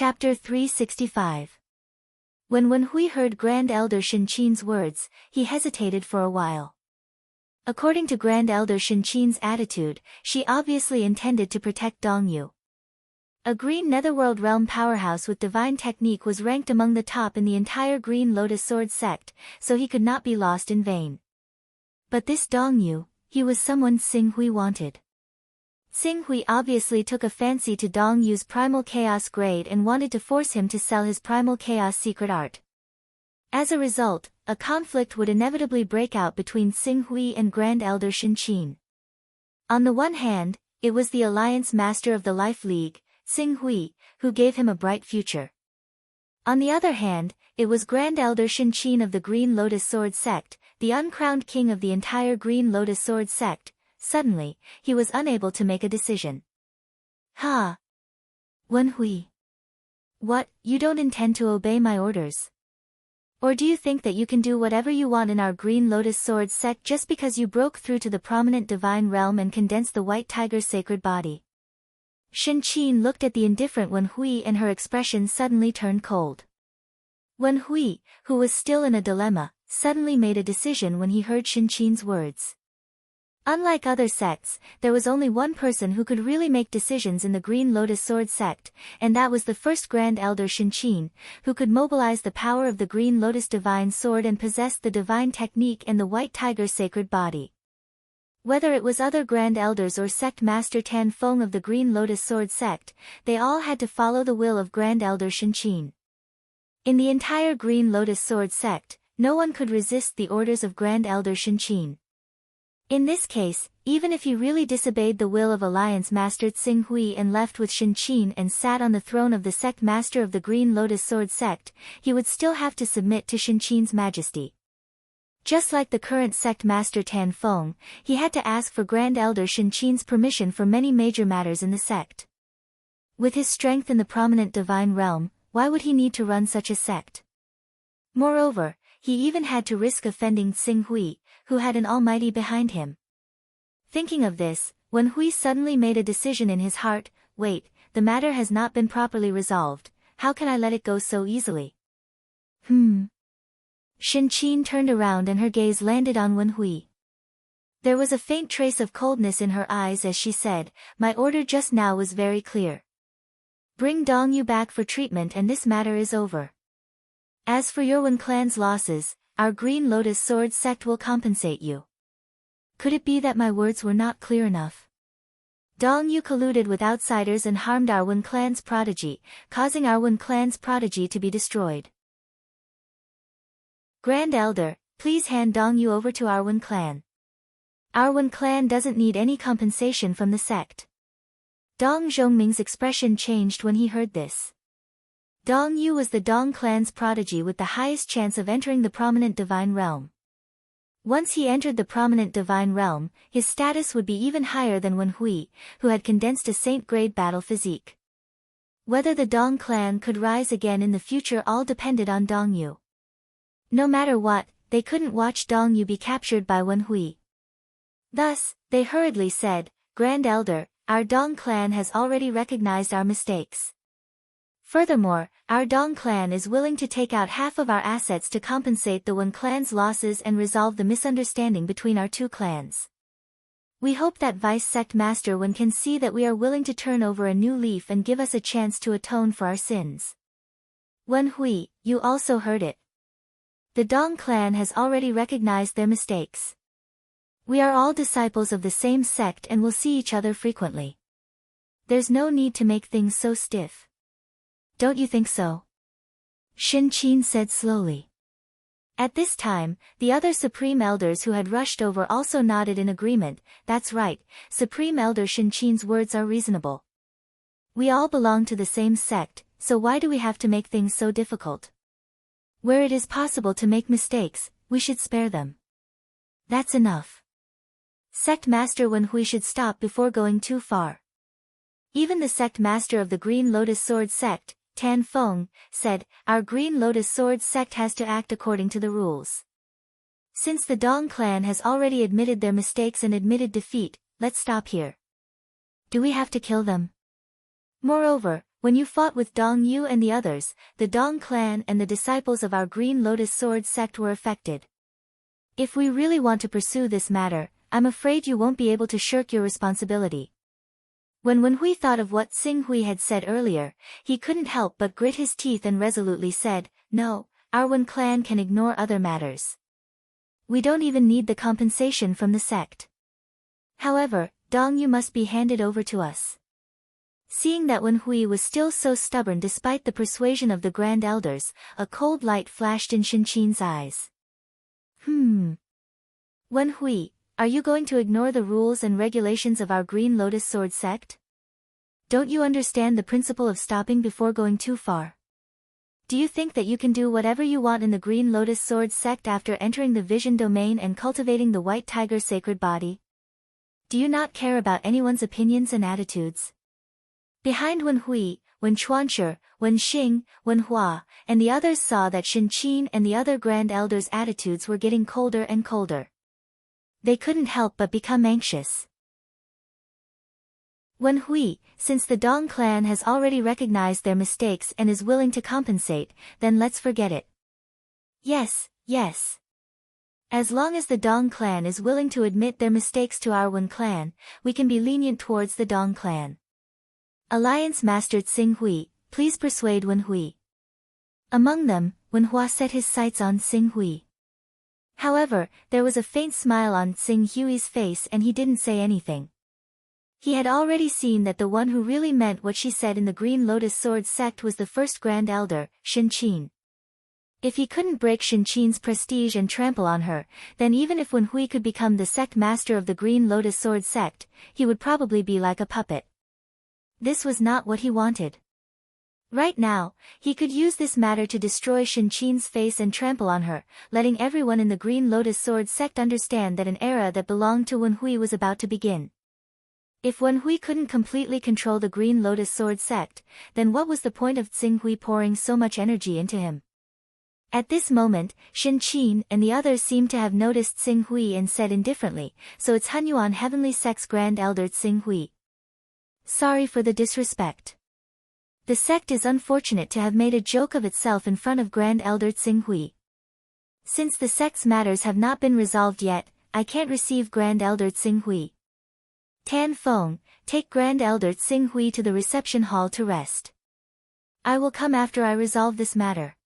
Chapter 365. When Wenhui heard Grand Elder Shinqin's words, he hesitated for a while. According to Grand Elder Shinqin's attitude, she obviously intended to protect Dongyu. A Green Netherworld Realm powerhouse with divine technique was ranked among the top in the entire Green Lotus Sword sect, so he could not be lost in vain. But this Dongyu, he was someone Xinghui wanted. Xinghui obviously took a fancy to Dongyu's Primal Chaos grade and wanted to force him to sell his Primal Chaos secret art. As a result, a conflict would inevitably break out between Xinghui and Grand Elder Shinqin. On the one hand, it was the Alliance Master of the Life League, Xinghui, who gave him a bright future. On the other hand, it was Grand Elder Shinqin of the Green Lotus Sword sect, the uncrowned king of the entire Green Lotus Sword sect. Suddenly, he was unable to make a decision. Ha! Wenhui. What, you don't intend to obey my orders? Or do you think that you can do whatever you want in our Green Lotus Sword sect just because you broke through to the prominent divine realm and condensed the White Tiger's sacred body? Shinqin looked at the indifferent Wenhui and her expression suddenly turned cold. Wenhui, who was still in a dilemma, suddenly made a decision when he heard Shinqin's words. Unlike other sects, there was only one person who could really make decisions in the Green Lotus Sword sect, and that was the first Grand Elder Shinqin, who could mobilize the power of the Green Lotus Divine Sword and possessed the divine technique and the White Tiger's sacred body. Whether it was other Grand Elders or Sect Master Tan Feng of the Green Lotus Sword sect, they all had to follow the will of Grand Elder Shinqin. In the entire Green Lotus Sword sect, no one could resist the orders of Grand Elder Shinqin. In this case, even if he really disobeyed the will of Alliance Master Xinghui and left with Shinqin and sat on the throne of the Sect Master of the Green Lotus Sword sect, he would still have to submit to Shinqin's majesty. Just like the current Sect Master Tan Feng, he had to ask for Grand Elder Shinqin's permission for many major matters in the sect. With his strength in the prominent divine realm, why would he need to run such a sect? Moreover, he even had to risk offending Xinghui, who had an almighty behind him. Thinking of this, Wenhui suddenly made a decision in his heart. Wait, the matter has not been properly resolved, how can I let it go so easily? Shinqin turned around and her gaze landed on Wenhui. There was a faint trace of coldness in her eyes as she said, my order just now was very clear. Bring Dongyu back for treatment and this matter is over. As for your Wen clan's losses, our Green Lotus Sword sect will compensate you. Could it be that my words were not clear enough? Dongyu colluded with outsiders and harmed our Wen clan's prodigy, causing our Wen clan's prodigy to be destroyed. Grand Elder, please hand Dongyu over to our Wen clan. Our Wen clan doesn't need any compensation from the sect. Dong Zhongming's expression changed when he heard this. Dongyu was the Dong clan's prodigy with the highest chance of entering the prominent divine realm. Once he entered the prominent divine realm, his status would be even higher than Wenhui, who had condensed a saint-grade battle physique. Whether the Dong clan could rise again in the future all depended on Dongyu. No matter what, they couldn't watch Dongyu be captured by Wenhui. Thus, they hurriedly said, Grand Elder, our Dong clan has already recognized our mistakes. Furthermore, our Dong clan is willing to take out half of our assets to compensate the Wen clan's losses and resolve the misunderstanding between our two clans. We hope that Vice Sect Master Wen can see that we are willing to turn over a new leaf and give us a chance to atone for our sins. Wenhui, you also heard it. The Dong clan has already recognized their mistakes. We are all disciples of the same sect and will see each other frequently. There's no need to make things so stiff. Don't you think so? Shinqin said slowly. At this time, the other Supreme Elders who had rushed over also nodded in agreement. That's right, Supreme Elder Shinqin's words are reasonable. We all belong to the same sect, so why do we have to make things so difficult? Where it is possible to make mistakes, we should spare them. That's enough. Sect Master Wenhui should stop before going too far. Even the Sect Master of the Green Lotus Sword sect, Tan Feng, said, our Green Lotus Sword sect has to act according to the rules. Since the Dong clan has already admitted their mistakes and admitted defeat, let's stop here. Do we have to kill them? Moreover, When you fought with Dong Yu and the others, the Dong clan and the disciples of our Green Lotus Sword sect were affected. If we really want to pursue this matter, I'm afraid you won't be able to shirk your responsibility. When Wen Hui thought of what Xing Hui had said earlier, he couldn't help but grit his teeth and resolutely said, "No, our Wen clan can ignore other matters. We don't even need the compensation from the sect. However, Dong Yu must be handed over to us." Seeing that Wen Hui was still so stubborn despite the persuasion of the Grand Elders, a cold light flashed in Shen Qin's eyes. Wen Hui, are you going to ignore the rules and regulations of our Green Lotus Sword sect? Don't you understand the principle of stopping before going too far? Do you think that you can do whatever you want in the Green Lotus Sword sect after entering the vision domain and cultivating the White Tiger sacred body? Do you not care about anyone's opinions and attitudes? Behind Wen Hui, Wen Chuanshi, Wen Xing, Wen Hua, and the others saw that Shen Qin and the other Grand Elders' attitudes were getting colder and colder. They couldn't help but become anxious. Wen Hui, since the Dong clan has already recognized their mistakes and is willing to compensate, then let's forget it. Yes. As long as the Dong clan is willing to admit their mistakes to our Wen clan, we can be lenient towards the Dong clan. Alliance Master Xing Hui, please persuade Wen Hui. Among them, Wen Hua set his sights on Xing Hui. However, there was a faint smile on Xing Hui's face and he didn't say anything. He had already seen that the one who really meant what she said in the Green Lotus Sword sect was the first Grand Elder, Shen Qin. If he couldn't break Shen Qin's prestige and trample on her, then even if Wen Hui could become the sect master of the Green Lotus Sword sect, he would probably be like a puppet. This was not what he wanted. Right now, he could use this matter to destroy Shen Qin's face and trample on her, letting everyone in the Green Lotus Sword sect understand that an era that belonged to Wen Hui was about to begin. If Wen Hui couldn't completely control the Green Lotus Sword sect, then what was the point of Xing Hui pouring so much energy into him? At this moment, Shen Qin and the others seemed to have noticed Xing Hui and said indifferently, "So it's Hunyuan Heavenly Sect's Grand Elder Xing Hui. Sorry for the disrespect. The sect is unfortunate to have made a joke of itself in front of Grand Elder Xing Hui. Since the sect's matters have not been resolved yet, I can't receive Grand Elder Xing Hui. Tan Feng, take Grand Elder Xing Hui to the reception hall to rest. I will come after I resolve this matter."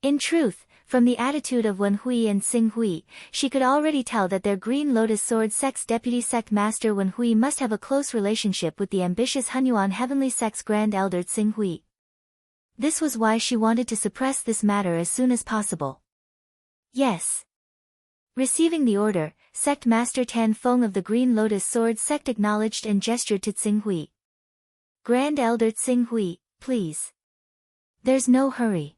In truth, from the attitude of Wen Hui and Xing Hui, she could already tell that their Green Lotus Sword sect's deputy sect master Wen Hui must have a close relationship with the ambitious Hunyuan Heavenly Sect's Grand Elder Xing Hui. This was why she wanted to suppress this matter as soon as possible. Yes. Receiving the order, Sect Master Tan Feng of the Green Lotus Sword sect acknowledged and gestured to Xing Hui. "Grand Elder Xing Hui, please. There's no hurry.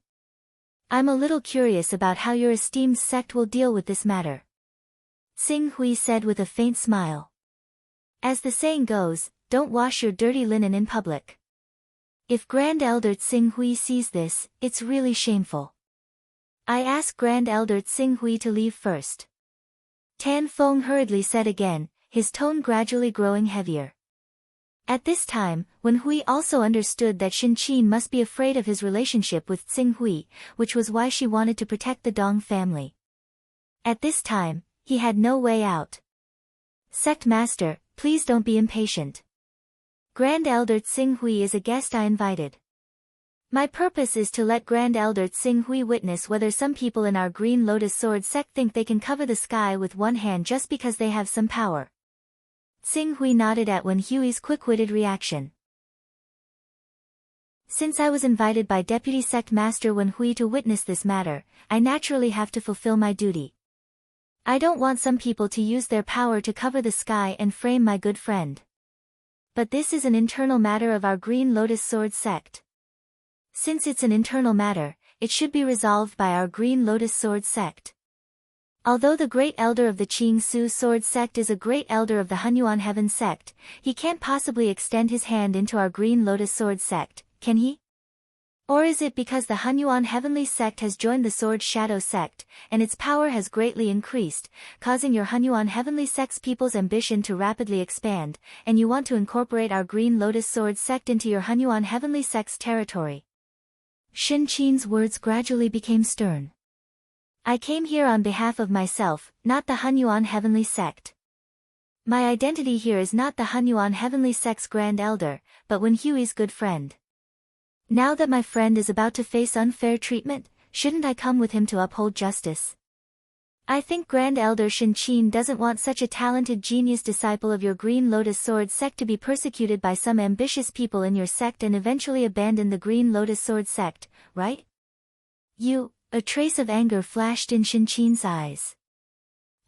I'm a little curious about how your esteemed sect will deal with this matter," Xing Hui said with a faint smile. As the saying goes, don't wash your dirty linen in public. If Grand Elder Xing Hui sees this, it's really shameful. I ask Grand Elder Xing Hui to leave first. Tan Feng hurriedly said again, his tone gradually growing heavier. At this time, Wen Hui also understood that Shen Qin must be afraid of his relationship with Xing Hui, which was why she wanted to protect the Dong family. At this time, he had no way out. "Sect Master, please don't be impatient. Grand Elder Xing Hui is a guest I invited. My purpose is to let Grand Elder Xing Hui witness whether some people in our Green Lotus Sword sect think they can cover the sky with one hand just because they have some power." Xing Hui nodded at Wen Hui's quick-witted reaction. "Since I was invited by Deputy Sect Master Wen Hui to witness this matter, I naturally have to fulfill my duty. I don't want some people to use their power to cover the sky and frame my good friend. But this is an internal matter of our Green Lotus Sword sect. Since it's an internal matter, it should be resolved by our Green Lotus Sword sect. Although the Great Elder of the Qing Su Sword sect is a Great Elder of the Hunyuan Heaven sect, he can't possibly extend his hand into our Green Lotus Sword sect, can he? Or is it because the Hunyuan Heavenly Sect has joined the Sword Shadow Sect, and its power has greatly increased, causing your Hunyuan Heavenly Sect's people's ambition to rapidly expand, and you want to incorporate our Green Lotus Sword Sect into your Hunyuan Heavenly Sect's territory? Shin Qin's words gradually became stern. I came here on behalf of myself, not the Hunyuan Heavenly Sect. My identity here is not the Hunyuan Heavenly Sect's Grand Elder, but Wen Hui's good friend. Now that my friend is about to face unfair treatment, shouldn't I come with him to uphold justice? I think Grand Elder Shin Qin doesn't want such a talented genius disciple of your Green Lotus Sword Sect to be persecuted by some ambitious people in your sect and eventually abandon the Green Lotus Sword Sect, right? A trace of anger flashed in Shin Qin's eyes.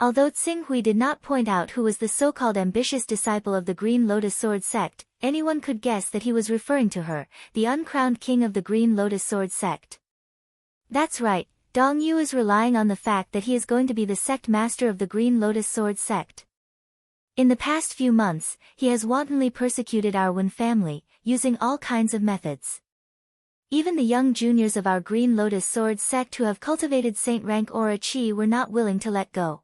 Although Tsinghui did not point out who was the so-called ambitious disciple of the Green Lotus Sword Sect, anyone could guess that he was referring to her, the uncrowned king of the Green Lotus Sword Sect. That's right, Dong Yu is relying on the fact that he is going to be the sect master of the Green Lotus Sword Sect. In the past few months, he has wantonly persecuted our Wen family, using all kinds of methods. Even the young juniors of our Green Lotus Sword Sect who have cultivated saint rank aura chi were not willing to let go.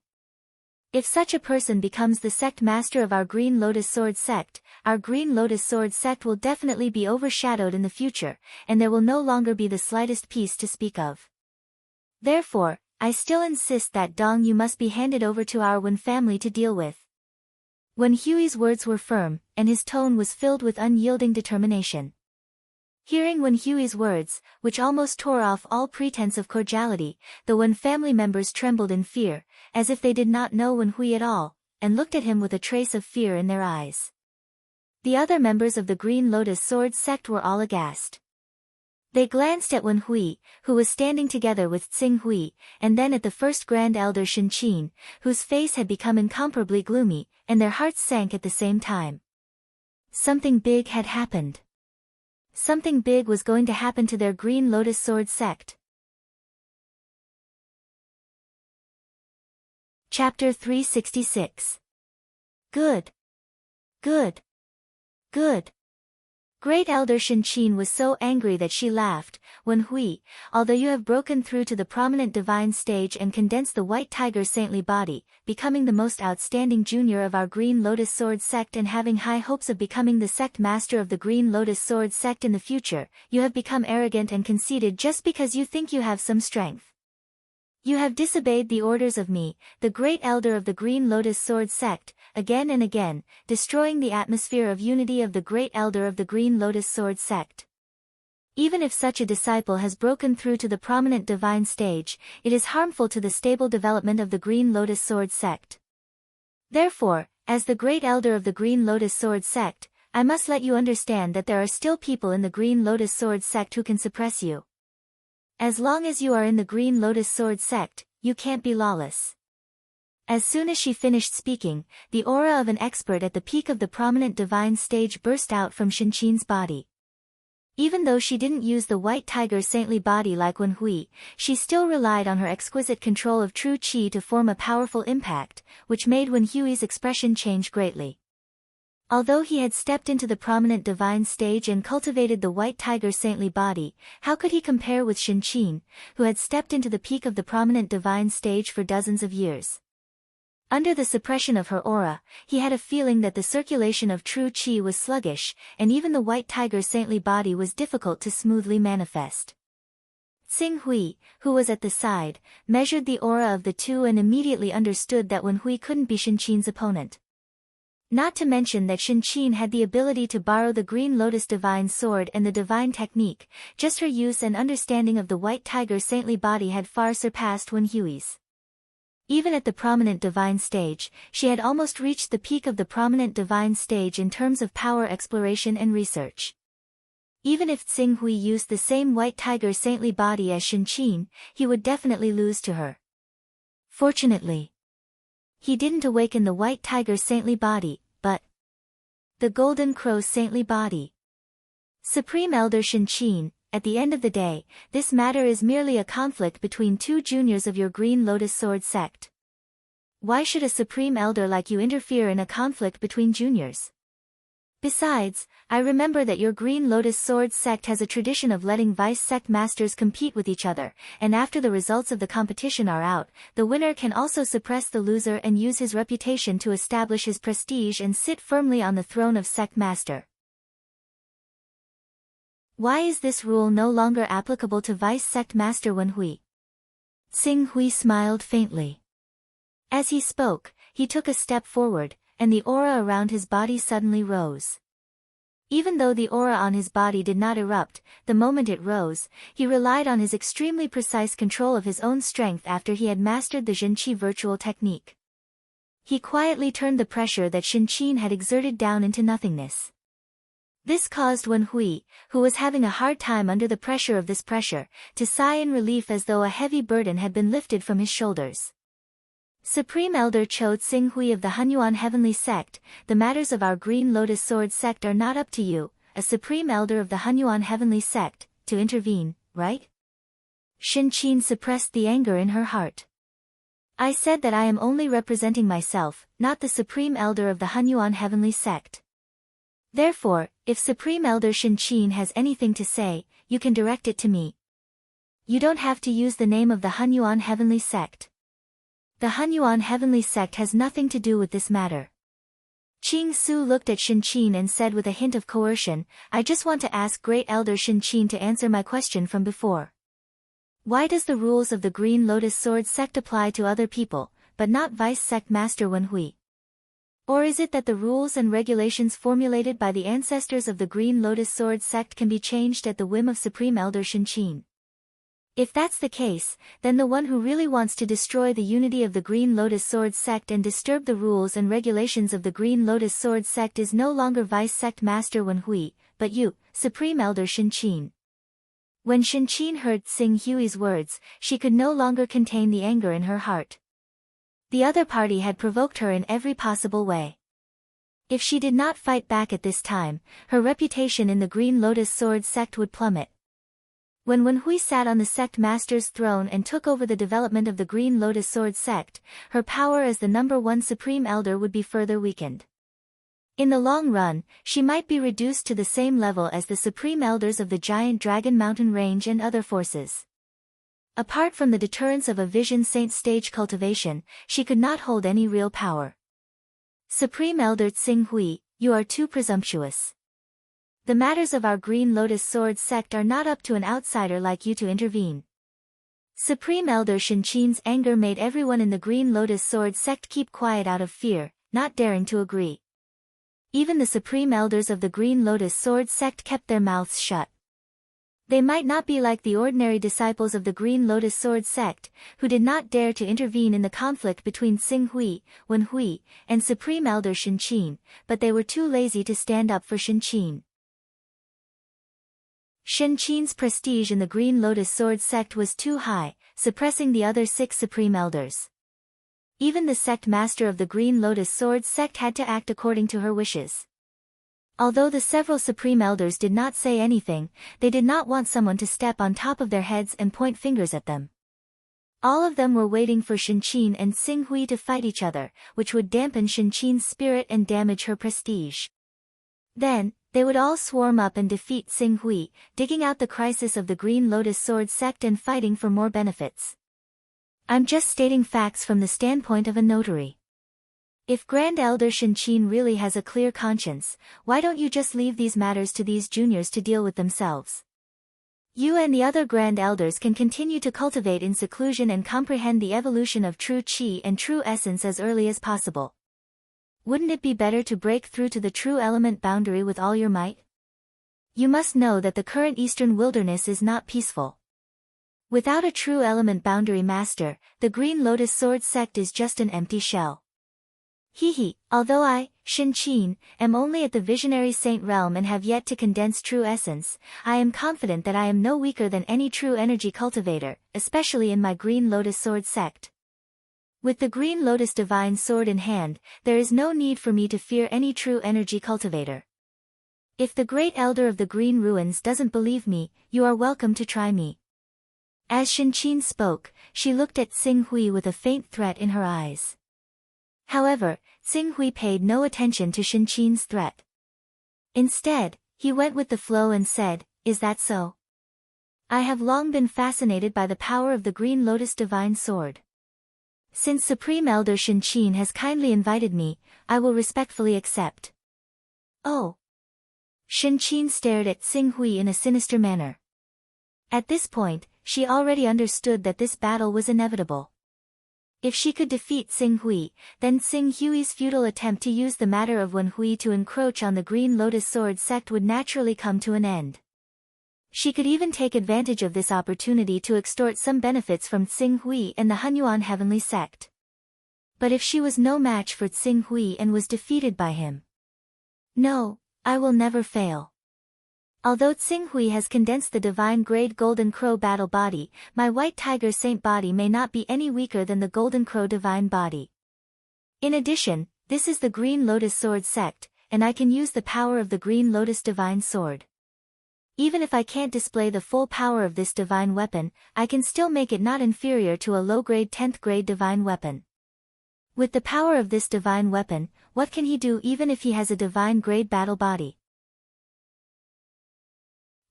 If such a person becomes the sect master of our Green Lotus Sword Sect, our Green Lotus Sword Sect will definitely be overshadowed in the future, and there will no longer be the slightest peace to speak of. Therefore, I still insist that Dong Yu must be handed over to our Wen family to deal with. Wen Hui's words were firm, and his tone was filled with unyielding determination. Hearing Wen Hui's words, which almost tore off all pretense of cordiality, the Wen family members trembled in fear, as if they did not know Wen Hui at all, and looked at him with a trace of fear in their eyes. The other members of the Green Lotus Sword Sect were all aghast. They glanced at Wen Hui, who was standing together with Tsinghui, and then at the first Grand Elder Shin Qin, whose face had become incomparably gloomy, and their hearts sank at the same time. Something big had happened. Something big was going to happen to their Green Lotus Sword Sect. Chapter 366. Good. Good. Good. Great Elder Shin Qin was so angry that she laughed. Wen Hui, although you have broken through to the prominent divine stage and condensed the White Tiger's saintly body, becoming the most outstanding junior of our Green Lotus Sword Sect and having high hopes of becoming the sect master of the Green Lotus Sword Sect in the future, you have become arrogant and conceited just because you think you have some strength. You have disobeyed the orders of me, the Great Elder of the Green Lotus Sword Sect, again and again, destroying the atmosphere of unity of the Great Elder of the Green Lotus Sword Sect. Even if such a disciple has broken through to the prominent divine stage, it is harmful to the stable development of the Green Lotus Sword Sect. Therefore, as the Great Elder of the Green Lotus Sword Sect, I must let you understand that there are still people in the Green Lotus Sword Sect who can suppress you. As long as you are in the Green Lotus Sword Sect, you can't be lawless. As soon as she finished speaking, the aura of an expert at the peak of the prominent divine stage burst out from Shin Qin's body. Even though she didn't use the White Tiger's saintly body like Wen Hui, she still relied on her exquisite control of true qi to form a powerful impact, which made Wen Hui's expression change greatly. Although he had stepped into the prominent divine stage and cultivated the White Tiger's saintly body, how could he compare with Shin Qin, who had stepped into the peak of the prominent divine stage for dozens of years? Under the suppression of her aura, he had a feeling that the circulation of true qi was sluggish, and even the White Tiger's saintly body was difficult to smoothly manifest. Tsinghui, who was at the side, measured the aura of the two and immediately understood that Wen Hui couldn't be Shin Qin's opponent. Not to mention that Shin Qin had the ability to borrow the Green Lotus Divine Sword and the Divine Technique, just her use and understanding of the White Tiger's saintly body had far surpassed Wen Hui's. Even at the prominent divine stage, she had almost reached the peak of the prominent divine stage in terms of power exploration and research. Even if Tsinghui used the same White Tiger's saintly body as Shin Qin, he would definitely lose to her. Fortunately, he didn't awaken the White Tiger's saintly body, but the Golden Crow's saintly body. Supreme Elder Shin Qin, at the end of the day, this matter is merely a conflict between two juniors of your Green Lotus Sword Sect. Why should a Supreme Elder like you interfere in a conflict between juniors? Besides, I remember that your Green Lotus Sword sect has a tradition of letting vice sect masters compete with each other, and after the results of the competition are out, the winner can also suppress the loser and use his reputation to establish his prestige and sit firmly on the throne of sect master. Why is this rule no longer applicable to vice sect master Wen Hui? Xing Hui smiled faintly. As he spoke, he took a step forward, and the aura around his body suddenly rose. Even though the aura on his body did not erupt, the moment it rose, he relied on his extremely precise control of his own strength after he had mastered the Zhenqi virtual technique. He quietly turned the pressure that Shenqin had exerted down into nothingness. This caused Wen Hui, who was having a hard time under the pressure of this pressure, to sigh in relief as though a heavy burden had been lifted from his shoulders. Supreme Elder Cho Xing Hui of the Hunyuan Heavenly Sect, the matters of our Green Lotus Sword sect are not up to you, a Supreme Elder of the Hunyuan Heavenly Sect, to intervene, right? Shenqin suppressed the anger in her heart. I said that I am only representing myself, not the Supreme Elder of the Hunyuan Heavenly Sect. Therefore, if Supreme Elder Shenqin has anything to say, you can direct it to me. You don't have to use the name of the Hunyuan Heavenly Sect. The Hunyuan Heavenly Sect has nothing to do with this matter. Qing Su looked at Shenqin and said with a hint of coercion, I just want to ask Great Elder Shenqin to answer my question from before. Why does the rules of the Green Lotus Sword sect apply to other people, but not Vice Sect Master Wen Hui? Or is it that the rules and regulations formulated by the ancestors of the Green Lotus Sword sect can be changed at the whim of Supreme Elder Shenqin? If that's the case, then the one who really wants to destroy the unity of the Green Lotus Sword sect and disturb the rules and regulations of the Green Lotus Sword sect is no longer Vice Sect Master Wen Hui, but you, Supreme Elder Shenqin. When Shenqin heard Xing Hui's words, she could no longer contain the anger in her heart. The other party had provoked her in every possible way. If she did not fight back at this time, her reputation in the Green Lotus Sword sect would plummet. When Wen Hui sat on the sect master's throne and took over the development of the Green Lotus Sword sect, her power as the #1 Supreme Elder would be further weakened. In the long run, she might be reduced to the same level as the Supreme Elders of the Giant Dragon Mountain Range and other forces. Apart from the deterrence of a Vision Saint stage cultivation, she could not hold any real power. Supreme Elder Xing Hui, you are too presumptuous. The matters of our Green Lotus Sword sect are not up to an outsider like you to intervene. Supreme Elder Shenqin's anger made everyone in the Green Lotus Sword sect keep quiet out of fear, not daring to agree. Even the Supreme Elders of the Green Lotus Sword sect kept their mouths shut. They might not be like the ordinary disciples of the Green Lotus Sword sect, who did not dare to intervene in the conflict between Xing Hui, Wen Hui, and Supreme Elder Shenqin, but they were too lazy to stand up for Shenqin. Shenqin's prestige in the Green Lotus Sword sect was too high, suppressing the other 6 Supreme Elders. Even the sect master of the Green Lotus Sword sect had to act according to her wishes. Although the several Supreme Elders did not say anything, they did not want someone to step on top of their heads and point fingers at them. All of them were waiting for Shenqin and Xing Hui to fight each other, which would dampen Shenqin's spirit and damage her prestige. Then, they would all swarm up and defeat Xing Hui, digging out the crisis of the Green Lotus Sword sect and fighting for more benefits. I'm just stating facts from the standpoint of a notary. If Grand Elder Shenqin really has a clear conscience, why don't you just leave these matters to these juniors to deal with themselves? You and the other Grand Elders can continue to cultivate in seclusion and comprehend the evolution of true Qi and true essence as early as possible. Wouldn't it be better to break through to the true element boundary with all your might? You must know that the current eastern wilderness is not peaceful. Without a true element boundary master, the Green Lotus Sword sect is just an empty shell. Although I, Shenqin, am only at the visionary saint realm and have yet to condense true essence, I am confident that I am no weaker than any true energy cultivator, especially in my Green Lotus Sword sect. With the Green Lotus Divine Sword in hand, there is no need for me to fear any true energy cultivator. If the Great Elder of the Green Ruins doesn't believe me, you are welcome to try me. As Shenqin spoke, she looked at Xing Hui with a faint threat in her eyes. However, Xing Hui paid no attention to Shenqin's threat. Instead, he went with the flow and said, "Is that so? I have long been fascinated by the power of the Green Lotus Divine Sword. Since Supreme Elder Shinqin has kindly invited me, I will respectfully accept." "Oh." Shinqin stared at Xing Hui in a sinister manner. At this point, she already understood that this battle was inevitable. If she could defeat Xing Hui, then Xing Hui's futile attempt to use the matter of Wen Hui to encroach on the Green Lotus Sword sect would naturally come to an end. She could even take advantage of this opportunity to extort some benefits from Xing Hui and the Hunyuan Heavenly Sect. But if she was no match for Xing Hui and was defeated by him. "No, I will never fail. Although Xing Hui has condensed the divine grade Golden Crow battle body, my White Tiger Saint body may not be any weaker than the Golden Crow divine body. In addition, this is the Green Lotus Sword sect, and I can use the power of the Green Lotus Divine Sword. Even if I can't display the full power of this divine weapon, I can still make it not inferior to a low-grade 10th grade divine weapon. With the power of this divine weapon, what can he do even if he has a divine grade battle body?"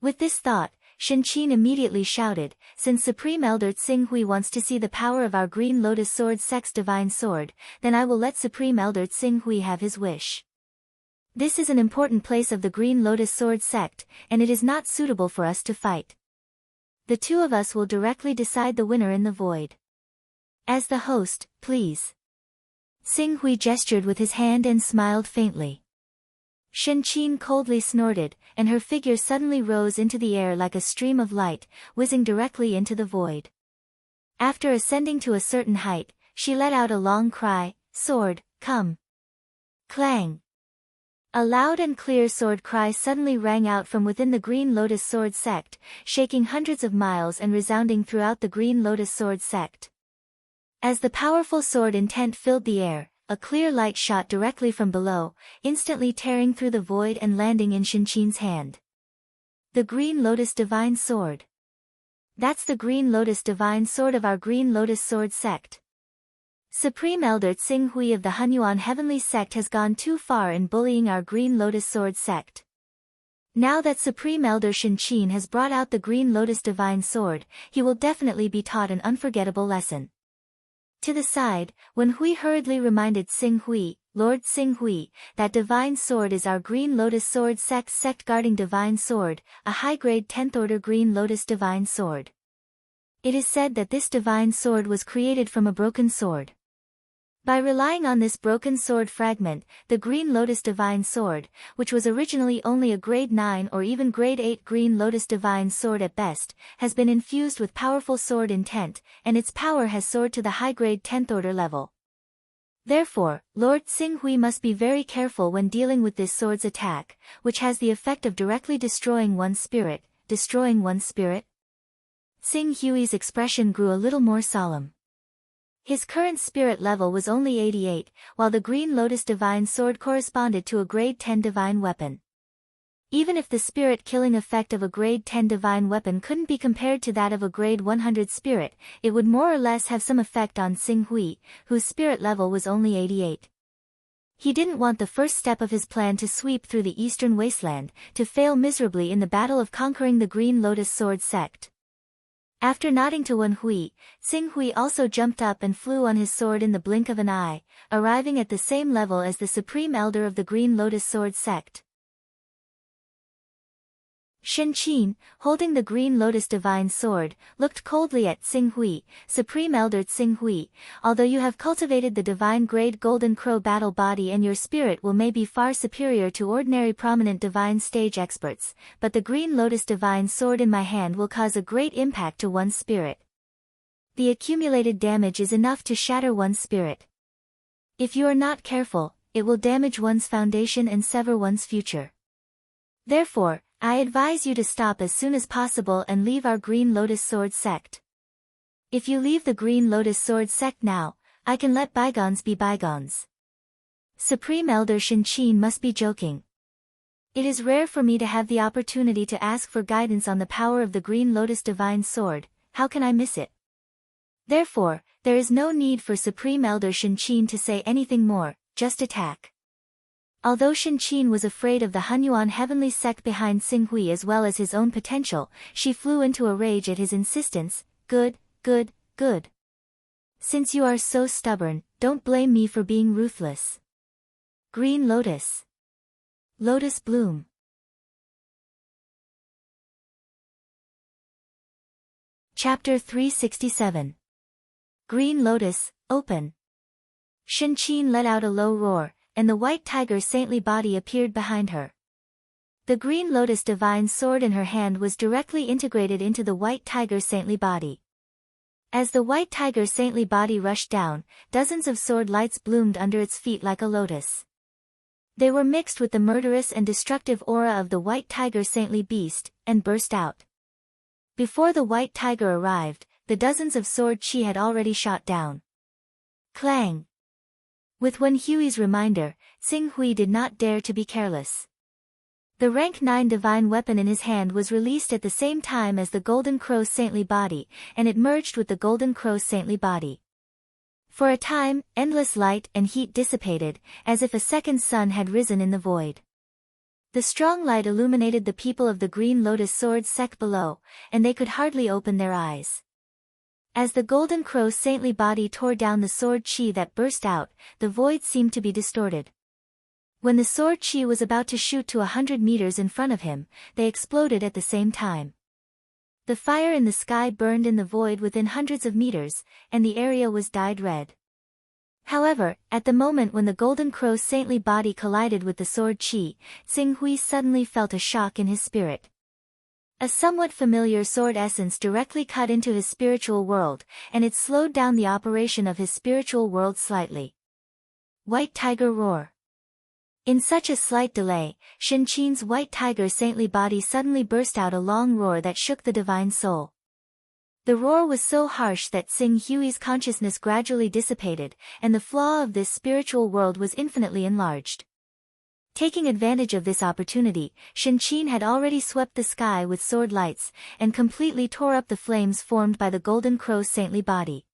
With this thought, Shinqin immediately shouted, "Since Supreme Elder Xing Hui wants to see the power of our Green Lotus Sword sect's divine sword, then I will let Supreme Elder Xing Hui have his wish. This is an important place of the Green Lotus Sword sect, and it is not suitable for us to fight. The two of us will directly decide the winner in the void. As the host, please." Xing Hui gestured with his hand and smiled faintly. Shinqin coldly snorted, and her figure suddenly rose into the air like a stream of light, whizzing directly into the void. After ascending to a certain height, she let out a long cry, "Sword, come!" Clang! A loud and clear sword cry suddenly rang out from within the Green Lotus Sword sect, shaking hundreds of miles and resounding throughout the Green Lotus Sword sect. As the powerful sword intent filled the air, a clear light shot directly from below, instantly tearing through the void and landing in Shinqin's hand. The Green Lotus Divine Sword. That's the Green Lotus Divine Sword of our Green Lotus Sword sect. Supreme Elder Xing Hui of the Hunyuan Heavenly Sect has gone too far in bullying our Green Lotus Sword sect. Now that Supreme Elder Shinqin has brought out the Green Lotus Divine Sword, he will definitely be taught an unforgettable lesson. To the side, Wen Hui hurriedly reminded Xing Hui, "Lord Xing Hui, that divine sword is our Green Lotus Sword sect's sect-guarding divine sword, a high-grade 10th order Green Lotus divine sword. It is said that this divine sword was created from a broken sword. By relying on this broken sword fragment, the Green Lotus Divine Sword, which was originally only a grade 9 or even grade 8 Green Lotus Divine Sword at best, has been infused with powerful sword intent, and its power has soared to the high-grade 10th order level. Therefore, Lord Xing Hui must be very careful when dealing with this sword's attack, which has the effect of directly destroying one's spirit." Xing Hui's expression grew a little more solemn. His current spirit level was only 88, while the Green Lotus Divine Sword corresponded to a grade 10 divine weapon. Even if the spirit-killing effect of a grade 10 divine weapon couldn't be compared to that of a grade 100 spirit, it would more or less have some effect on Xing Hui, whose spirit level was only 88. He didn't want the first step of his plan to sweep through the eastern wasteland, to fail miserably in the battle of conquering the Green Lotus Sword sect. After nodding to Wen Hui, Xing Hui also jumped up and flew on his sword in the blink of an eye, arriving at the same level as the Supreme Elder of the Green Lotus Sword sect. Shinqin, holding the Green Lotus Divine Sword, looked coldly at Xing Hui. "Supreme Elder Xing Hui, although you have cultivated the divine grade Golden Crow battle body and your spirit will may be far superior to ordinary prominent divine stage experts, but the Green Lotus Divine Sword in my hand will cause a great impact to one's spirit. The accumulated damage is enough to shatter one's spirit. If you are not careful, it will damage one's foundation and sever one's future. Therefore, I advise you to stop as soon as possible and leave our Green Lotus Sword sect. If you leave the Green Lotus Sword sect now, I can let bygones be bygones." Supreme Elder Shinqin must be joking. It is rare for me to have the opportunity to ask for guidance on the power of the Green Lotus Divine Sword. How can I miss it? Therefore, there is no need for Supreme Elder Shinqin to say anything more, just attack. Although Shin Qin was afraid of the Hunyuan heavenly sect behind Xing Hui as well as his own potential, she flew into a rage at his insistence. Good, good, good. Since you are so stubborn, don't blame me for being ruthless. Green Lotus. Lotus Bloom. Chapter 367. Green Lotus, Open. Shin Qin let out a low roar, and the white tiger's saintly body appeared behind her. The green lotus divine sword in her hand was directly integrated into the white tiger's saintly body. As the white tiger's saintly body rushed down, dozens of sword lights bloomed under its feet like a lotus. They were mixed with the murderous and destructive aura of the white tiger's saintly beast, and burst out. Before the white tiger arrived, the dozens of sword chi had already shot down. Clang! With Wen Hui's reminder, Xing Hui did not dare to be careless. The rank 9 divine weapon in his hand was released at the same time as the Golden Crow's saintly body, and it merged with the Golden Crow's saintly body. For a time, endless light and heat dissipated, as if a second sun had risen in the void. The strong light illuminated the people of the Green Lotus Sword sect below, and they could hardly open their eyes. As the Golden Crow's saintly body tore down the sword chi that burst out, the void seemed to be distorted. When the sword chi was about to shoot to 100 meters in front of him, they exploded at the same time. The fire in the sky burned in the void within hundreds of meters, and the area was dyed red. However, at the moment when the Golden Crow's saintly body collided with the sword chi, Xing Hui suddenly felt a shock in his spirit. A somewhat familiar sword essence directly cut into his spiritual world, and it slowed down the operation of his spiritual world slightly. White Tiger Roar. In such a slight delay, Shin Qin's white tiger's saintly body suddenly burst out a long roar that shook the divine soul. The roar was so harsh that Xing Hui's consciousness gradually dissipated, and the flaw of this spiritual world was infinitely enlarged. Taking advantage of this opportunity, Shin Qin had already swept the sky with sword lights, and completely tore up the flames formed by the Golden Crow's saintly body.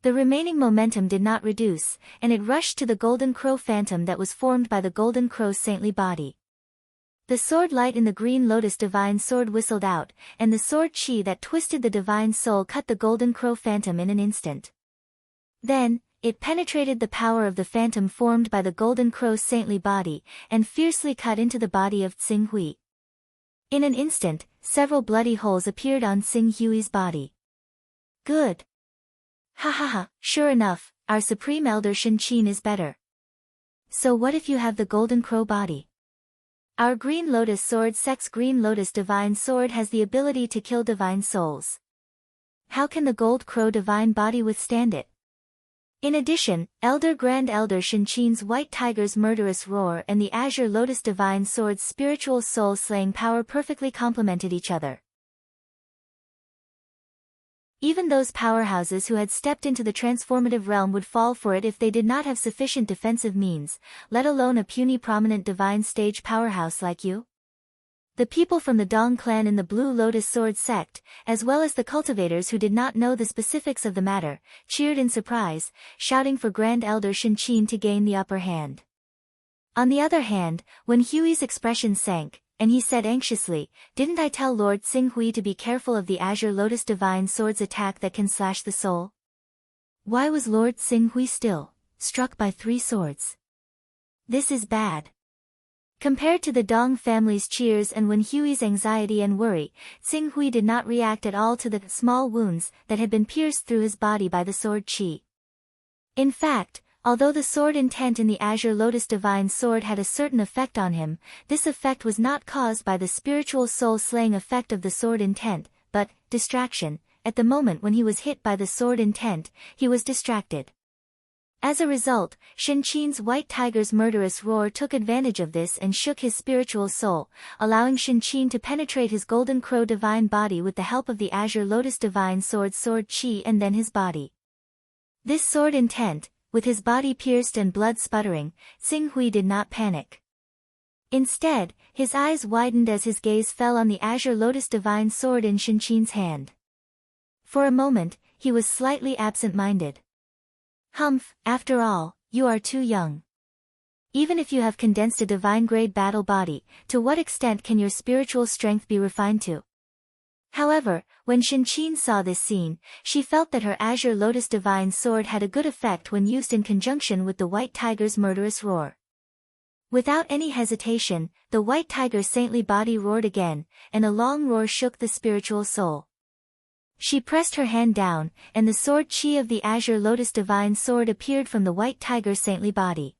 The remaining momentum did not reduce, and it rushed to the Golden Crow phantom that was formed by the Golden Crow's saintly body. The sword light in the Green Lotus divine sword whistled out, and the sword chi that twisted the divine soul cut the Golden Crow phantom in an instant. Then, it penetrated the power of the phantom formed by the Golden Crow's saintly body, and fiercely cut into the body of Xing Hui. In an instant, several bloody holes appeared on Xing Hui's body. Good. Ha ha ha, sure enough, our Supreme Elder Shin Qin is better. So what if you have the Golden Crow body? Our Green Lotus Sword sect's Green Lotus Divine Sword has the ability to kill divine souls. How can the Gold Crow divine body withstand it? In addition, Grand Elder Shin Qin's White Tiger's murderous roar and the Azure Lotus Divine Sword's spiritual soul-slaying power perfectly complemented each other. Even those powerhouses who had stepped into the transformative realm would fall for it if they did not have sufficient defensive means, let alone a puny prominent divine stage powerhouse like you. The people from the Dong clan in the Blue Lotus Sword sect, as well as the cultivators who did not know the specifics of the matter, cheered in surprise, shouting for Grand Elder Shin Qin to gain the upper hand. On the other hand, when Hui's expression sank, and he said anxiously, "Didn't I tell Lord Xing Hui to be careful of the Azure Lotus Divine Sword's attack that can slash the soul?" Why was Lord Xing Hui still, struck by 3 swords? This is bad. Compared to the Dong family's cheers and Wen Hui's anxiety and worry, Xing Hui did not react at all to the small wounds that had been pierced through his body by the sword chi. In fact, although the sword intent in the Azure Lotus Divine Sword had a certain effect on him, this effect was not caused by the spiritual soul-slaying effect of the sword intent, but distraction. At the moment when he was hit by the sword intent, he was distracted. As a result, Shin Qin's White Tiger's murderous roar took advantage of this and shook his spiritual soul, allowing Shin Qin to penetrate his Golden Crow divine body with the help of the Azure Lotus Divine Sword chi and then his body. This sword intent, with his body pierced and blood sputtering, Xing Hui did not panic. Instead, his eyes widened as his gaze fell on the Azure Lotus Divine Sword in Shin Qin's hand. For a moment, he was slightly absent-minded. Humph, after all, you are too young. Even if you have condensed a divine-grade battle body, to what extent can your spiritual strength be refined to? However, when Shinqin saw this scene, she felt that her Azure Lotus Divine Sword had a good effect when used in conjunction with the White Tiger's murderous roar. Without any hesitation, the White Tiger's saintly body roared again, and a long roar shook the spiritual soul. She pressed her hand down, and the sword chi of the Azure Lotus Divine Sword appeared from the White Tiger's saintly body.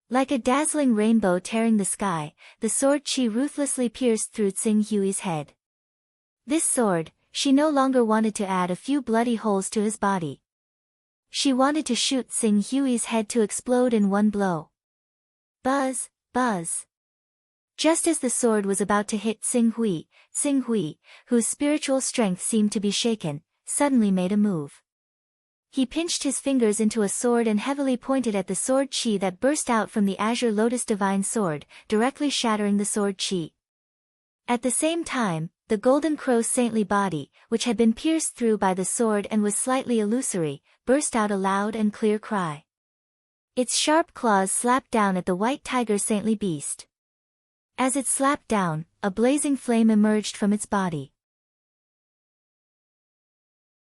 Like a dazzling rainbow tearing the sky, the sword chi ruthlessly pierced through Tsing Hui's head. This sword, she no longer wanted to add a few bloody holes to his body. She wanted to shoot Tsing Hui's head to explode in one blow. Buzz, buzz. Just as the sword was about to hit Tsing Hui, whose spiritual strength seemed to be shaken, suddenly made a move. He pinched his fingers into a sword and heavily pointed at the sword chi that burst out from the Azure Lotus Divine Sword, directly shattering the sword chi. At the same time, the Golden Crow's saintly body, which had been pierced through by the sword and was slightly illusory, burst out a loud and clear cry. Its sharp claws slapped down at the White Tiger's saintly beast. As it slapped down, a blazing flame emerged from its body.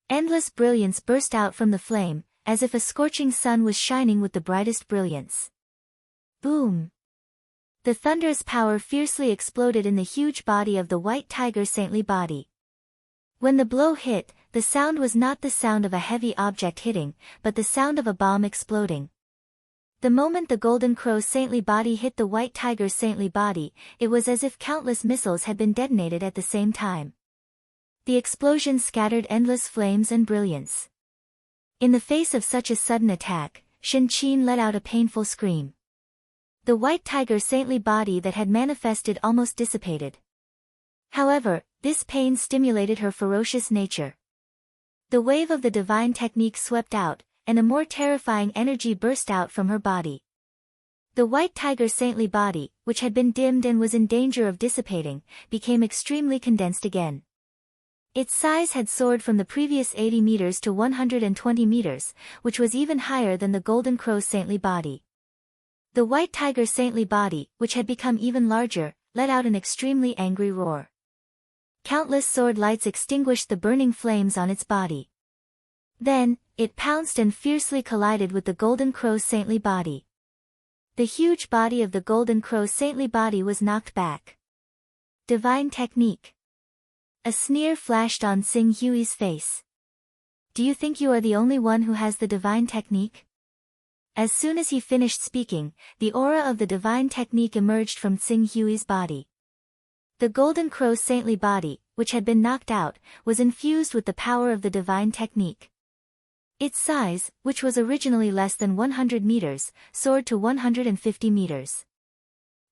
Endless brilliance burst out from the flame, as if a scorching sun was shining with the brightest brilliance. Boom! The thunderous power fiercely exploded in the huge body of the White Tiger's saintly body. When the blow hit, the sound was not the sound of a heavy object hitting, but the sound of a bomb exploding. The moment the Golden Crow's saintly body hit the White Tiger's saintly body, it was as if countless missiles had been detonated at the same time. The explosion scattered endless flames and brilliance. In the face of such a sudden attack, Shinqin let out a painful scream. The White Tiger's saintly body that had manifested almost dissipated. However, this pain stimulated her ferocious nature. The wave of the divine technique swept out, and a more terrifying energy burst out from her body. The White Tiger's saintly body, which had been dimmed and was in danger of dissipating, became extremely condensed again. Its size had soared from the previous 80 meters to 120 meters, which was even higher than the Golden Crow's saintly body. The White Tiger's saintly body, which had become even larger, let out an extremely angry roar. Countless sword lights extinguished the burning flames on its body. Then, it pounced and fiercely collided with the Golden Crow's saintly body. The huge body of the Golden Crow's saintly body was knocked back. Divine technique. A sneer flashed on Tsing Hui's face. Do you think you are the only one who has the divine technique? As soon as he finished speaking, the aura of the divine technique emerged from Tsing Hui's body. The Golden Crow's saintly body, which had been knocked out, was infused with the power of the divine technique. Its size, which was originally less than 100 meters, soared to 150 meters.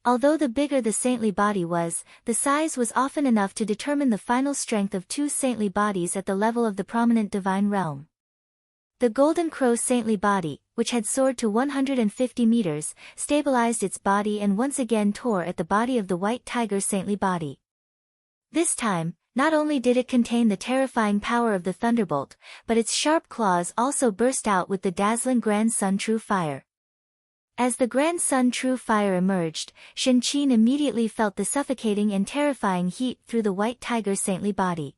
Although the bigger the saintly body was, the size was often enough to determine the final strength of two saintly bodies at the level of the prominent divine realm. The Golden Crow's saintly body, which had soared to 150 meters, stabilized its body and once again tore at the body of the White Tiger's saintly body. This time, not only did it contain the terrifying power of the thunderbolt, but its sharp claws also burst out with the dazzling Grand Sun True Fire. As the Grand Sun True Fire emerged, Shinqin immediately felt the suffocating and terrifying heat through the White Tiger's saintly body.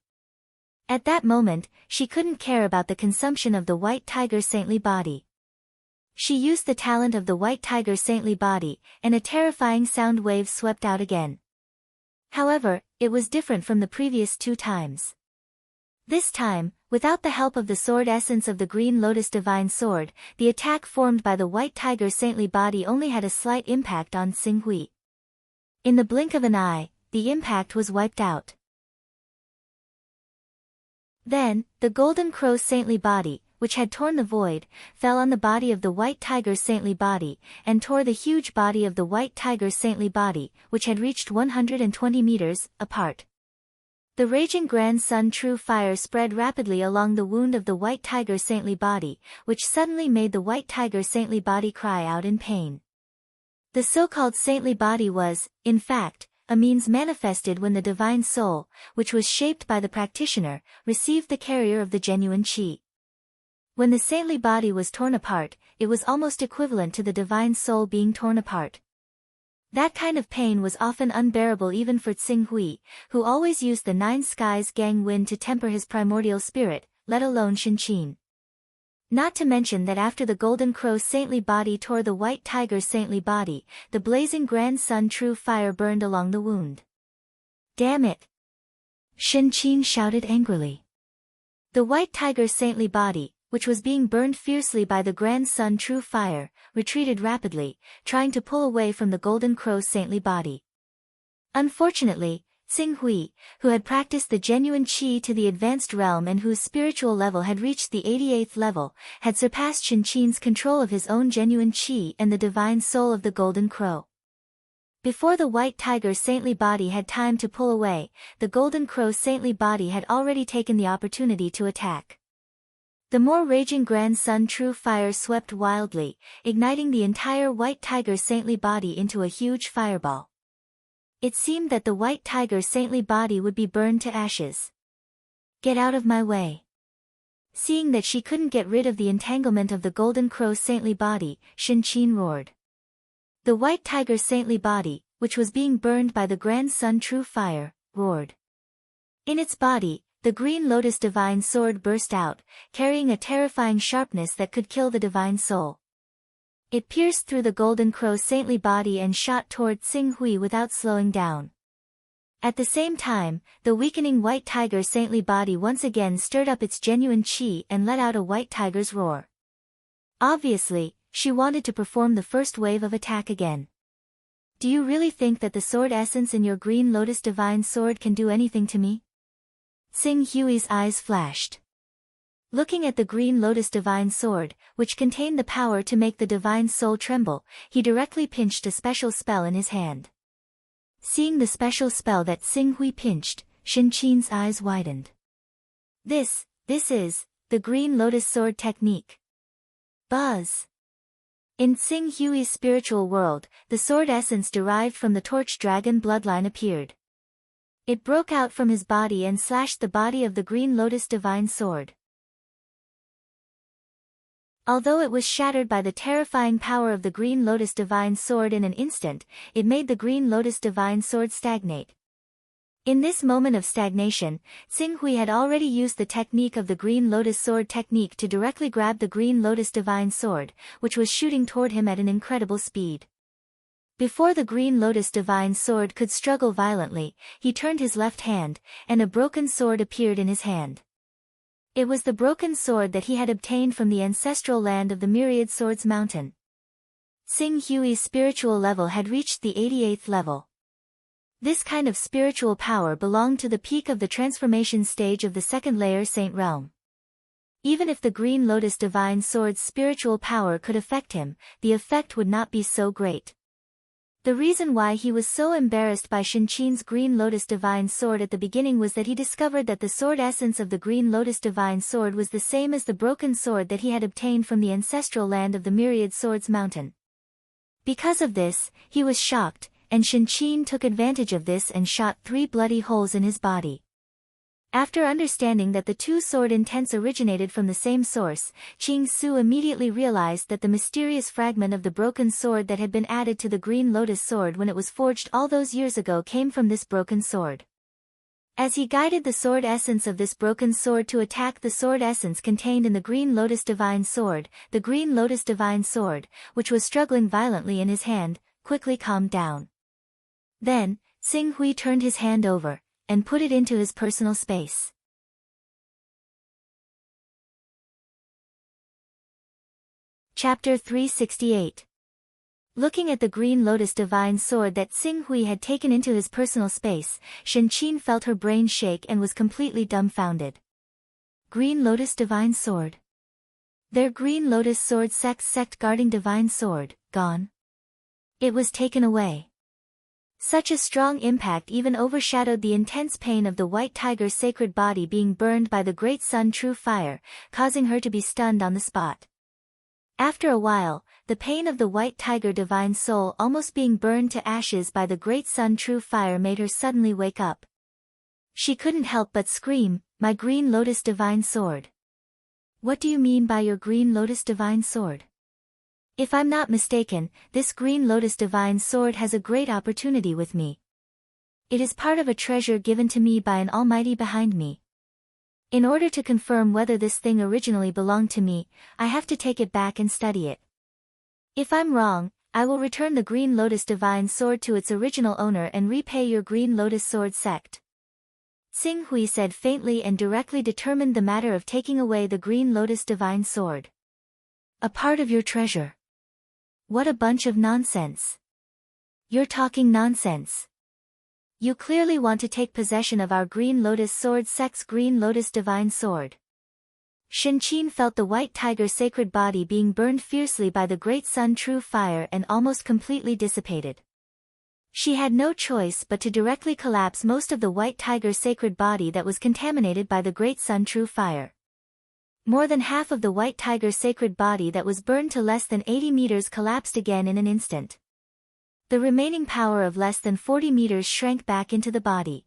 At that moment, she couldn't care about the consumption of the White Tiger's saintly body. She used the talent of the White Tiger's saintly body, and a terrifying sound wave swept out again. However, it was different from the previous two times. This time, without the help of the sword essence of the Green Lotus Divine Sword, the attack formed by the White Tiger's saintly body only had a slight impact on Tsing Hui. In the blink of an eye, the impact was wiped out. Then, the Golden Crow's saintly body, which had torn the void, fell on the body of the White Tiger's saintly body, and tore the huge body of the White Tiger's saintly body, which had reached 120 meters, apart. The raging Grand Sun True Fire spread rapidly along the wound of the White Tiger's saintly body, which suddenly made the White Tiger's saintly body cry out in pain. The so-called saintly body was, in fact, a means manifested when the divine soul, which was shaped by the practitioner, received the carrier of the genuine chi. When the saintly body was torn apart, it was almost equivalent to the divine soul being torn apart. That kind of pain was often unbearable even for Tsing Hui, who always used the Nine Skies Gang Wind to temper his primordial spirit, let alone Shinqin. Not to mention that after the Golden Crow's saintly body tore the White Tiger's saintly body, the blazing Grand Sun True Fire burned along the wound. Damn it! Shinqin shouted angrily. The White Tiger's saintly body, which was being burned fiercely by the Grand Sun True Fire, retreated rapidly, trying to pull away from the Golden Crow's saintly body. Unfortunately, Tsing Hui, who had practiced the genuine qi to the advanced realm and whose spiritual level had reached the 88th level, had surpassed Shinqin's control of his own genuine qi and the divine soul of the Golden Crow. Before the White Tiger's saintly body had time to pull away, the Golden Crow's saintly body had already taken the opportunity to attack. The more raging Grand Sun True Fire swept wildly, igniting the entire White Tiger's saintly body into a huge fireball. It seemed that the White Tiger's saintly body would be burned to ashes. Get out of my way. Seeing that she couldn't get rid of the entanglement of the Golden Crow's saintly body, Shinqin roared. The White Tiger's saintly body, which was being burned by the Grand Sun True Fire, roared. In its body, the Green Lotus Divine Sword burst out, carrying a terrifying sharpness that could kill the divine soul. It pierced through the Golden Crow's saintly body and shot toward Tsing Hui without slowing down. At the same time, the weakening White Tiger's saintly body once again stirred up its genuine qi and let out a White Tiger's roar. Obviously, she wanted to perform the first wave of attack again. Do you really think that the sword essence in your Green Lotus Divine Sword can do anything to me? Tsing Hui's eyes flashed. Looking at the Green Lotus Divine Sword, which contained the power to make the divine soul tremble, he directly pinched a special spell in his hand. Seeing the special spell that Tsing Hui pinched, Shinqin's eyes widened. This is, the Green Lotus Sword technique. Buzz! In Tsing Hui's spiritual world, the sword essence derived from the Torch Dragon bloodline appeared. It broke out from his body and slashed the body of the Green Lotus Divine Sword. Although it was shattered by the terrifying power of the Green Lotus Divine Sword in an instant, it made the Green Lotus Divine Sword stagnate. In this moment of stagnation, Tsing Hui had already used the technique of the Green Lotus Sword technique to directly grab the Green Lotus Divine Sword, which was shooting toward him at an incredible speed. Before the Green Lotus Divine Sword could struggle violently, he turned his left hand, and a broken sword appeared in his hand. It was the broken sword that he had obtained from the ancestral land of the Myriad Swords Mountain. Tsing Hui's spiritual level had reached the 88th level. This kind of spiritual power belonged to the peak of the transformation stage of the second layer Saint Realm. Even if the Green Lotus Divine Sword's spiritual power could affect him, the effect would not be so great. The reason why he was so embarrassed by Shinqin's Green Lotus Divine Sword at the beginning was that he discovered that the sword essence of the Green Lotus Divine Sword was the same as the broken sword that he had obtained from the ancestral land of the Myriad Swords Mountain. Because of this, he was shocked, and Shinqin took advantage of this and shot 3 bloody holes in his body. After understanding that the two sword intents originated from the same source, Qing Su immediately realized that the mysterious fragment of the broken sword that had been added to the Green Lotus Sword when it was forged all those years ago came from this broken sword. As he guided the sword essence of this broken sword to attack the sword essence contained in the Green Lotus Divine Sword, the Green Lotus Divine Sword, which was struggling violently in his hand, quickly calmed down. Then, Tsing Hui turned his hand over, and put it into his personal space. Chapter 368. Looking at the Green Lotus Divine Sword that Tsing Hui had taken into his personal space, Shinqin felt her brain shake and was completely dumbfounded. Green Lotus Divine Sword. Their Green Lotus Sword sect guarding Divine Sword, gone. It was taken away. Such a strong impact even overshadowed the intense pain of the White Tiger's sacred body being burned by the Great Sun True Fire, causing her to be stunned on the spot. After a while, the pain of the White Tiger Divine Soul almost being burned to ashes by the Great Sun True Fire made her suddenly wake up. She couldn't help but scream, "My Green Lotus Divine Sword!" What do you mean by your Green Lotus Divine Sword? If I'm not mistaken, this Green Lotus Divine Sword has a great opportunity with me. It is part of a treasure given to me by an almighty behind me. In order to confirm whether this thing originally belonged to me, I have to take it back and study it. If I'm wrong, I will return the Green Lotus Divine Sword to its original owner and repay your Green Lotus Sword sect. Xing Hui said faintly and directly determined the matter of taking away the Green Lotus Divine Sword. A part of your treasure. What a bunch of nonsense. You're talking nonsense. You clearly want to take possession of our Green Lotus Sword sect's Green Lotus Divine Sword. Shenqin felt the white tiger sacred body being burned fiercely by the great sun true fire and almost completely dissipated. She had no choice but to directly collapse most of the white tiger sacred body that was contaminated by the great sun true fire. More than half of the white tiger sacred body that was burned to less than 80 meters collapsed again in an instant. The remaining power of less than 40 meters shrank back into the body.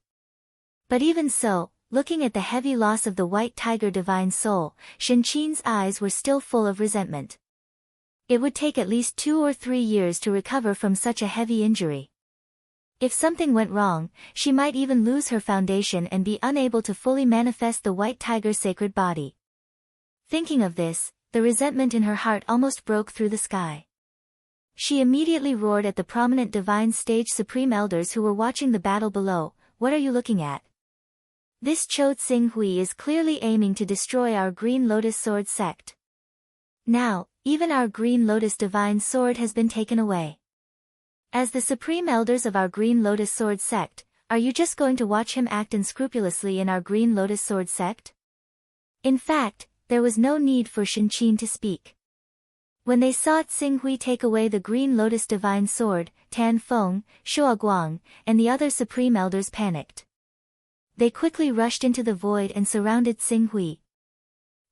But even so, looking at the heavy loss of the white tiger divine soul, Shenqin's eyes were still full of resentment. It would take at least 2 or 3 years to recover from such a heavy injury. If something went wrong, she might even lose her foundation and be unable to fully manifest the white tiger sacred body. Thinking of this, the resentment in her heart almost broke through the sky. She immediately roared at the prominent divine stage supreme elders who were watching the battle below. What are you looking at? This Chou Xing Hui is clearly aiming to destroy our Green Lotus Sword sect. Now, even our Green Lotus Divine Sword has been taken away. As the supreme elders of our Green Lotus Sword sect, are you just going to watch him act unscrupulously in our Green Lotus Sword sect? In fact, there was no need for Shenqin to speak. When they saw Xing Hui take away the Green Lotus Divine Sword, Tan Feng, Shuaguang, and the other supreme elders panicked. They quickly rushed into the void and surrounded Xing Hui.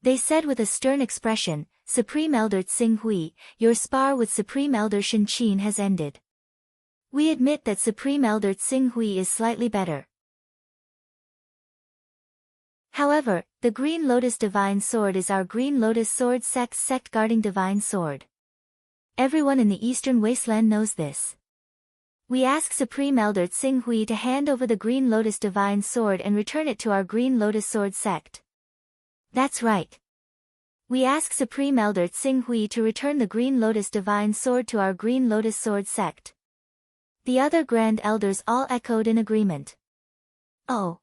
They said with a stern expression, Supreme Elder Xing Hui, your spar with Supreme Elder Shenqin has ended. We admit that Supreme Elder Xing Hui is slightly better. However, the Green Lotus Divine Sword is our Green Lotus Sword sect's sect-guarding divine sword. Everyone in the Eastern Wasteland knows this. We ask Supreme Elder Xing Hui to hand over the Green Lotus Divine Sword and return it to our Green Lotus Sword sect. That's right. We ask Supreme Elder Xing Hui to return the Green Lotus Divine Sword to our Green Lotus Sword sect. The other Grand Elders all echoed in agreement. Oh.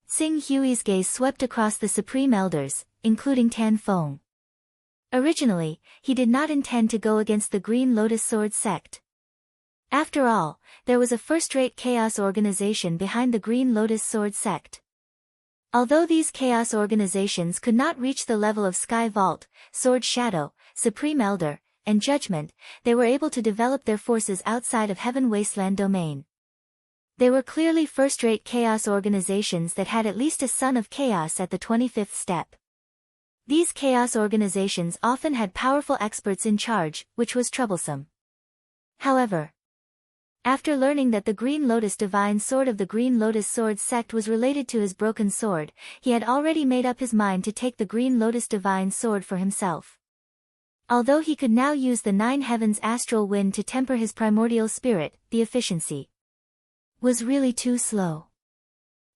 Xing Hui's gaze swept across the Supreme Elders, including Tan Feng. Originally, he did not intend to go against the Green Lotus Sword sect. After all, there was a first-rate chaos organization behind the Green Lotus Sword sect. Although these chaos organizations could not reach the level of Sky Vault, Sword Shadow, Supreme Elder, and Judgment, they were able to develop their forces outside of Heaven Wasteland domain. They were clearly first-rate chaos organizations that had at least a son of chaos at the 25th step. These chaos organizations often had powerful experts in charge, which was troublesome. However, after learning that the Green Lotus Divine Sword of the Green Lotus Sword sect was related to his broken sword, he had already made up his mind to take the Green Lotus Divine Sword for himself. Although he could now use the 9 heavens astral wind to temper his primordial spirit, the efficiency was really too slow.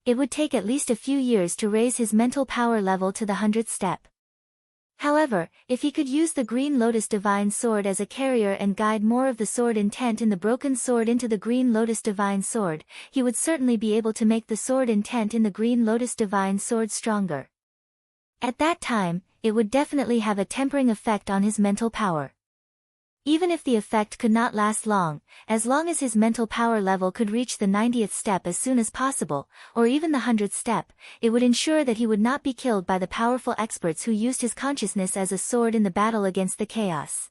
It would take at least a few years to raise his mental power level to the 100th step. However, if he could use the Green Lotus Divine Sword as a carrier and guide more of the sword intent in the broken sword into the Green Lotus Divine Sword, he would certainly be able to make the sword intent in the Green Lotus Divine Sword stronger. At that time, it would definitely have a tempering effect on his mental power. Even if the effect could not last long as his mental power level could reach the 90th step as soon as possible, or even the 100th step, it would ensure that he would not be killed by the powerful experts who used his consciousness as a sword in the battle against the chaos.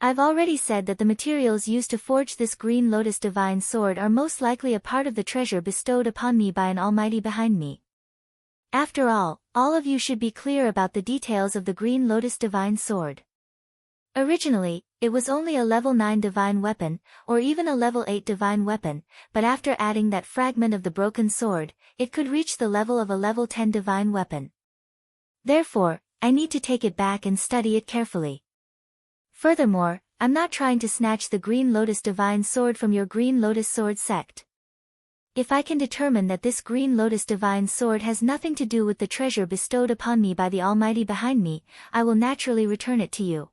I've already said that the materials used to forge this Green Lotus Divine Sword are most likely a part of the treasure bestowed upon me by an almighty behind me. After all of you should be clear about the details of the Green Lotus Divine Sword. Originally, it was only a level 9 divine weapon, or even a level 8 divine weapon, but after adding that fragment of the broken sword, it could reach the level of a level 10 divine weapon. Therefore, I need to take it back and study it carefully. Furthermore, I'm not trying to snatch the Green Lotus Divine Sword from your Green Lotus Sword sect. If I can determine that this Green Lotus Divine Sword has nothing to do with the treasure bestowed upon me by the Almighty behind me, I will naturally return it to you.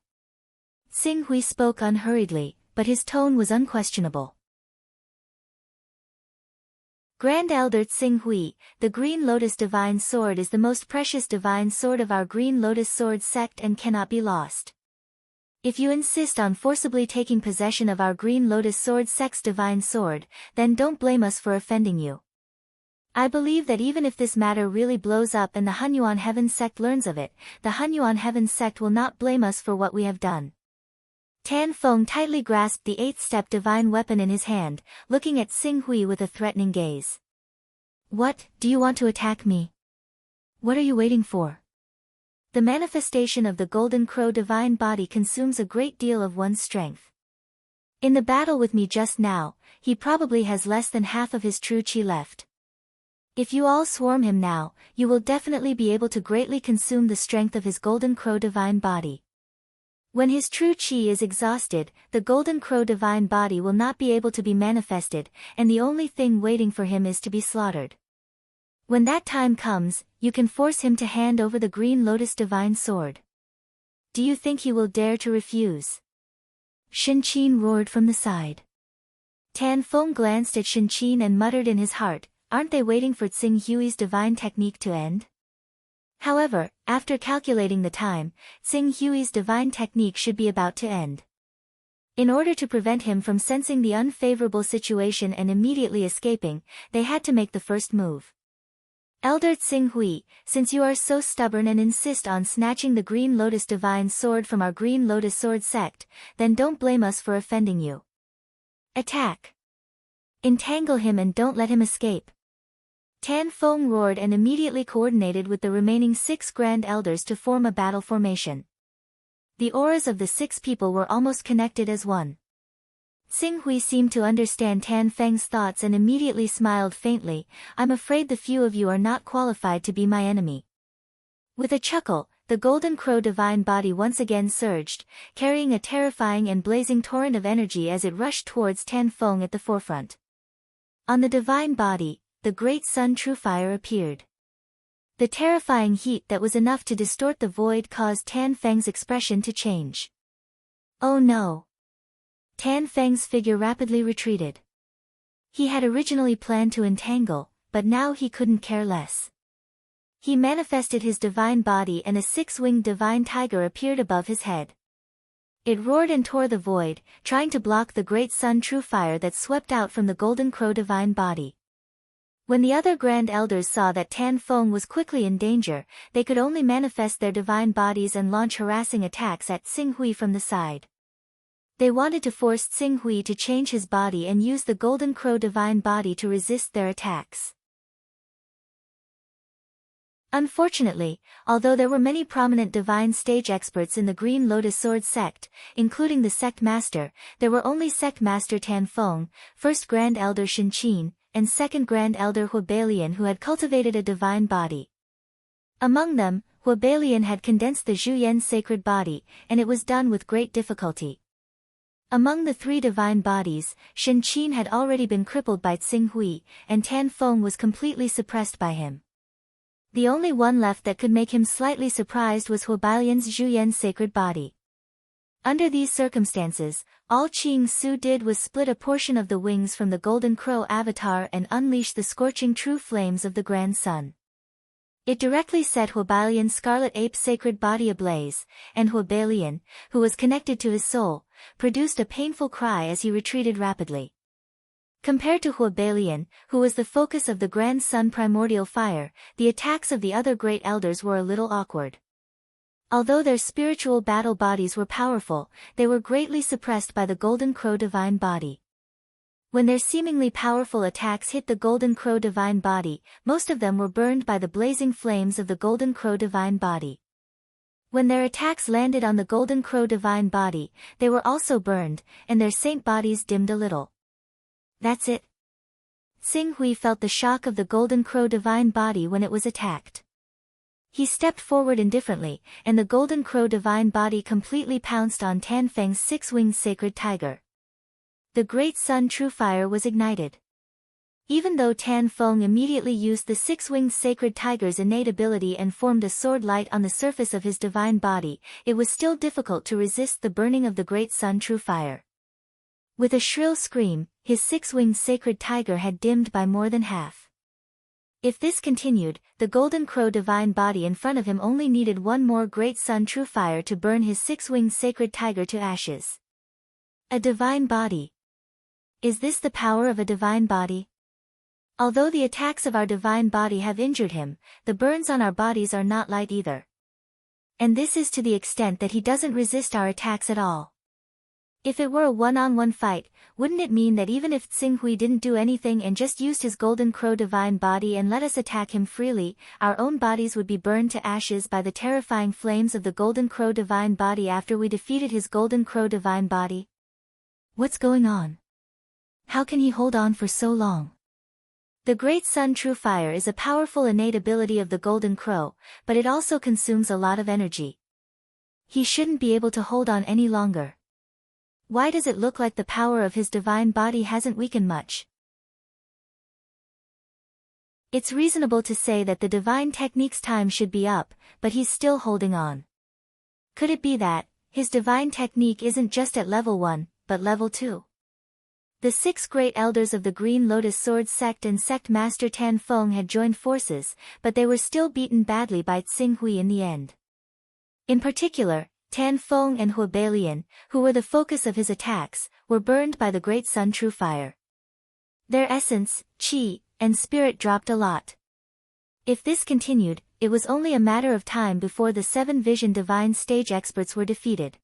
Xing Hui spoke unhurriedly, but his tone was unquestionable. Grand Elder Xing Hui, the Green Lotus Divine Sword is the most precious divine sword of our Green Lotus Sword sect and cannot be lost. If you insist on forcibly taking possession of our Green Lotus Sword sect's divine sword, then don't blame us for offending you. I believe that even if this matter really blows up and the Hunyuan Heaven sect learns of it, the Hunyuan Heaven sect will not blame us for what we have done. Tan Feng tightly grasped the 8th-step divine weapon in his hand, looking at Xing Hui with a threatening gaze. What, do you want to attack me? What are you waiting for? The manifestation of the Golden Crow divine body consumes a great deal of one's strength. In the battle with me just now, he probably has less than half of his true chi left. If you all swarm him now, you will definitely be able to greatly consume the strength of his Golden Crow divine body. When his true chi is exhausted, the Golden Crow divine body will not be able to be manifested, and the only thing waiting for him is to be slaughtered. When that time comes, you can force him to hand over the Green Lotus Divine Sword. Do you think he will dare to refuse? Shen Qin roared from the side. Tan Feng glanced at Shen Qin and muttered in his heart, aren't they waiting for Xing Hui's divine technique to end? However, after calculating the time, Xing Hui's divine technique should be about to end. In order to prevent him from sensing the unfavorable situation and immediately escaping, they had to make the first move. Elder Xing Hui, since you are so stubborn and insist on snatching the Green Lotus Divine Sword from our Green Lotus Sword sect, then don't blame us for offending you. Attack! Entangle him and don't let him escape. Tan Feng roared and immediately coordinated with the remaining 6 Grand Elders to form a battle formation. The auras of the 6 people were almost connected as one. Xing Hui seemed to understand Tan Feng's thoughts and immediately smiled faintly, I'm afraid the few of you are not qualified to be my enemy. With a chuckle, the Golden Crow divine body once again surged, carrying a terrifying and blazing torrent of energy as it rushed towards Tan Feng at the forefront. On the divine body, the Great Sun True Fire appeared. The terrifying heat that was enough to distort the void caused Tan Feng's expression to change. Oh no! Tan Feng's figure rapidly retreated. He had originally planned to entangle, but now he couldn't care less. He manifested his divine body and a 6-winged divine tiger appeared above his head. It roared and tore the void, trying to block the Great Sun True Fire that swept out from the Golden Crow divine body. When the other Grand Elders saw that Tan Feng was quickly in danger, they could only manifest their divine bodies and launch harassing attacks at Xing Hui from the side. They wanted to force Xing Hui to change his body and use the Golden Crow divine body to resist their attacks. Unfortunately, although there were many prominent divine stage experts in the Green Lotus Sword sect, including the sect master, there were only sect master Tan Feng, first Grand Elder Shen Qin, and second Grand Elder Huabalian who had cultivated a divine body. Among them, Huabalian had condensed the Zhuyan sacred body, and it was done with great difficulty. Among the 3 divine bodies, Shen Qin had already been crippled by Xing Hui, and Tan Feng was completely suppressed by him. The only one left that could make him slightly surprised was Huabalian's Zhuyan sacred body. Under these circumstances, all Qing Su did was split a portion of the wings from the Golden Crow avatar and unleash the scorching true flames of the Grand Sun. It directly set Huabalian's Scarlet Ape sacred body ablaze, and Huabalian, who was connected to his soul, produced a painful cry as he retreated rapidly. Compared to Huabalian, who was the focus of the Grand Sun Primordial Fire, the attacks of the other Great Elders were a little awkward. Although their spiritual battle bodies were powerful, they were greatly suppressed by the Golden Crow divine body. When their seemingly powerful attacks hit the Golden Crow divine body, most of them were burned by the blazing flames of the Golden Crow divine body. When their attacks landed on the Golden Crow divine body, they were also burned, and their saint bodies dimmed a little. That's it. Xing Hui felt the shock of the Golden Crow divine body when it was attacked. He stepped forward indifferently, and the golden crow divine body completely pounced on Tan Feng's six-winged sacred tiger. The great sun true fire was ignited. Even though Tan Feng immediately used the six-winged sacred tiger's innate ability and formed a sword light on the surface of his divine body, it was still difficult to resist the burning of the great sun true fire. With a shrill scream, his six-winged sacred tiger had dimmed by more than half. If this continued, the golden crow divine body in front of him only needed one more great sun true fire to burn his six-winged sacred tiger to ashes. A divine body. Is this the power of a divine body? Although the attacks of our divine body have injured him, the burns on our bodies are not light either. And this is to the extent that he doesn't resist our attacks at all. If it were a one-on-one fight, wouldn't it mean that even if Xinghui didn't do anything and just used his golden crow divine body and let us attack him freely, our own bodies would be burned to ashes by the terrifying flames of the golden crow divine body after we defeated his golden crow divine body? What's going on? How can he hold on for so long? The great sun true fire is a powerful innate ability of the golden crow, but it also consumes a lot of energy. He shouldn't be able to hold on any longer. Why does it look like the power of his divine body hasn't weakened much? It's reasonable to say that the divine technique's time should be up, but he's still holding on. Could it be that his divine technique isn't just at level 1, but level 2? The 6 great elders of the Green Lotus Sword sect and sect master Tan Feng had joined forces, but they were still beaten badly by Xinghui in the end. In particular, Tan Feng and Hua Beilian, who were the focus of his attacks, were burned by the great sun true fire. Their essence, qi, and spirit dropped a lot. If this continued, it was only a matter of time before the 7 Vision Divine stage experts were defeated.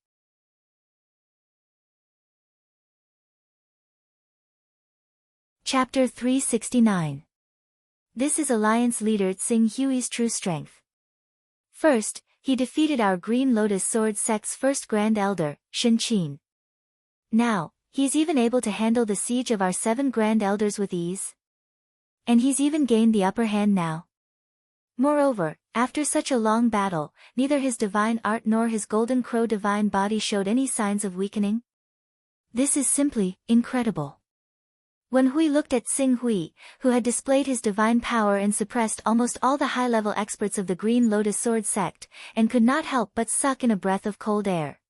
Chapter 369. This is Alliance leader Xinghui's true strength. First, he defeated our Green Lotus Sword sect's first Grand Elder, Shen Qin. Now, he's even able to handle the siege of our 7 Grand Elders with ease. And he's even gained the upper hand now. Moreover, after such a long battle, neither his divine art nor his golden crow divine body showed any signs of weakening. This is simply incredible. When Hui looked at Xinghui, who had displayed his divine power and suppressed almost all the high-level experts of the Green Lotus Sword sect, and could not help but suck in a breath of cold air.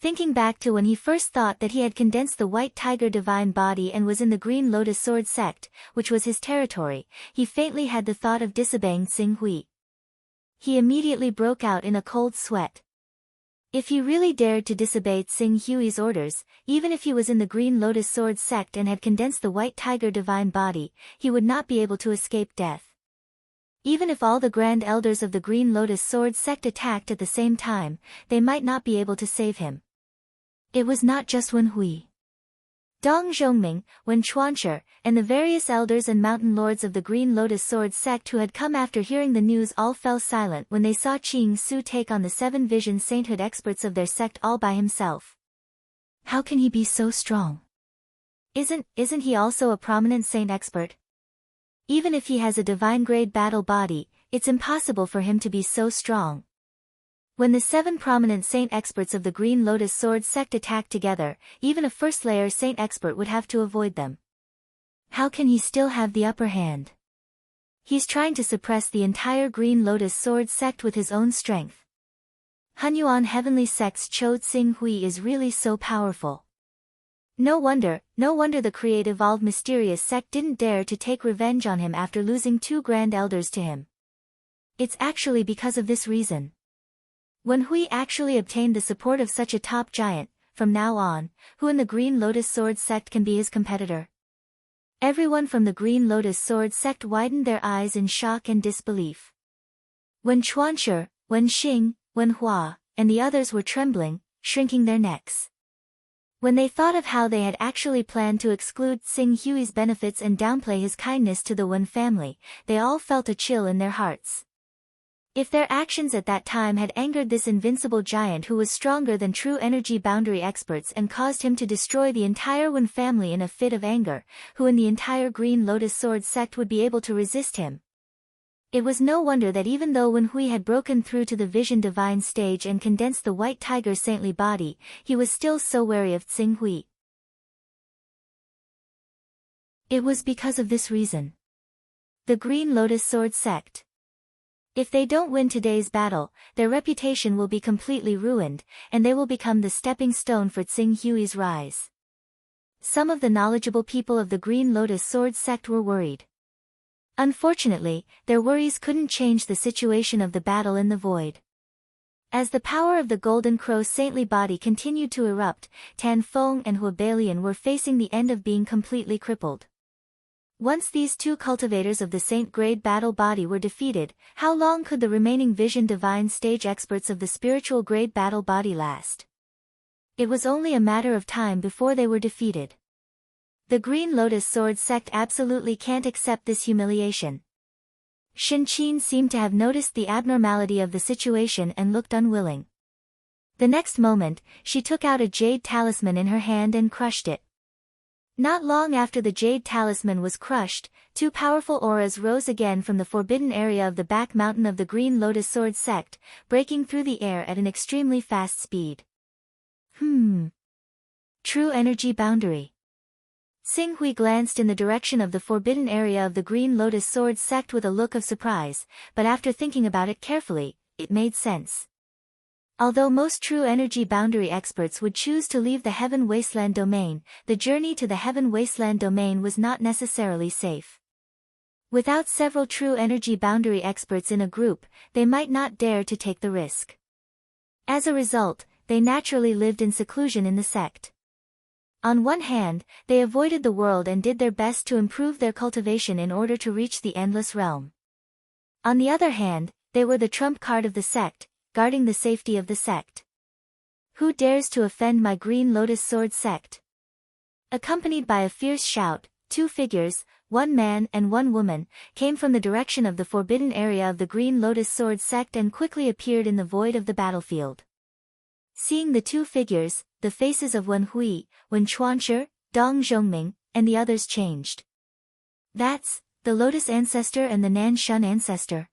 Thinking back to when he first thought that he had condensed the White Tiger divine body and was in the Green Lotus Sword sect, which was his territory, he faintly had the thought of disobeying Xinghui. He immediately broke out in a cold sweat. If he really dared to disobey Xinghui's orders, even if he was in the Green Lotus Sword sect and had condensed the White Tiger divine body, he would not be able to escape death. Even if all the Grand Elders of the Green Lotus Sword sect attacked at the same time, they might not be able to save him. It was not just Wen Hui. Dong Zhongming, Wen Chuanshi, and the various elders and mountain lords of the Green Lotus Sword sect who had come after hearing the news all fell silent when they saw Qing Su take on the 7 Vision Sainthood experts of their sect all by himself. How can he be so strong? Isn't he also a prominent saint expert? Even if he has a divine grade battle body, it's impossible for him to be so strong. When the 7 prominent saint experts of the Green Lotus Sword sect attacked together, even a first-layer saint expert would have to avoid them. How can he still have the upper hand? He's trying to suppress the entire Green Lotus Sword sect with his own strength. Hunyuan Heavenly Sect's Cho Xinghui is really so powerful. No wonder the creative evolved mysterious sect didn't dare to take revenge on him after losing 2 Grand Elders to him. It's actually because of this reason. When Hui actually obtained the support of such a top giant, from now on, who in the Green Lotus Sword sect can be his competitor? Everyone from the Green Lotus Sword sect widened their eyes in shock and disbelief. Wen Chuanshi, Wen Xing, Wen Hua, and the others were trembling, shrinking their necks. When they thought of how they had actually planned to exclude Xinghui's benefits and downplay his kindness to the Wen family, they all felt a chill in their hearts. If their actions at that time had angered this invincible giant who was stronger than true energy boundary experts and caused him to destroy the entire Wen family in a fit of anger, who in the entire Green Lotus Sword sect would be able to resist him? It was no wonder that even though Wen Hui had broken through to the Vision Divine stage and condensed the White Tiger's saintly body, he was still so wary of Tsing Hui. It was because of this reason. The Green Lotus Sword Sect. If they don't win today's battle, their reputation will be completely ruined, and they will become the stepping stone for Tsing Hui's rise. Some of the knowledgeable people of the Green Lotus Sword Sect were worried. Unfortunately, their worries couldn't change the situation of the battle in the void. As the power of the Golden Crow's saintly body continued to erupt, Tan Feng and Huabalian were facing the end of being completely crippled. Once these two cultivators of the Saint Grade battle body were defeated, how long could the remaining Vision Divine stage experts of the Spiritual Grade battle body last? It was only a matter of time before they were defeated. The Green Lotus Sword Sect absolutely can't accept this humiliation. Shen Qin seemed to have noticed the abnormality of the situation and looked unwilling. The next moment, she took out a jade talisman in her hand and crushed it. Not long after the jade talisman was crushed, two powerful auras rose again from the forbidden area of the back mountain of the Green Lotus Sword Sect, breaking through the air at an extremely fast speed. True energy boundary. Tsing Hui glanced in the direction of the forbidden area of the Green Lotus Sword Sect with a look of surprise, but after thinking about it carefully, it made sense. Although most true energy boundary experts would choose to leave the Heaven Wasteland domain, the journey to the Heaven Wasteland domain was not necessarily safe. Without several true energy boundary experts in a group, they might not dare to take the risk. As a result, they naturally lived in seclusion in the sect. On one hand, they avoided the world and did their best to improve their cultivation in order to reach the Endless Realm. On the other hand, they were the trump card of the sect, guarding the safety of the sect. Who dares to offend my Green Lotus Sword Sect? Accompanied by a fierce shout, two figures, one man and one woman, came from the direction of the forbidden area of the Green Lotus Sword Sect and quickly appeared in the void of the battlefield. Seeing the two figures, the faces of Wen Hui, Wen Chuanshi, Dong Zhongming, and the others changed. That's the Lotus Ancestor and the Nan Shun Ancestor.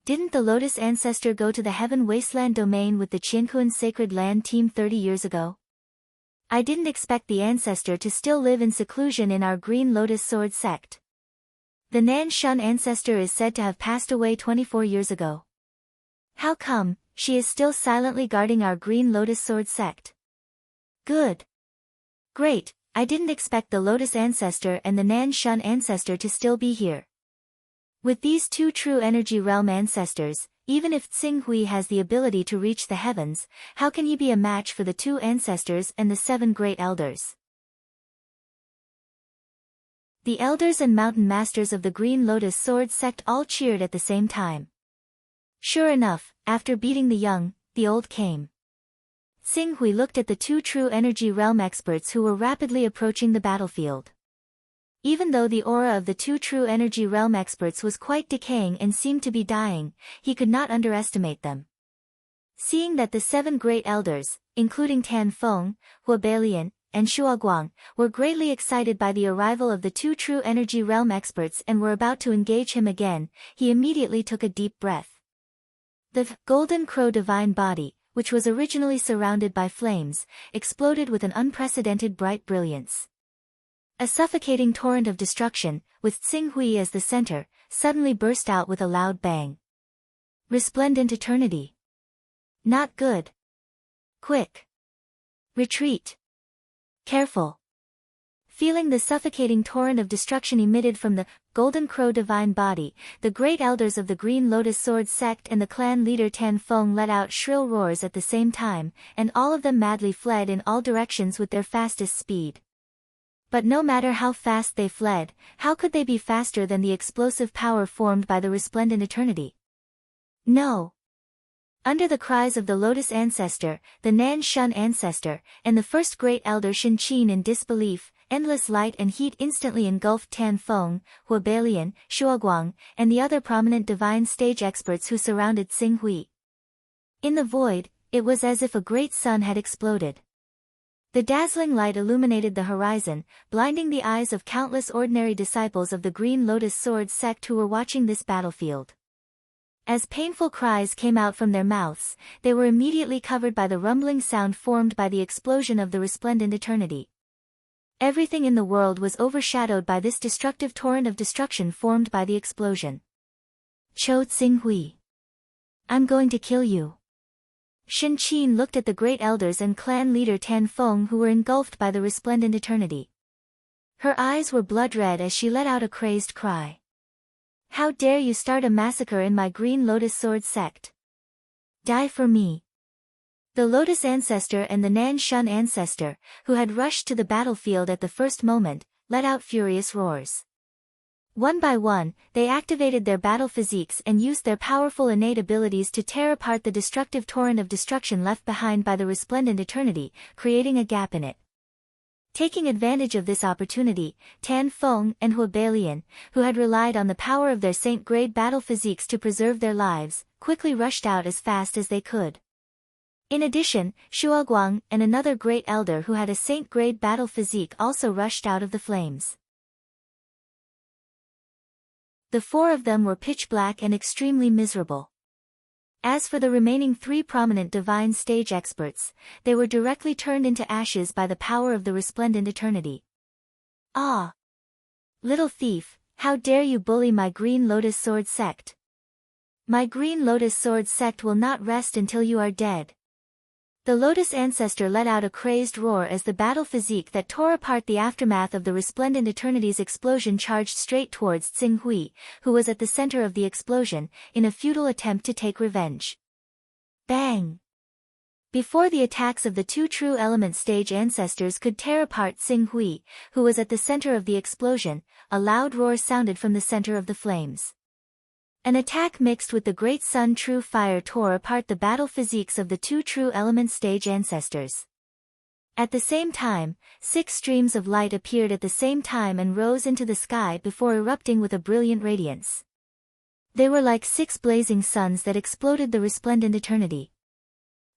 Didn't the Lotus Ancestor go to the Heaven Wasteland domain with the Qiankuan Sacred Land team 30 years ago? I didn't expect the Ancestor to still live in seclusion in our Green Lotus Sword Sect. The Nan Shun Ancestor is said to have passed away 24 years ago. How come she is still silently guarding our Green Lotus Sword Sect? Good. Great, I didn't expect the Lotus Ancestor and the Nan Shun Ancestor to still be here. With these two true energy realm ancestors, even if Tsing Hui has the ability to reach the heavens, how can he be a match for the two ancestors and the seven great elders? The elders and mountain masters of the Green Lotus Sword Sect all cheered at the same time. Sure enough, after beating the young, the old came. Tsing Hui looked at the two true energy realm experts who were rapidly approaching the battlefield. Even though the aura of the two true energy realm experts was quite decaying and seemed to be dying, he could not underestimate them. Seeing that the seven great elders, including Tan Feng, Huabalian, and Shuaguang, were greatly excited by the arrival of the two true energy realm experts and were about to engage him again, he immediately took a deep breath. The Golden Crow Divine Body, which was originally surrounded by flames, exploded with an unprecedented bright brilliance. A suffocating torrent of destruction, with Tsing Hui as the center, suddenly burst out with a loud bang. Resplendent eternity. Not good. Quick. Retreat. Careful. Feeling the suffocating torrent of destruction emitted from the Golden Crow Divine Body, the great elders of the Green Lotus Sword Sect and the clan leader Tan Feng let out shrill roars at the same time, and all of them madly fled in all directions with their fastest speed. But no matter how fast they fled, how could they be faster than the explosive power formed by the resplendent eternity? No. Under the cries of the Lotus Ancestor, the Nan Shun Ancestor, and the first great elder Shen Qin in disbelief, endless light and heat instantly engulfed Tan Feng, Huabalian, Shuaguang, and the other prominent divine stage experts who surrounded Tsing Hui. In the void, it was as if a great sun had exploded. The dazzling light illuminated the horizon, blinding the eyes of countless ordinary disciples of the Green Lotus Sword sect who were watching this battlefield. As painful cries came out from their mouths, they were immediately covered by the rumbling sound formed by the explosion of the resplendent eternity. Everything in the world was overshadowed by this destructive torrent of destruction formed by the explosion. Cho Tsinghui. I'm going to kill you. Shin Qin looked at the great elders and clan leader Tan Feng who were engulfed by the resplendent eternity. Her eyes were blood red as she let out a crazed cry. How dare you start a massacre in my Green Lotus Sword sect? Die for me. The Lotus Ancestor and the Nan Shun Ancestor, who had rushed to the battlefield at the first moment, let out furious roars. One by one, they activated their battle physiques and used their powerful innate abilities to tear apart the destructive torrent of destruction left behind by the resplendent eternity, creating a gap in it. Taking advantage of this opportunity, Tan Feng and Hua Bailian, who had relied on the power of their saint-grade battle physiques to preserve their lives, quickly rushed out as fast as they could. In addition, Shuoguang and another great elder who had a saint-grade battle physique also rushed out of the flames. The four of them were pitch black and extremely miserable. As for the remaining three prominent divine stage experts, they were directly turned into ashes by the power of the resplendent eternity. Ah! Little thief, how dare you bully my Green Lotus Sword sect? My Green Lotus Sword sect will not rest until you are dead. The Lotus Ancestor let out a crazed roar as the battle physique that tore apart the aftermath of the resplendent eternity's explosion charged straight towards Tsinghui, who was at the center of the explosion, in a futile attempt to take revenge. Bang! Before the attacks of the two true element stage ancestors could tear apart Tsinghui, who was at the center of the explosion, a loud roar sounded from the center of the flames. An attack mixed with the Great Sun True Fire tore apart the battle physiques of the two true element stage ancestors. At the same time, 6 streams of light appeared at the same time and rose into the sky before erupting with a brilliant radiance. They were like 6 blazing suns that exploded the resplendent eternity.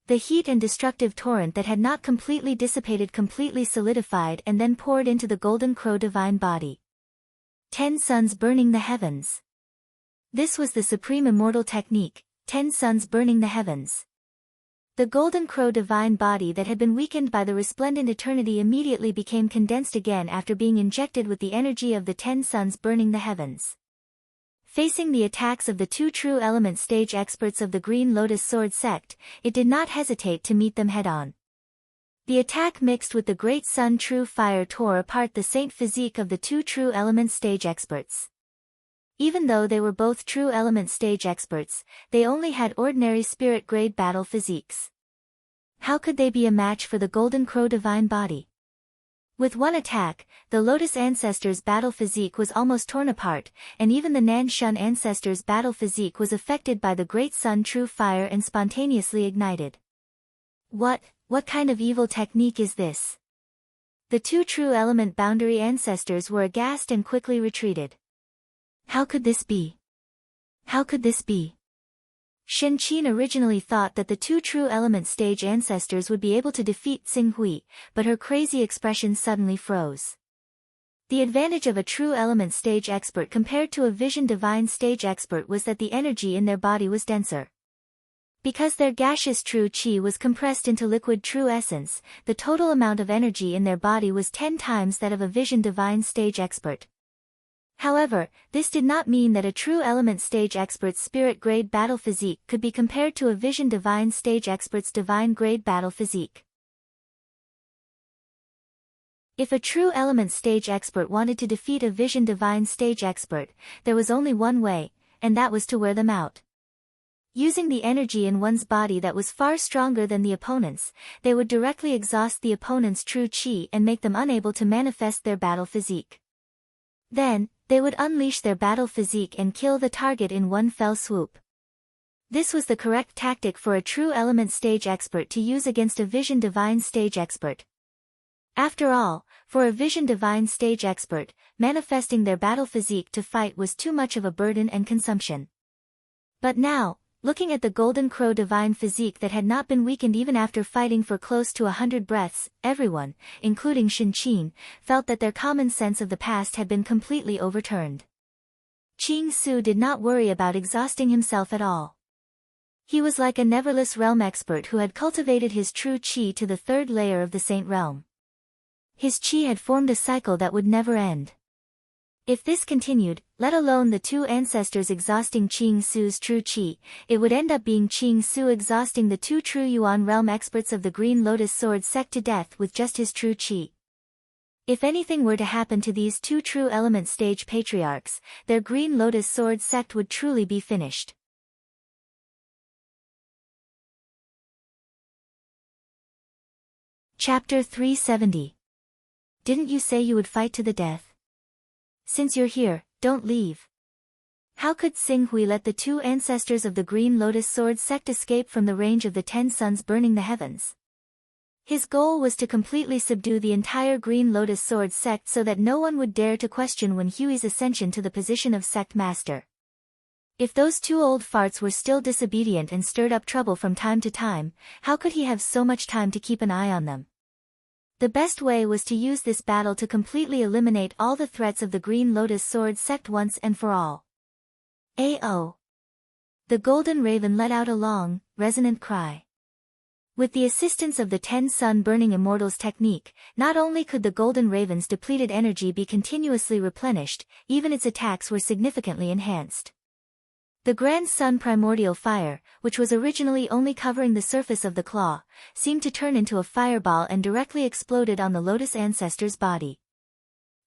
The heat and destructive torrent that had not completely dissipated completely solidified and then poured into the Golden Crow divine body. 10 suns burning the heavens. This was the supreme immortal technique, 10 suns burning the heavens. The Golden Crow divine body that had been weakened by the resplendent eternity immediately became condensed again after being injected with the energy of the 10 suns burning the heavens. Facing the attacks of the two true element stage experts of the Green Lotus Sword sect, it did not hesitate to meet them head-on. The attack mixed with the Great Sun True Fire tore apart the saint physique of the two true element stage experts. Even though they were both true element stage experts, they only had ordinary spirit-grade battle physiques. How could they be a match for the Golden Crow divine body? With one attack, the Lotus Ancestor's battle physique was almost torn apart, and even the Nan Shun Ancestor's battle physique was affected by the Great Sun True Fire and spontaneously ignited. What kind of evil technique is this? The two true element boundary ancestors were aghast and quickly retreated. How could this be? How could this be? Shin Qin originally thought that the two true element stage ancestors would be able to defeat Tsinghui, but her crazy expression suddenly froze. The advantage of a true element stage expert compared to a vision divine stage expert was that the energy in their body was denser. Because their gaseous true qi was compressed into liquid true essence, the total amount of energy in their body was 10 times that of a vision divine stage expert. However, this did not mean that a true element stage expert's spirit-grade battle physique could be compared to a vision divine stage expert's divine-grade battle physique. If a true element stage expert wanted to defeat a vision divine stage expert, there was only one way, and that was to wear them out. Using the energy in one's body that was far stronger than the opponent's, they would directly exhaust the opponent's true qi and make them unable to manifest their battle physique. Then, they would unleash their battle physique and kill the target in one fell swoop. This was the correct tactic for a true element stage expert to use against a vision divine stage expert. After all, for a vision divine stage expert, manifesting their battle physique to fight was too much of a burden and consumption. But now, looking at the Golden Crow divine physique that had not been weakened even after fighting for close to 100 breaths, everyone, including Shin-Chin, felt that their common sense of the past had been completely overturned. Qing Su did not worry about exhausting himself at all. He was like a neverless realm expert who had cultivated his true qi to the third layer of the Saint Realm. His qi had formed a cycle that would never end. If this continued, let alone the two ancestors exhausting Qing Su's true qi, it would end up being Qing Su exhausting the two true Yuan realm experts of the Green Lotus Sword sect to death with just his true qi. If anything were to happen to these two true element stage patriarchs, their Green Lotus Sword sect would truly be finished. Chapter 370. Didn't you say you would fight to the death? Since you're here, don't leave. How could Xing Hui let the two ancestors of the Green Lotus Sword sect escape from the range of the 10 suns burning the heavens? His goal was to completely subdue the entire Green Lotus Sword sect so that no one would dare to question Wen Hui's ascension to the position of sect master. If those two old farts were still disobedient and stirred up trouble from time to time, how could he have so much time to keep an eye on them? The best way was to use this battle to completely eliminate all the threats of the Green Lotus Sword sect once and for all. A.O. The Golden Raven let out a long, resonant cry. With the assistance of the 10 Sun Burning Immortals technique, not only could the Golden Raven's depleted energy be continuously replenished, even its attacks were significantly enhanced. The Grand Sun Primordial Fire, which was originally only covering the surface of the claw, seemed to turn into a fireball and directly exploded on the Lotus Ancestor's body.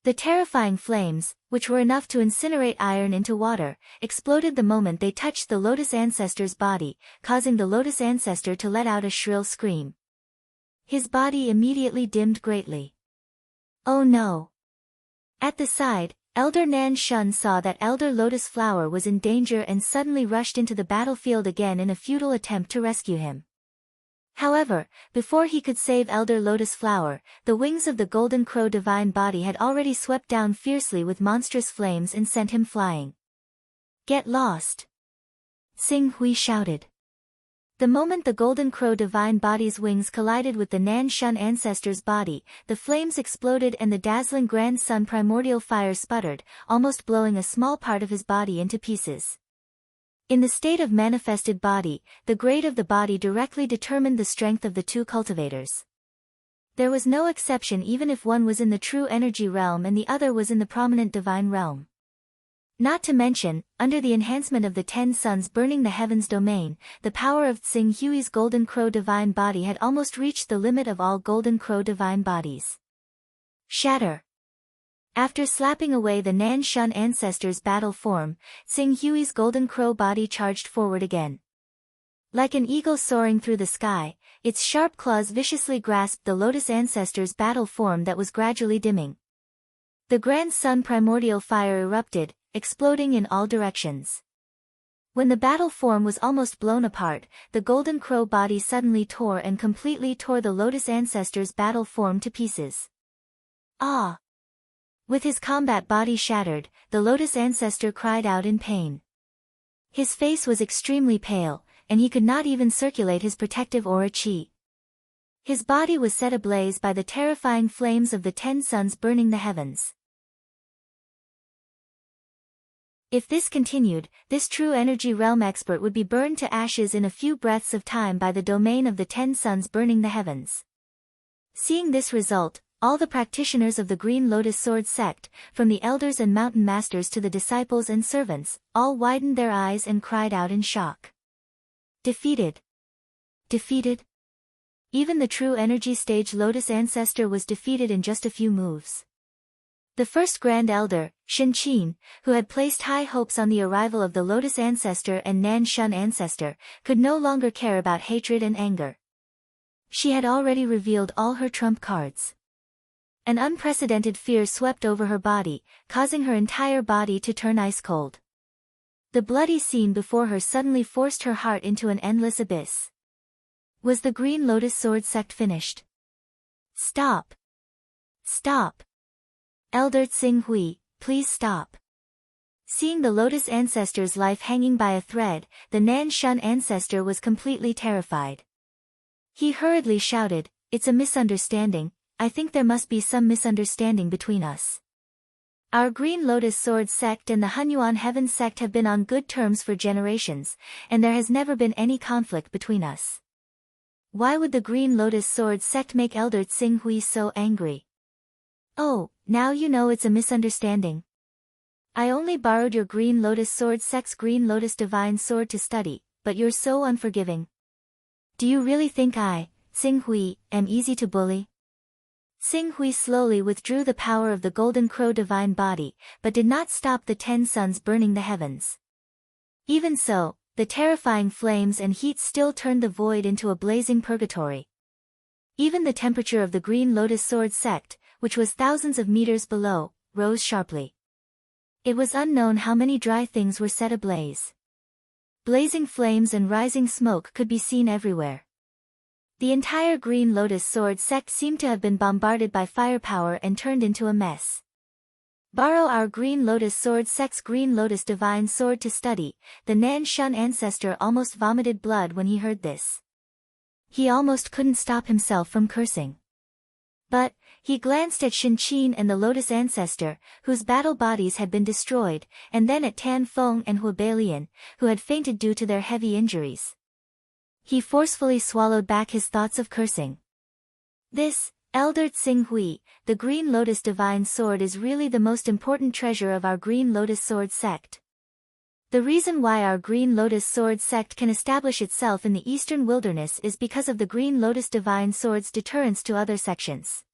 The terrifying flames, which were enough to incinerate iron into water, exploded the moment they touched the Lotus Ancestor's body, causing the Lotus Ancestor to let out a shrill scream. His body immediately dimmed greatly. Oh no! At the side, Elder Nan Shun saw that Elder Lotus Flower was in danger and suddenly rushed into the battlefield again in a futile attempt to rescue him. However, before he could save Elder Lotus Flower, the wings of the Golden Crow divine body had already swept down fiercely with monstrous flames and sent him flying. Get lost! Xing Hui shouted. The moment the Golden Crow divine body's wings collided with the Nan Shun ancestor's body, the flames exploded and the dazzling Grand Sun Primordial Fire sputtered, almost blowing a small part of his body into pieces. In the state of manifested body, the grade of the body directly determined the strength of the two cultivators. There was no exception even if one was in the true energy realm and the other was in the prominent divine realm. Not to mention, under the enhancement of the 10 suns burning the heavens domain, the power of Xing Hui's Golden Crow divine body had almost reached the limit of all Golden Crow divine bodies. Shatter! After slapping away the Nan Shun ancestor's battle form, Xing Hui's Golden Crow body charged forward again. Like an eagle soaring through the sky, its sharp claws viciously grasped the Lotus ancestor's battle form that was gradually dimming. The Grand Sun Primordial Fire erupted, exploding in all directions. When the battle form was almost blown apart, the Golden Crow body suddenly tore and completely tore the Lotus ancestor's battle form to pieces. Ah! With his combat body shattered, the Lotus ancestor cried out in pain. His face was extremely pale, and he could not even circulate his protective aura qi. His body was set ablaze by the terrifying flames of the 10 suns burning the heavens. If this continued, this true energy realm expert would be burned to ashes in a few breaths of time by the domain of the 10 suns burning the heavens. Seeing this result, all the practitioners of the Green Lotus Sword sect, from the elders and mountain masters to the disciples and servants, all widened their eyes and cried out in shock. Defeated! Defeated! Even the true energy stage Lotus ancestor was defeated in just a few moves. The first Grand Elder, Shin-Chin, who had placed high hopes on the arrival of the Lotus Ancestor and Nan Shun Ancestor, could no longer care about hatred and anger. She had already revealed all her trump cards. An unprecedented fear swept over her body, causing her entire body to turn ice cold. The bloody scene before her suddenly forced her heart into an endless abyss. Was the Green Lotus Sword sect finished? Stop! Stop! Elder Xing Hui, please stop. Seeing the Lotus ancestor's life hanging by a thread, the Nan Shun ancestor was completely terrified. He hurriedly shouted, "It's a misunderstanding, I think there must be some misunderstanding between us. Our Green Lotus Sword sect and the Hunyuan Heaven sect have been on good terms for generations, and there has never been any conflict between us. Why would the Green Lotus Sword sect make Elder Tsing-Hui so angry? Oh, now you know it's a misunderstanding. I only borrowed your Green Lotus Sword sect's Green Lotus Divine Sword to study, but you're so unforgiving. Do you really think I, Tsing-Hui, am easy to bully?" Tsing-Hui slowly withdrew the power of the Golden Crow divine body, but did not stop the 10 suns burning the heavens. Even so, the terrifying flames and heat still turned the void into a blazing purgatory. Even the temperature of the Green Lotus Sword sect, which was thousands of meters below, rose sharply. It was unknown how many dry things were set ablaze. Blazing flames and rising smoke could be seen everywhere. The entire Green Lotus Sword sect seemed to have been bombarded by firepower and turned into a mess. Borrow our Green Lotus Sword sect's Green Lotus Divine Sword to study. The Nan Shun ancestor almost vomited blood when he heard this. He almost couldn't stop himself from cursing. But, he glanced at Shin Qin and the Lotus ancestor, whose battle bodies had been destroyed, and then at Tan Feng and Hua Beilian, who had fainted due to their heavy injuries. He forcefully swallowed back his thoughts of cursing. This, Elder Tsing-Hui, the Green Lotus Divine Sword is really the most important treasure of our Green Lotus Sword sect. The reason why our Green Lotus Sword sect can establish itself in the eastern wilderness is because of the Green Lotus Divine Sword's deterrence to other sections.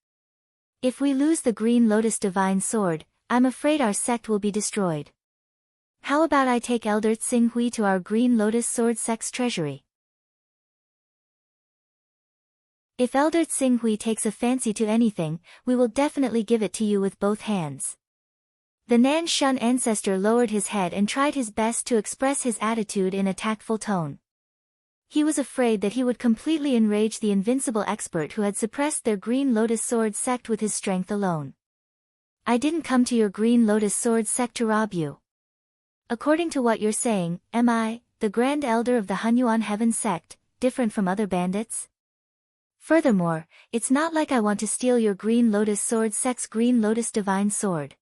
If we lose the Green Lotus Divine Sword, I'm afraid our sect will be destroyed. How about I take Elder Tsing-Hui to our Green Lotus Sword sect's treasury? If Elder Tsing-Hui takes a fancy to anything, we will definitely give it to you with both hands. The Nan Shun ancestor lowered his head and tried his best to express his attitude in a tactful tone. He was afraid that he would completely enrage the invincible expert who had suppressed their Green Lotus Sword sect with his strength alone. I didn't come to your Green Lotus Sword sect to rob you. According to what you're saying, am I, the Grand Elder of the Hunyuan Heaven sect, different from other bandits? Furthermore, it's not like I want to steal your Green Lotus Sword sect's Green Lotus Divine Sword.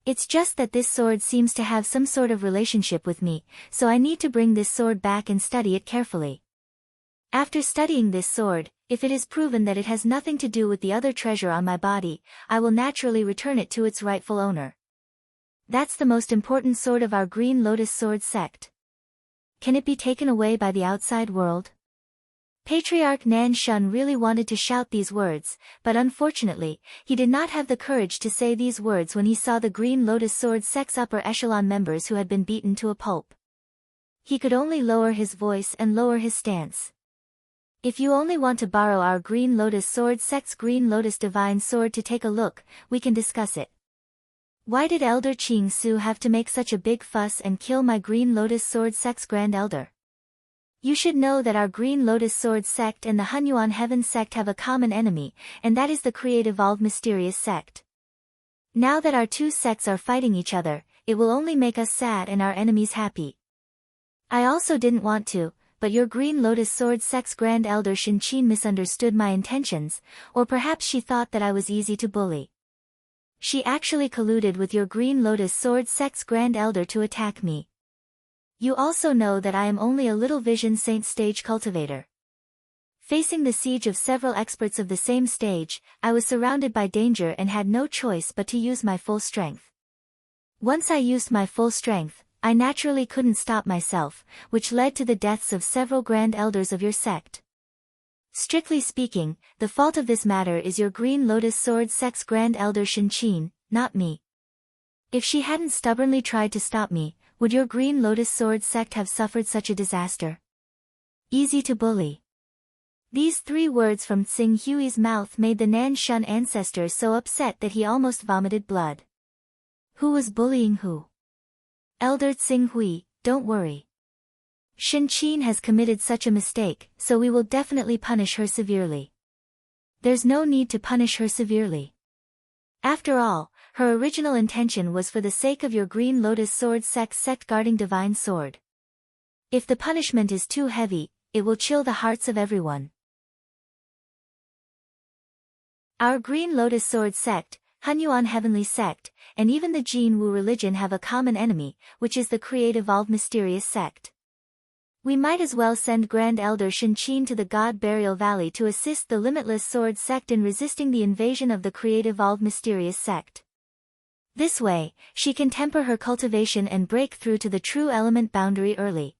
It's just that this sword seems to have some sort of relationship with me, so I need to bring this sword back and study it carefully. After studying this sword, if it is proven that it has nothing to do with the other treasure on my body, I will naturally return it to its rightful owner. That's the most important sword of our Green Lotus Sword sect. Can it be taken away by the outside world? Patriarch Nan Shun really wanted to shout these words, but unfortunately, he did not have the courage to say these words when he saw the Green Lotus Sword sect's upper echelon members who had been beaten to a pulp. He could only lower his voice and lower his stance. If you only want to borrow our Green Lotus Sword sect's Green Lotus Divine Sword to take a look, we can discuss it. Why did Elder Qing Su have to make such a big fuss and kill my Green Lotus Sword sect's Grand Elder? You should know that our Green Lotus Sword sect and the Hunyuan Heaven sect have a common enemy, and that is the Creative Evolved Mysterious sect. Now that our two sects are fighting each other, it will only make us sad and our enemies happy. I also didn't want to, but your Green Lotus Sword sect's Grand Elder Shin Qin misunderstood my intentions, or perhaps she thought that I was easy to bully. She actually colluded with your Green Lotus Sword sect's Grand Elder to attack me. You also know that I am only a little Vision Saint stage cultivator. Facing the siege of several experts of the same stage, I was surrounded by danger and had no choice but to use my full strength. Once I used my full strength, I naturally couldn't stop myself, which led to the deaths of several Grand Elders of your sect. Strictly speaking, the fault of this matter is your Green Lotus Sword sect's Grand Elder Shin Qin, not me. If she hadn't stubbornly tried to stop me, would your Green Lotus Sword sect have suffered such a disaster? Easy to bully. These 3 words from Tsing-Hui's mouth made the Nan Shun ancestor so upset that he almost vomited blood. Who was bullying who? Elder Tsing-Hui, don't worry. Shin Qin has committed such a mistake, so we will definitely punish her severely. There's no need to punish her severely. After all, her original intention was for the sake of your Green Lotus Sword sect guarding Divine Sword. If the punishment is too heavy, it will chill the hearts of everyone. Our Green Lotus Sword sect, Hunyuan Heavenly Sect, and even the Jin Wu religion have a common enemy, which is the Create-Evolved Mysterious Sect. We might as well send Grand Elder Shinqin to the God Burial Valley to assist the Limitless Sword sect in resisting the invasion of the Create-Evolved Mysterious Sect. This way, she can temper her cultivation and break through to the true element boundary early.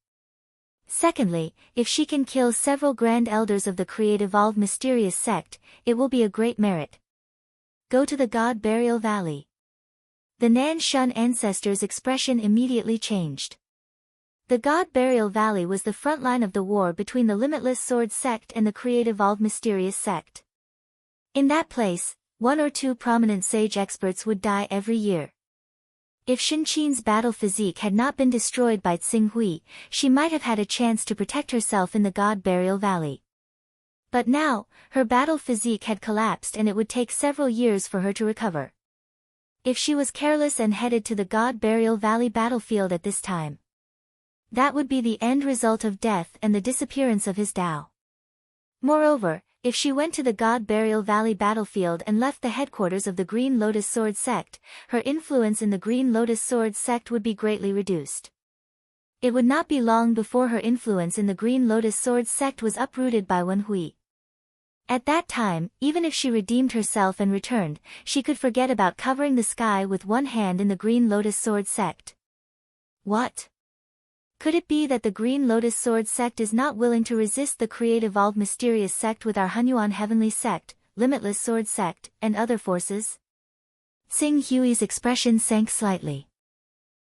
Secondly, if she can kill several Grand Elders of the Create-Evolved Mysterious Sect, it will be a great merit. Go to the God Burial Valley. The Nan Shun ancestors' expression immediately changed. The God Burial Valley was the front line of the war between the Limitless Sword sect and the Create-Evolved Mysterious Sect. In that place, 1 or 2 prominent sage experts would die every year. If Shinqin's battle physique had not been destroyed by Tsinghui, she might have had a chance to protect herself in the God Burial Valley. But now, her battle physique had collapsed and it would take several years for her to recover. If she was careless and headed to the God Burial Valley battlefield at this time, that would be the end result of death and the disappearance of his Tao. Moreover, if she went to the God Burial Valley battlefield and left the headquarters of the Green Lotus Sword sect, her influence in the Green Lotus Sword sect would be greatly reduced. It would not be long before her influence in the Green Lotus Sword sect was uprooted by Wen Hui. At that time, even if she redeemed herself and returned, she could forget about covering the sky with one hand in the Green Lotus Sword sect. What? Could it be that the Green Lotus Sword sect is not willing to resist the Create-Evolved Mysterious Sect with our Hunyuan Heavenly Sect, Limitless Sword Sect, and other forces? Tsing Hui's expression sank slightly.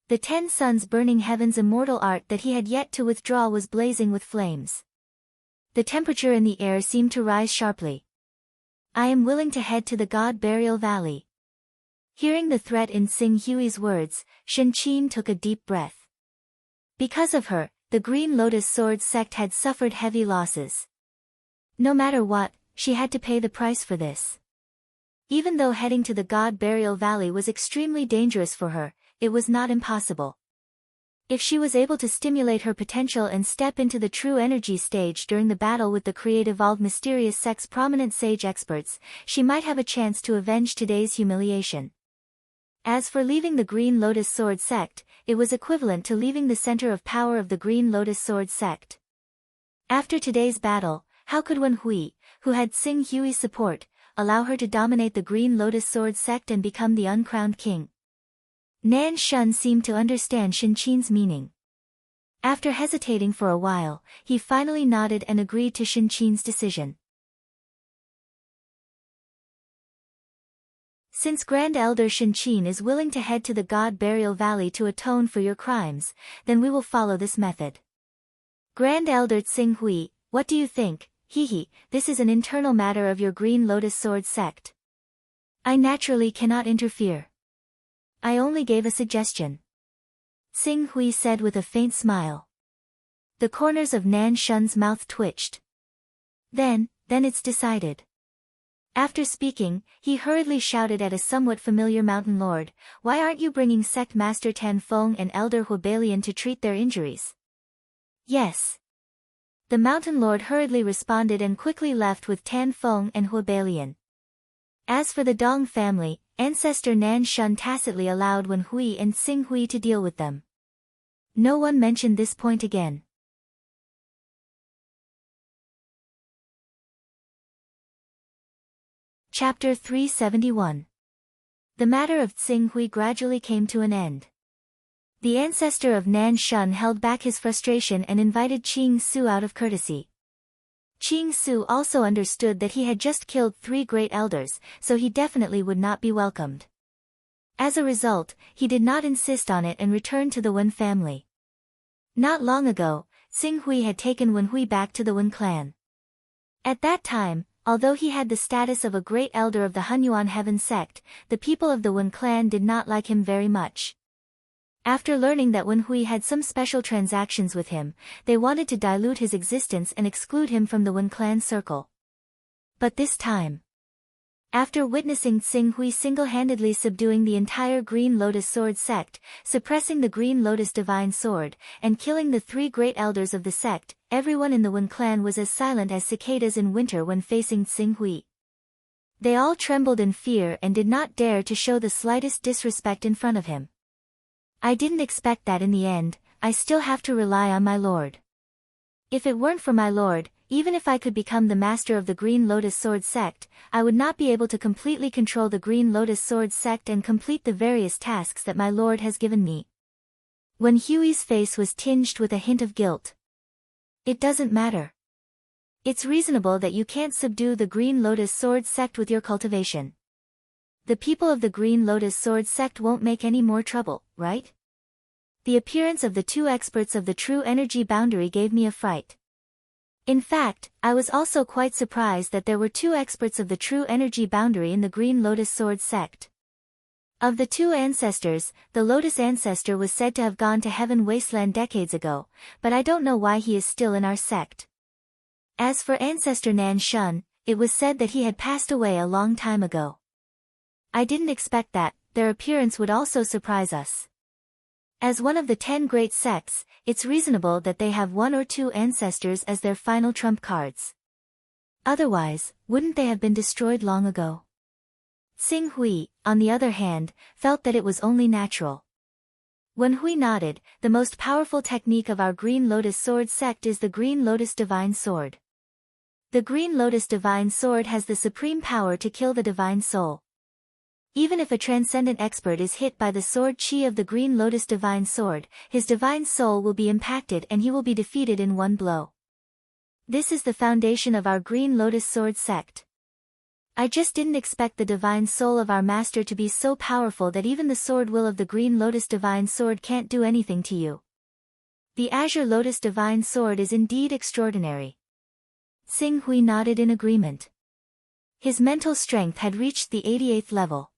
The 10 suns burning heaven's immortal art that he had yet to withdraw was blazing with flames. The temperature in the air seemed to rise sharply. I am willing to head to the God Burial Valley. Hearing the threat in Tsing Hui's words, Shinqin took a deep breath. Because of her, the Green Lotus Sword sect had suffered heavy losses. No matter what, she had to pay the price for this. Even though heading to the God Burial Valley was extremely dangerous for her, it was not impossible. If she was able to stimulate her potential and step into the true energy stage during the battle with the Create-Evolved Mysterious Sect's prominent sage experts, she might have a chance to avenge today's humiliation. As for leaving the Green Lotus Sword sect, it was equivalent to leaving the center of power of the Green Lotus Sword sect. After today's battle, how could Wen Hui, who had Tsing Hui's support, allow her to dominate the Green Lotus Sword sect and become the uncrowned king? Nan Shun seemed to understand Shinqin's meaning. After hesitating for a while, he finally nodded and agreed to Shinqin's decision. Since Grand Elder Shinqin is willing to head to the God Burial Valley to atone for your crimes, then we will follow this method. Grand Elder Tsinghui, what do you think? This is an internal matter of your Green Lotus Sword sect. I naturally cannot interfere. I only gave a suggestion. Tsinghui said with a faint smile. The corners of Nan Shun's mouth twitched. Then it's decided. After speaking, he hurriedly shouted at a somewhat familiar mountain lord, why aren't you bringing Sect Master Tan Feng and Elder Huabalian to treat their injuries? Yes. The mountain lord hurriedly responded and quickly left with Tan Feng and Huabalian. As for the Dong family, ancestor Nan Shun tacitly allowed Wen Hui and Tsinghui to deal with them. No one mentioned this point again. Chapter 371. The matter of Tsinghui gradually came to an end. The ancestor of Nan Shun held back his frustration and invited Qing Su out of courtesy. Qing Su also understood that he had just killed 3 great elders, so he definitely would not be welcomed. As a result, he did not insist on it and returned to the Wen family. Not long ago, Tsinghui had taken Wen Hui back to the Wen clan. At that time, although he had the status of a great elder of the Hunyuan Heaven sect, the people of the Wen clan did not like him very much. After learning that Wen Hui had some special transactions with him, they wanted to dilute his existence and exclude him from the Wen clan circle. But this time, After witnessing Xinghui single-handedly subduing the entire Green Lotus Sword sect, suppressing the Green Lotus Divine Sword, and killing the 3 great elders of the sect, everyone in the Wen clan was as silent as cicadas in winter when facing Xinghui. They all trembled in fear and did not dare to show the slightest disrespect in front of him. I didn't expect that in the end. I still have to rely on my lord. If it weren't for my lord, even if I could become the master of the Green Lotus Sword sect, I would not be able to completely control the Green Lotus Sword sect and complete the various tasks that my lord has given me. Wen Hui's face was tinged with a hint of guilt. It doesn't matter. It's reasonable that you can't subdue the Green Lotus Sword sect with your cultivation. The people of the Green Lotus Sword sect won't make any more trouble, right? The appearance of the 2 experts of the true energy boundary gave me a fright. In fact, I was also quite surprised that there were 2 experts of the true energy boundary in the Green Lotus Sword sect. Of the 2 ancestors, the Lotus ancestor was said to have gone to Heaven Wasteland decades ago, but I don't know why he is still in our sect. As for Ancestor Nan Shun, it was said that he had passed away a long time ago. I didn't expect that. Their appearance would also surprise us. As one of the 10 great sects, it's reasonable that they have 1 or 2 ancestors as their final trump cards. Otherwise, wouldn't they have been destroyed long ago? Xinghui, on the other hand, felt that it was only natural. Wen Hui nodded. The most powerful technique of our Green Lotus Sword sect is the Green Lotus Divine Sword. The Green Lotus Divine Sword has the supreme power to kill the divine soul. Even if a transcendent expert is hit by the sword chi of the Green Lotus Divine Sword, his divine soul will be impacted and he will be defeated in one blow. This is the foundation of our Green Lotus Sword sect. I just didn't expect the divine soul of our master to be so powerful that even the sword will of the Green Lotus Divine Sword can't do anything to you. The Azure Lotus Divine Sword is indeed extraordinary. Xinghui nodded in agreement. His mental strength had reached the 88th level.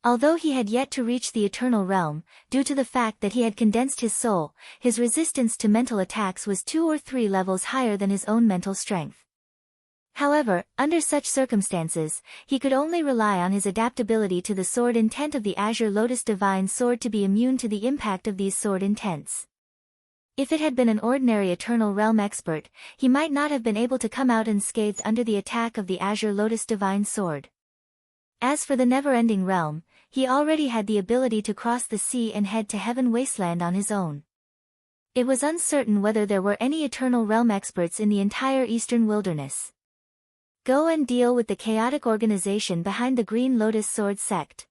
Although he had yet to reach the Eternal Realm, due to the fact that he had condensed his soul, his resistance to mental attacks was 2 or 3 levels higher than his own mental strength. However, under such circumstances, he could only rely on his adaptability to the sword intent of the Azure Lotus Divine Sword to be immune to the impact of these sword intents. If it had been an ordinary Eternal Realm expert, he might not have been able to come out unscathed under the attack of the Azure Lotus Divine Sword. As for the Never-Ending Realm, he already had the ability to cross the sea and head to Heaven Wasteland on his own. It was uncertain whether there were any Eternal Realm experts in the entire Eastern Wilderness. Go and deal with the chaotic organization behind the Green Lotus Sword sect.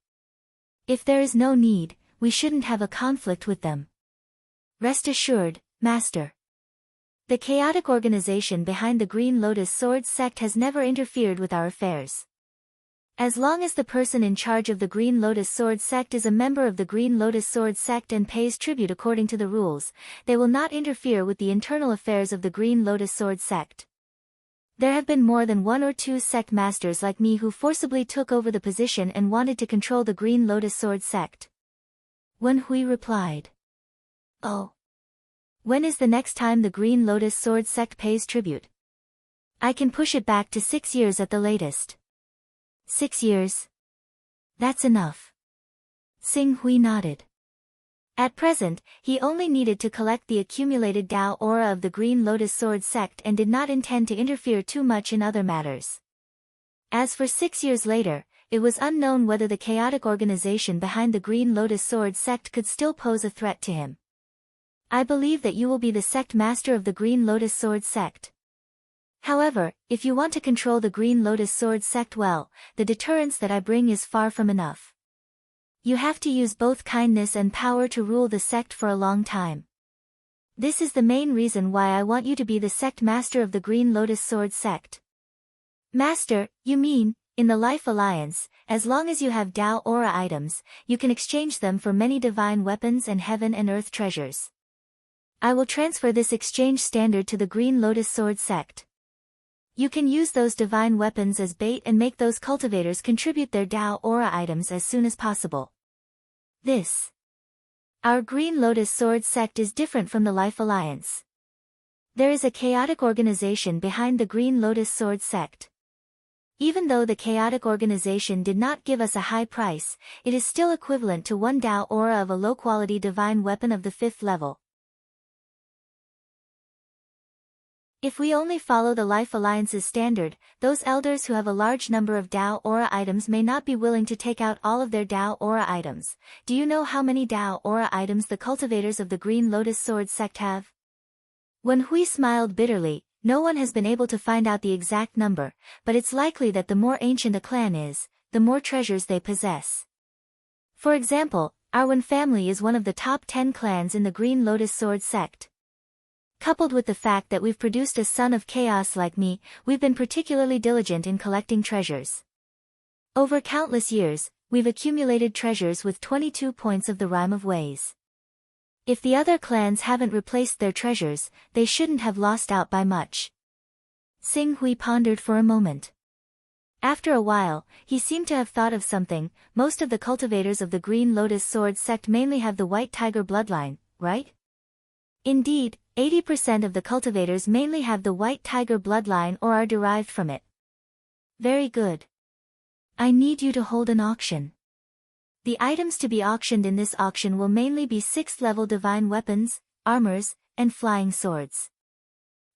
If there is no need, we shouldn't have a conflict with them. Rest assured, Master. The chaotic organization behind the Green Lotus Sword sect has never interfered with our affairs. As long as the person in charge of the Green Lotus Sword sect is a member of the Green Lotus Sword sect and pays tribute according to the rules, they will not interfere with the internal affairs of the Green Lotus Sword sect. There have been more than 1 or 2 sect masters like me who forcibly took over the position and wanted to control the Green Lotus Sword sect. Wen Hui replied. Oh. When is the next time the Green Lotus Sword sect pays tribute? I can push it back to 6 years at the latest. 6 years? That's enough. Xinghui nodded. At present, he only needed to collect the accumulated Dao aura of the Green Lotus Sword sect and did not intend to interfere too much in other matters. As for 6 years later, it was unknown whether the chaotic organization behind the Green Lotus Sword sect could still pose a threat to him. I believe that you will be the sect master of the Green Lotus Sword sect. However, if you want to control the Green Lotus Sword sect well, the deterrence that I bring is far from enough. You have to use both kindness and power to rule the sect for a long time. This is the main reason why I want you to be the sect master of the Green Lotus Sword sect. Master, you mean, in the Life Alliance, as long as you have Dao aura items, you can exchange them for many divine weapons and heaven and earth treasures. I will transfer this exchange standard to the Green Lotus Sword sect. You can use those divine weapons as bait and make those cultivators contribute their Dao aura items as soon as possible. Our Green Lotus Sword sect is different from the Life Alliance. There is a chaotic organization behind the Green Lotus Sword sect. Even though the chaotic organization did not give us a high price, it is still equivalent to 1 Dao aura of a low-quality divine weapon of the 5th level. If we only follow the Life Alliance's standard, those elders who have a large number of Dao aura items may not be willing to take out all of their Dao aura items. Do you know how many Dao aura items the cultivators of the Green Lotus Sword sect have? Wen Hui smiled bitterly. No one has been able to find out the exact number, but it's likely that the more ancient a clan is, the more treasures they possess. For example, our Wen family is one of the top 10 clans in the Green Lotus Sword sect. Coupled with the fact that we've produced a son of chaos like me, we've been particularly diligent in collecting treasures. Over countless years, we've accumulated treasures with 22 points of the Rime of Ways. If the other clans haven't replaced their treasures, they shouldn't have lost out by much. Xing Hui pondered for a moment. After a while, he seemed to have thought of something. Most of the cultivators of the Green Lotus Sword sect mainly have the White Tiger bloodline, right? Indeed, 80% of the cultivators mainly have the White Tiger bloodline or are derived from it. Very good. I need you to hold an auction. The items to be auctioned in this auction will mainly be 6th-level divine weapons, armors, and flying swords.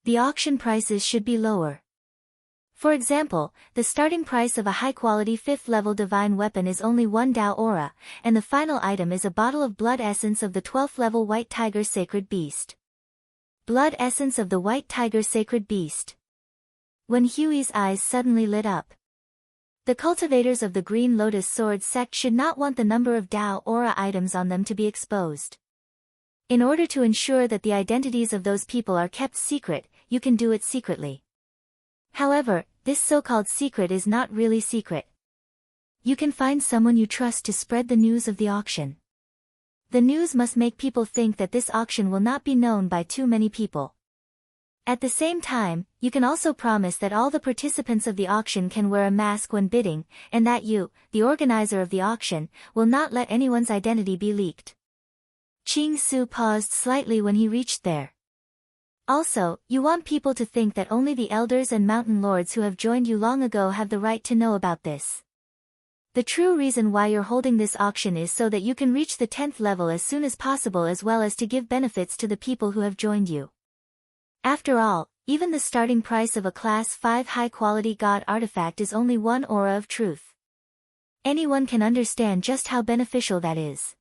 The auction prices should be lower. For example, the starting price of a high-quality 5th-level divine weapon is only 1 Dao aura, and the final item is a bottle of blood essence of the 12th-level White Tiger Sacred Beast. Blood essence of the White Tiger Sacred Beast. When Hui's eyes suddenly lit up. The cultivators of the Green Lotus Sword sect should not want the number of Dao aura items on them to be exposed. In order to ensure that the identities of those people are kept secret, you can do it secretly. However, this so-called secret is not really secret. You can find someone you trust to spread the news of the auction. The news must make people think that this auction will not be known by too many people. At the same time, you can also promise that all the participants of the auction can wear a mask when bidding, and that you, the organizer of the auction, will not let anyone's identity be leaked. Qing Su paused slightly when he reached there. Also, you want people to think that only the elders and mountain lords who have joined you long ago have the right to know about this. The true reason why you're holding this auction is so that you can reach the 10th level as soon as possible, as well as to give benefits to the people who have joined you. After all, even the starting price of a Class 5 high-quality god artifact is only 1 aura of truth. Anyone can understand just how beneficial that is.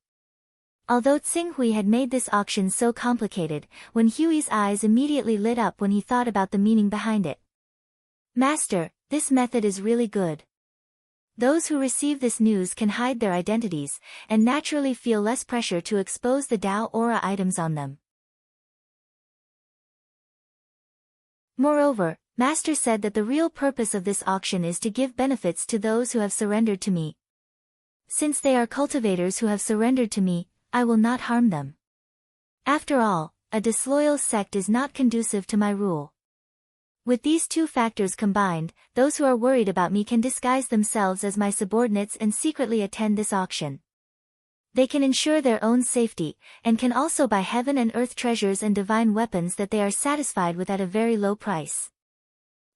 Although Xing Hui had made this auction so complicated, Wen Hui's eyes immediately lit up when he thought about the meaning behind it. Master, this method is really good. Those who receive this news can hide their identities, and naturally feel less pressure to expose the Dao aura items on them. Moreover, Master said that the real purpose of this auction is to give benefits to those who have surrendered to me. Since they are cultivators who have surrendered to me, I will not harm them. After all, a disloyal sect is not conducive to my rule. With these two factors combined, those who are worried about me can disguise themselves as my subordinates and secretly attend this auction. They can ensure their own safety, and can also buy heaven and earth treasures and divine weapons that they are satisfied with at a very low price.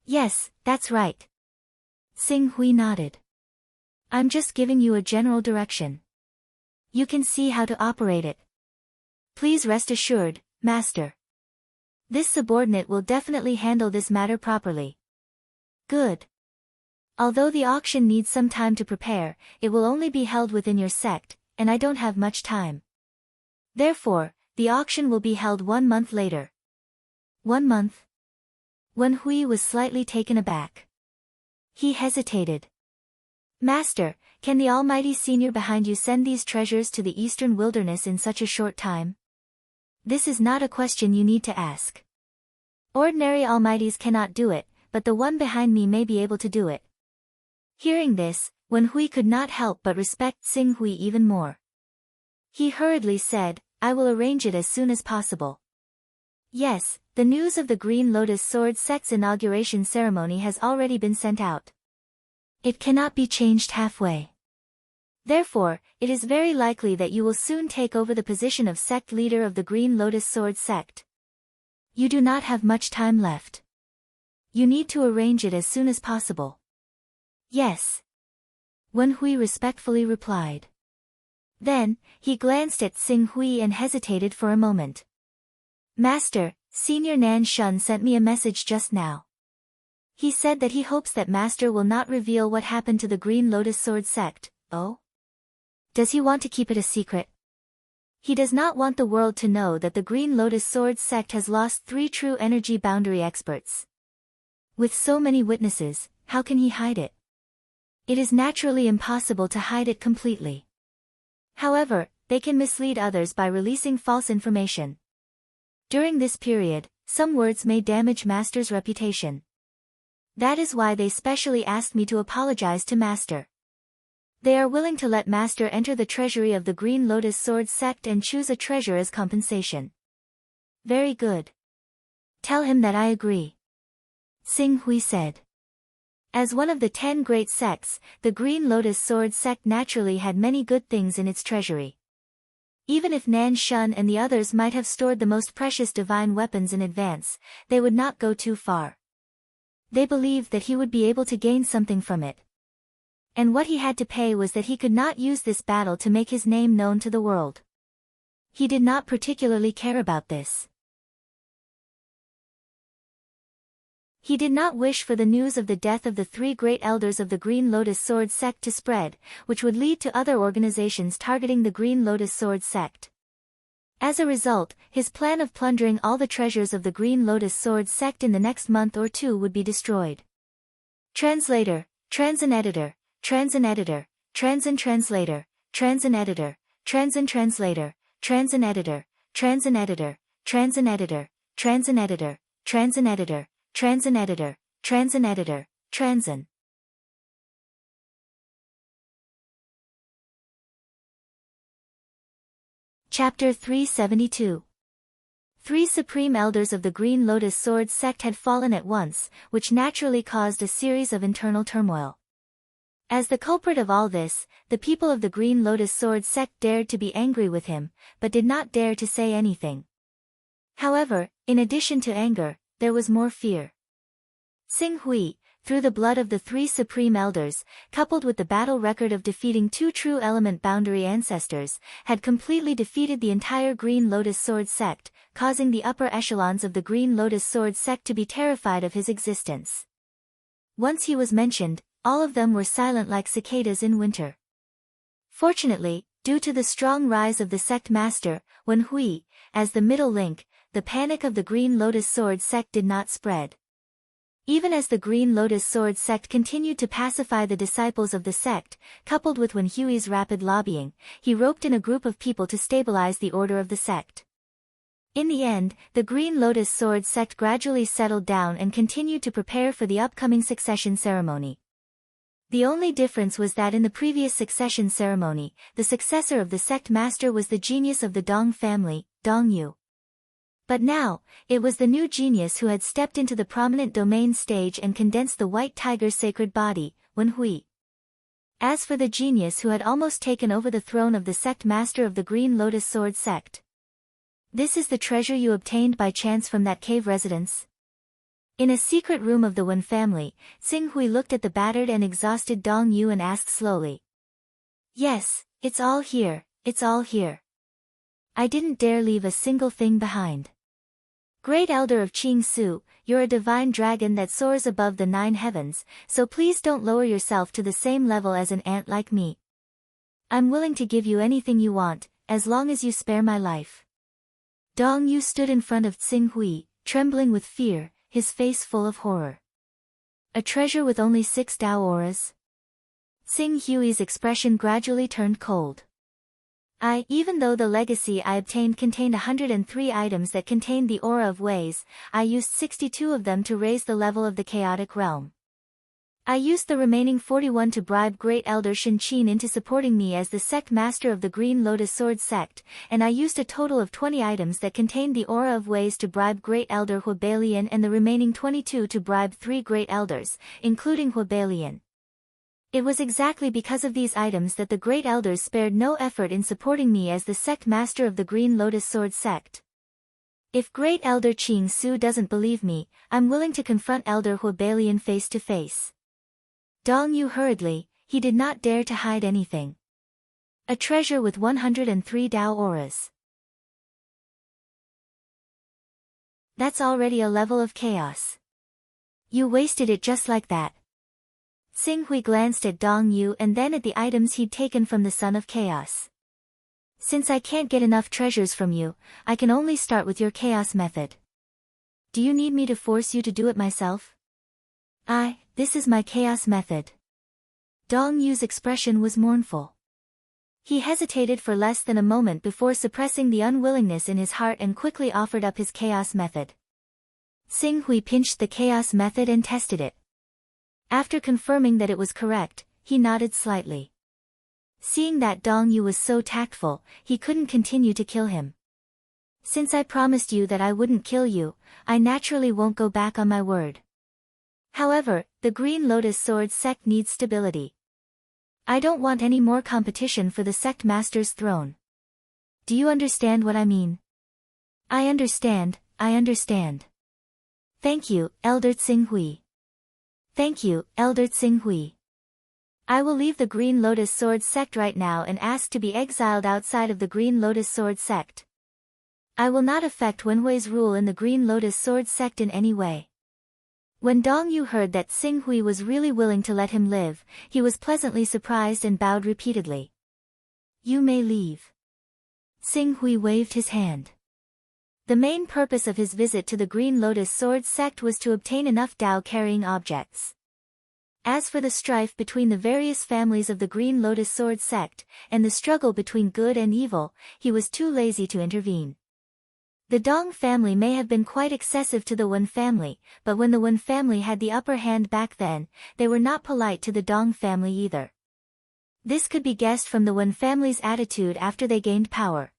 Yes, that's right. Xing Hui nodded. I'm just giving you a general direction. You can see how to operate it. Please rest assured, Master. This subordinate will definitely handle this matter properly. Good. Although the auction needs some time to prepare, it will only be held within your sect, and I don't have much time. Therefore, the auction will be held 1 month later. 1 month? Wen Hui was slightly taken aback. He hesitated. Master, can the almighty senior behind you send these treasures to the eastern wilderness in such a short time? This is not a question you need to ask. Ordinary almighties cannot do it, but the one behind me may be able to do it. Hearing this, Wen Hui could not help but respect Xing Hui even more. He hurriedly said, I will arrange it as soon as possible. Yes, the news of the Green Lotus Sword sect's inauguration ceremony has already been sent out. It cannot be changed halfway. Therefore, it is very likely that you will soon take over the position of sect leader of the Green Lotus Sword sect. You do not have much time left. You need to arrange it as soon as possible. Yes. Wen Hui respectfully replied. Then, he glanced at Xing Hui and hesitated for a moment. Master, Senior Nan Shun sent me a message just now. He said that he hopes that Master will not reveal what happened to the Green Lotus Sword sect. Oh? Does he want to keep it a secret? He does not want the world to know that the Green Lotus Sword sect has lost 3 true energy boundary experts. With so many witnesses, how can he hide it? It is naturally impossible to hide it completely. However, they can mislead others by releasing false information. During this period, some words may damage Master's reputation. That is why they specially asked me to apologize to Master. They are willing to let Master enter the treasury of the Green Lotus Sword sect and choose a treasure as compensation. Very good. Tell him that I agree. Xing Hui said. As one of the 10 great sects, the Green Lotus Sword sect naturally had many good things in its treasury. Even if Nan Shun and the others might have stored the most precious divine weapons in advance, they would not go too far. They believed that he would be able to gain something from it. And what he had to pay was that he could not use this battle to make his name known to the world. He did not particularly care about this. He did not wish for the news of the death of the 3 great elders of the Green Lotus Sword sect to spread, which would lead to other organizations targeting the Green Lotus Sword sect. As a result, his plan of plundering all the treasures of the Green Lotus Sword sect in the next month or 2 would be destroyed. Translator, Transin Editor, Transin Editor, Transin Translator, Transin Editor, Transin Translator, Transin Editor, Transin Editor, Transin Editor, Transin Editor, Transin Editor, Transin Editor, Transin Editor, Transin. Chapter 372. 3 supreme elders of the Green Lotus Sword sect had fallen at once, which naturally caused a series of internal turmoil. As the culprit of all this, the people of the Green Lotus Sword sect dared to be angry with him, but did not dare to say anything. However, in addition to anger, there was more fear. Xing Hui, through the blood of the 3 supreme elders, coupled with the battle record of defeating 2 true element boundary ancestors, had completely defeated the entire Green Lotus Sword sect, causing the upper echelons of the Green Lotus Sword sect to be terrified of his existence. Once he was mentioned, all of them were silent like cicadas in winter. Fortunately, due to the strong rise of the sect master, Wen Hui, as the middle link, the panic of the Green Lotus Sword sect did not spread. Even as the Green Lotus Sword sect continued to pacify the disciples of the sect, coupled with Wen Hui's rapid lobbying, he roped in a group of people to stabilize the order of the sect. In the end, the Green Lotus Sword sect gradually settled down and continued to prepare for the upcoming succession ceremony. The only difference was that in the previous succession ceremony, the successor of the sect master was the genius of the Dong family, Dong Yu. But now, it was the new genius who had stepped into the prominent domain stage and condensed the White Tiger's sacred body, Wen Hui. As for the genius who had almost taken over the throne of the sect master of the Green Lotus Sword sect. This is the treasure you obtained by chance from that cave residence? In a secret room of the Wen family, Xing Hui looked at the battered and exhausted Dong Yu and asked slowly. Yes, it's all here, it's all here. I didn't dare leave a single thing behind. Great Elder of Qing Su, you're a divine dragon that soars above the 9 heavens, so please don't lower yourself to the same level as an ant like me. I'm willing to give you anything you want, as long as you spare my life. Dong Yu stood in front of Xing Hui, trembling with fear, his face full of horror. A treasure with only 6 Dao auras? Xing Hui's expression gradually turned cold. Even though the legacy I obtained contained 103 items that contained the aura of ways, I used 62 of them to raise the level of the chaotic realm. I used the remaining 41 to bribe Great Elder Shenqin into supporting me as the sect master of the Green Lotus Sword sect, and I used a total of 20 items that contained the aura of ways to bribe Great Elder Huabalian and the remaining 22 to bribe 3 Great Elders, including Huabalian. It was exactly because of these items that the Great Elders spared no effort in supporting me as the sect master of the Green Lotus Sword sect. If Great Elder Qing Su doesn't believe me, I'm willing to confront Elder Huabalian face to face. Dong Yu hurriedly, he did not dare to hide anything. A treasure with 103 Dao auras. That's already a level of chaos. You wasted it just like that. Xing Hui glanced at Dong Yu and then at the items he'd taken from the Son of Chaos. Since I can't get enough treasures from you, I can only start with your chaos method. Do you need me to force you to do it myself? This is my chaos method. Dong Yu's expression was mournful. He hesitated for less than a moment before suppressing the unwillingness in his heart and quickly offered up his chaos method. Xing Hui pinched the chaos method and tested it. After confirming that it was correct, he nodded slightly. Seeing that Dong Yu was so tactful, he couldn't continue to kill him. Since I promised you that I wouldn't kill you, I naturally won't go back on my word. However, the Green Lotus Sword sect needs stability. I don't want any more competition for the sect master's throne. Do you understand what I mean? I understand. Thank you, Elder Xing Hui. Thank you, Elder Xing Hui. I will leave the Green Lotus Sword sect right now and ask to be exiled outside of the Green Lotus Sword sect. I will not affect Wenhui's rule in the Green Lotus Sword sect in any way. When Dong Yu heard that Xing Hui was really willing to let him live, he was pleasantly surprised and bowed repeatedly. You may leave. Xing Hui waved his hand. The main purpose of his visit to the Green Lotus Sword sect was to obtain enough Dao-carrying objects. As for the strife between the various families of the Green Lotus Sword sect, and the struggle between good and evil, he was too lazy to intervene. The Dong family may have been quite excessive to the Wen family, but when the Wen family had the upper hand back then, they were not polite to the Dong family either. This could be guessed from the Wen family's attitude after they gained power.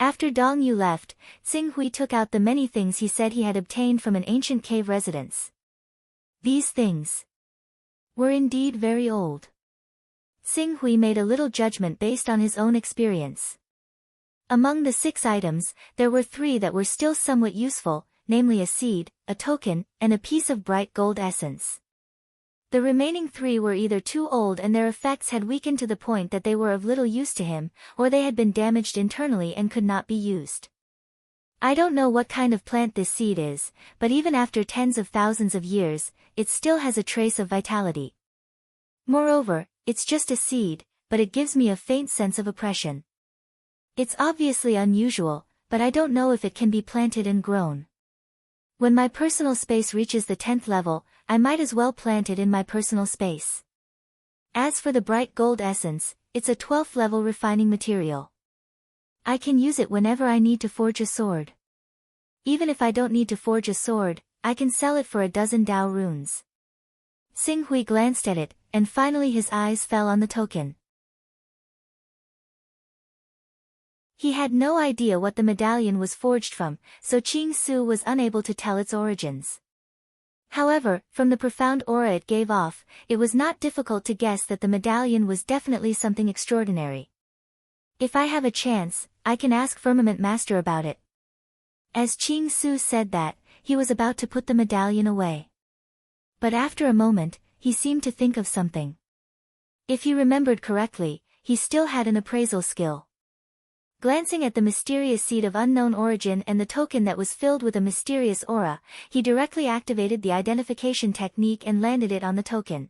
After Dong Yu left, Xing Hui took out the many things he said he had obtained from an ancient cave residence. These things were indeed very old. Xing Hui made a little judgment based on his own experience. Among the 6 items, there were 3 that were still somewhat useful, namely a seed, a token, and a piece of bright gold essence. The remaining 3 were either too old and their effects had weakened to the point that they were of little use to him, or they had been damaged internally and could not be used. I don't know what kind of plant this seed is, but even after tens of thousands of years, it still has a trace of vitality. Moreover, it's just a seed, but it gives me a faint sense of oppression. It's obviously unusual, but I don't know if it can be planted and grown. When my personal space reaches the 10th level, I might as well plant it in my personal space. As for the bright gold essence, it's a 12th level refining material. I can use it whenever I need to forge a sword. Even if I don't need to forge a sword, I can sell it for a dozen Dao runes. Xing Hui glanced at it, and finally his eyes fell on the token. He had no idea what the medallion was forged from, so Qing Su was unable to tell its origins. However, from the profound aura it gave off, it was not difficult to guess that the medallion was definitely something extraordinary. If I have a chance, I can ask Firmament Master about it. As Qing Su said that, he was about to put the medallion away. But after a moment, he seemed to think of something. If he remembered correctly, he still had an appraisal skill. Glancing at the mysterious seed of unknown origin and the token that was filled with a mysterious aura, he directly activated the identification technique and landed it on the token.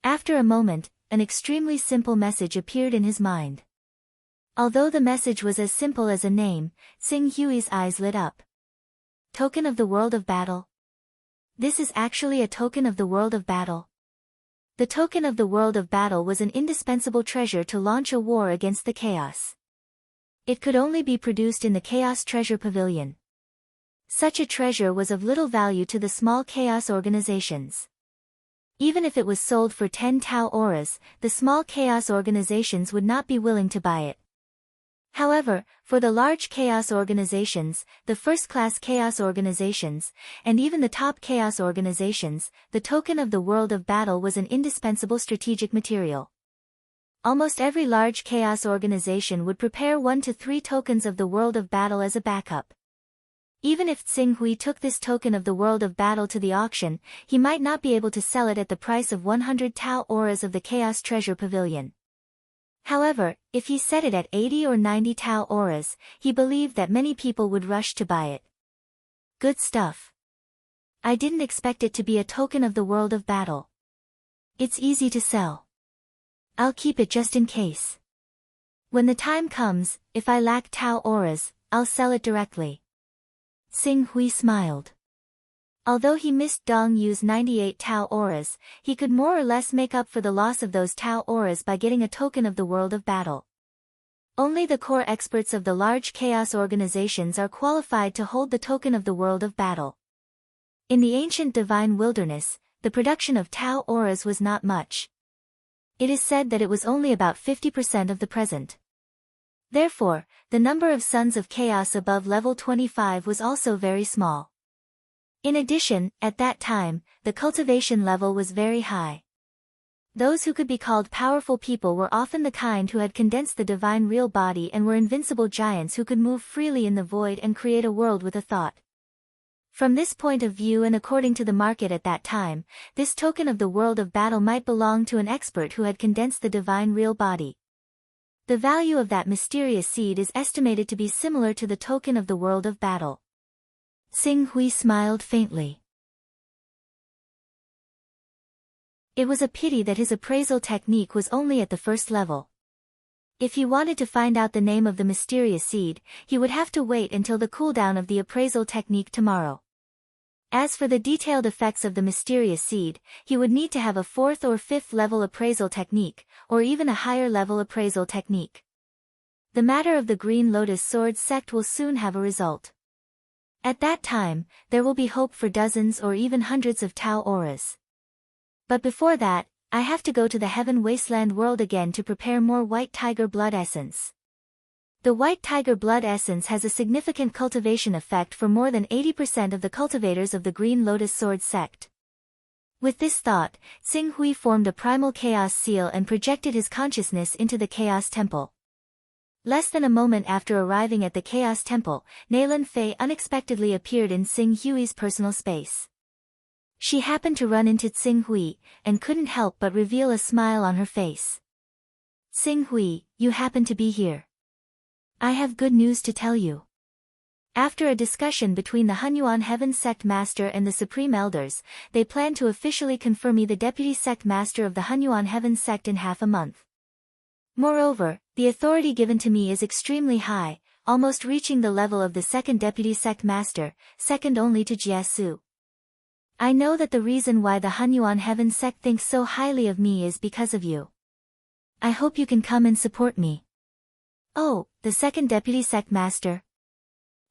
After a moment, an extremely simple message appeared in his mind. Although the message was as simple as a name, Xing Hui's eyes lit up. Token of the World of Battle. This is actually a token of the World of Battle. The token of the World of Battle was an indispensable treasure to launch a war against the chaos. It could only be produced in the Chaos Treasure Pavilion. Such a treasure was of little value to the small chaos organizations. Even if it was sold for 10 Tau auras, the small chaos organizations would not be willing to buy it. However, for the large chaos organizations, the first-class chaos organizations, and even the top chaos organizations, the token of the World of Battle was an indispensable strategic material. Almost every large chaos organization would prepare 1 to 3 tokens of the World of Battle as a backup. Even if Tsing Hui took this token of the world of battle to the auction, he might not be able to sell it at the price of 100 Tao auras of the Chaos Treasure Pavilion. However, if he set it at 80 or 90 Tao auras, he believed that many people would rush to buy it. Good stuff. I didn't expect it to be a token of the world of battle. It's easy to sell. I'll keep it just in case. When the time comes, if I lack Tao auras, I'll sell it directly. Tsing Hui smiled. Although he missed Dong Yu's 98 Tao auras, he could more or less make up for the loss of those Tao auras by getting a token of the world of battle. Only the core experts of the large chaos organizations are qualified to hold the token of the world of battle. In the ancient divine wilderness, the production of Tao auras was not much. It is said that it was only about 50% of the present. Therefore, the number of sons of chaos above level 25 was also very small. In addition, at that time, the cultivation level was very high. Those who could be called powerful people were often the kind who had condensed the divine real body and were invincible giants who could move freely in the void and create a world with a thought. From this point of view and according to the market at that time, this token of the world of battle might belong to an expert who had condensed the divine real body. The value of that mysterious seed is estimated to be similar to the token of the world of battle. Tsing Hui smiled faintly. It was a pity that his appraisal technique was only at the first level. If he wanted to find out the name of the mysterious seed, he would have to wait until the cooldown of the appraisal technique tomorrow. As for the detailed effects of the mysterious seed, he would need to have a 4th or 5th level appraisal technique, or even a higher level appraisal technique. The matter of the Green Lotus Sword sect will soon have a result. At that time, there will be hope for dozens or even hundreds of Tao auras. But before that, I have to go to the Heaven Wasteland world again to prepare more White Tiger Blood Essence. The White Tiger Blood Essence has a significant cultivation effect for more than 80% of the cultivators of the Green Lotus Sword sect. With this thought, Tsing Hui formed a primal chaos seal and projected his consciousness into the Chaos Temple. Less than a moment after arriving at the Chaos Temple, Naylin Fei unexpectedly appeared in Tsing Hui's personal space. She happened to run into Tsing Hui, and couldn't help but reveal a smile on her face. Tsing Hui, you happen to be here. I have good news to tell you. After a discussion between the Hunyuan Heaven Sect Master and the Supreme Elders, they plan to officially confer me the Deputy Sect Master of the Hunyuan Heaven Sect in half a month. Moreover, the authority given to me is extremely high, almost reaching the level of the second Deputy Sect Master, second only to Jiasu. I know that the reason why the Hunyuan Heaven Sect thinks so highly of me is because of you. I hope you can come and support me. Oh, the second Deputy Sect Master.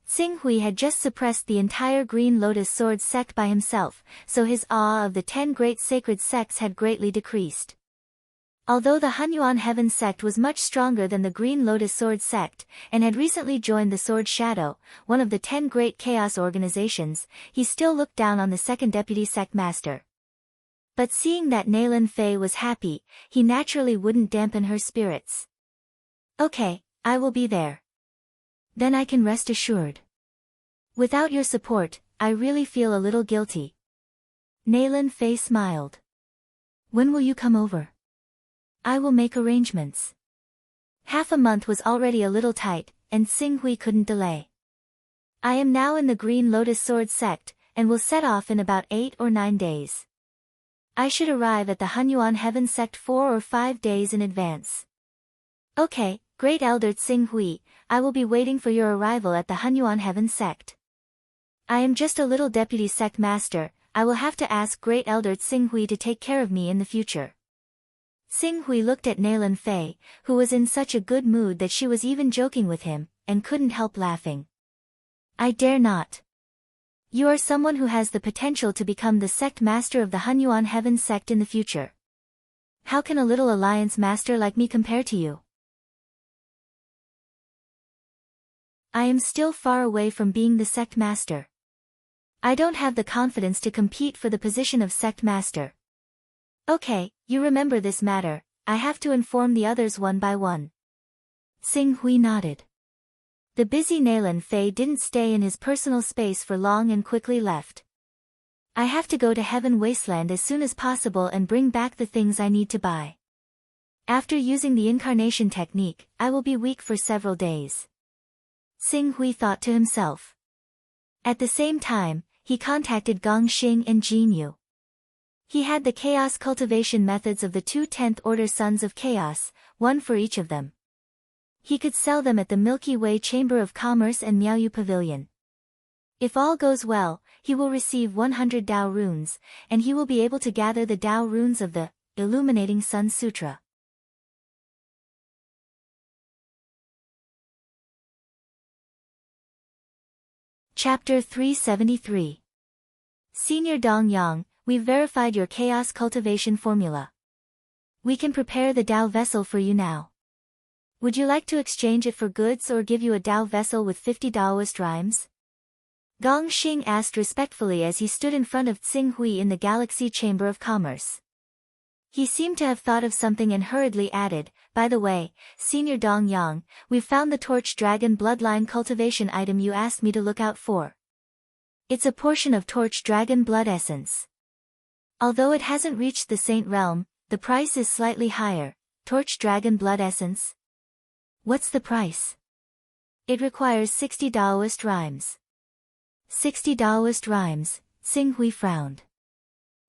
Tsing Hui had just suppressed the entire Green Lotus Sword sect by himself, so his awe of the 10 great sacred sects had greatly decreased. Although the Hunyuan Heaven Sect was much stronger than the Green Lotus Sword sect, and had recently joined the Sword Shadow, one of the 10 great chaos organizations, he still looked down on the second Deputy Sect Master. But seeing that Naylin Fei was happy, he naturally wouldn't dampen her spirits. Okay, I will be there. Then I can rest assured. Without your support, I really feel a little guilty. Naylin Fei smiled. When will you come over? I will make arrangements. Half a month was already a little tight, and Tsing Hui couldn't delay. I am now in the Green Lotus Sword sect, and will set off in about 8 or 9 days. I should arrive at the Hunyuan Heaven sect 4 or 5 days in advance. Okay, Great Elder Tsing Hui, I will be waiting for your arrival at the Hunyuan Heaven sect. I am just a little deputy sect master, I will have to ask Great Elder Tsing Hui to take care of me in the future. Tsing Hui looked at Naylin Fei, who was in such a good mood that she was even joking with him, and couldn't help laughing. I dare not. You are someone who has the potential to become the sect master of the Hunyuan Heaven sect in the future. How can a little alliance master like me compare to you? I am still far away from being the sect master. I don't have the confidence to compete for the position of sect master. Okay, you remember this matter, I have to inform the others one by one. Tsing Hui nodded. The busy Nalan Fei didn't stay in his personal space for long and quickly left. I have to go to Heaven Wasteland as soon as possible and bring back the things I need to buy. After using the incarnation technique, I will be weak for several days. Xing Hui thought to himself. At the same time, he contacted Gong Xing and Jin Yu. He had the chaos cultivation methods of the 2 10th order Sons of Chaos, one for each of them. He could sell them at the Milky Way Chamber of Commerce and Miaoyu Pavilion. If all goes well, he will receive 100 Dao runes, and he will be able to gather the Dao runes of the Illuminating Sun Sutra. Chapter 373. Senior Dong Yang, we've verified your chaos cultivation formula. We can prepare the Dao vessel for you now. Would you like to exchange it for goods or give you a Dao vessel with 50 Daoist rhymes? Gong Xing asked respectfully as he stood in front of Xing Hui in the Galaxy Chamber of Commerce. He seemed to have thought of something and hurriedly added, by the way, Senior Dong Yang, we've found the Torch Dragon bloodline cultivation item you asked me to look out for. It's a portion of Torch Dragon blood essence. Although it hasn't reached the Saint Realm, the price is slightly higher. Torch Dragon blood essence? What's the price? It requires 60 Daoist rhymes. 60 Daoist rhymes, Xing Hui frowned.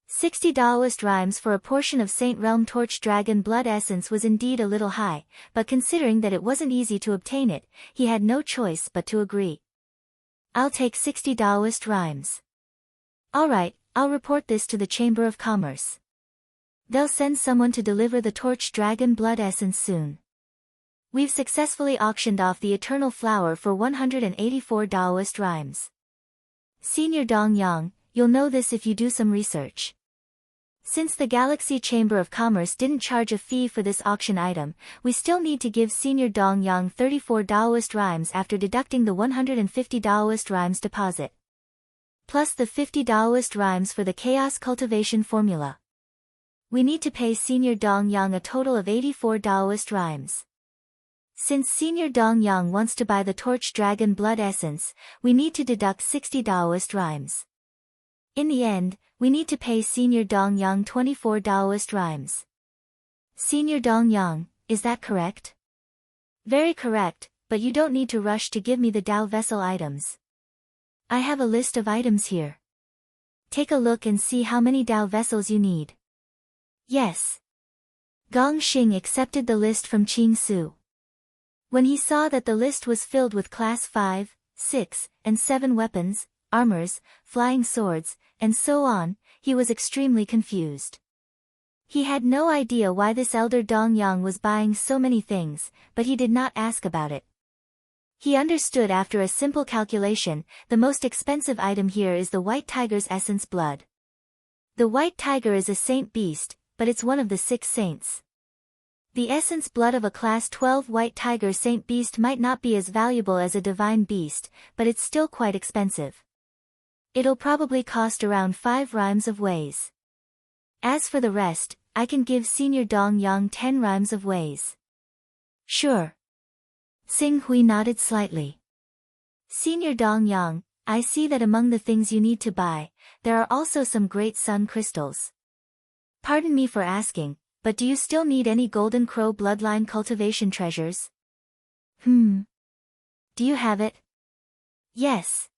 60 Daoist rhymes for a portion of Saint Realm Torch Dragon blood essence was indeed a little high, but considering that it wasn't easy to obtain it, he had no choice but to agree. I'll take 60 Daoist rhymes. Alright, I'll report this to the Chamber of Commerce. They'll send someone to deliver the Torch Dragon blood essence soon. We've successfully auctioned off the Eternal Flower for 184 Daoist rhymes. Senior Dong Yang, you'll know this if you do some research. Since the Galaxy Chamber of Commerce didn't charge a fee for this auction item, we still need to give Senior Dong Yang 34 Daoist rhymes after deducting the 150 Daoist rhymes deposit. Plus the 50 Daoist rhymes for the Chaos Cultivation formula. We need to pay Senior Dong Yang a total of 84 Daoist rhymes. Since Senior Dong Yang wants to buy the Torch Dragon blood essence, we need to deduct 60 Daoist rhymes. In the end, we need to pay Senior Dong Yang 24 Daoist rhymes. Senior Dong Yang, is that correct? Very correct, but you don't need to rush to give me the Dao vessel items. I have a list of items here. Take a look and see how many Dao vessels you need. Yes. Gong Xing accepted the list from Qing Su. When he saw that the list was filled with Class 5, 6, and 7 weapons, armors, flying swords, and so on, he was extremely confused. He had no idea why this elder Dong Yang was buying so many things, but he did not ask about it. He understood after a simple calculation, the most expensive item here is the White Tiger's Essence Blood. The White Tiger is a saint beast, but it's one of the 6 saints. The essence blood of a Class 12 White Tiger Saint Beast might not be as valuable as a Divine Beast, but it's still quite expensive. It'll probably cost around 5 rhymes of ways. As for the rest, I can give Senior Dong Yang 10 rhymes of ways. Sure. Xing Hui nodded slightly. Senior Dong Yang, I see that among the things you need to buy, there are also some great sun crystals. Pardon me for asking, but do you still need any Golden Crow bloodline cultivation treasures? Do you have it? Yes.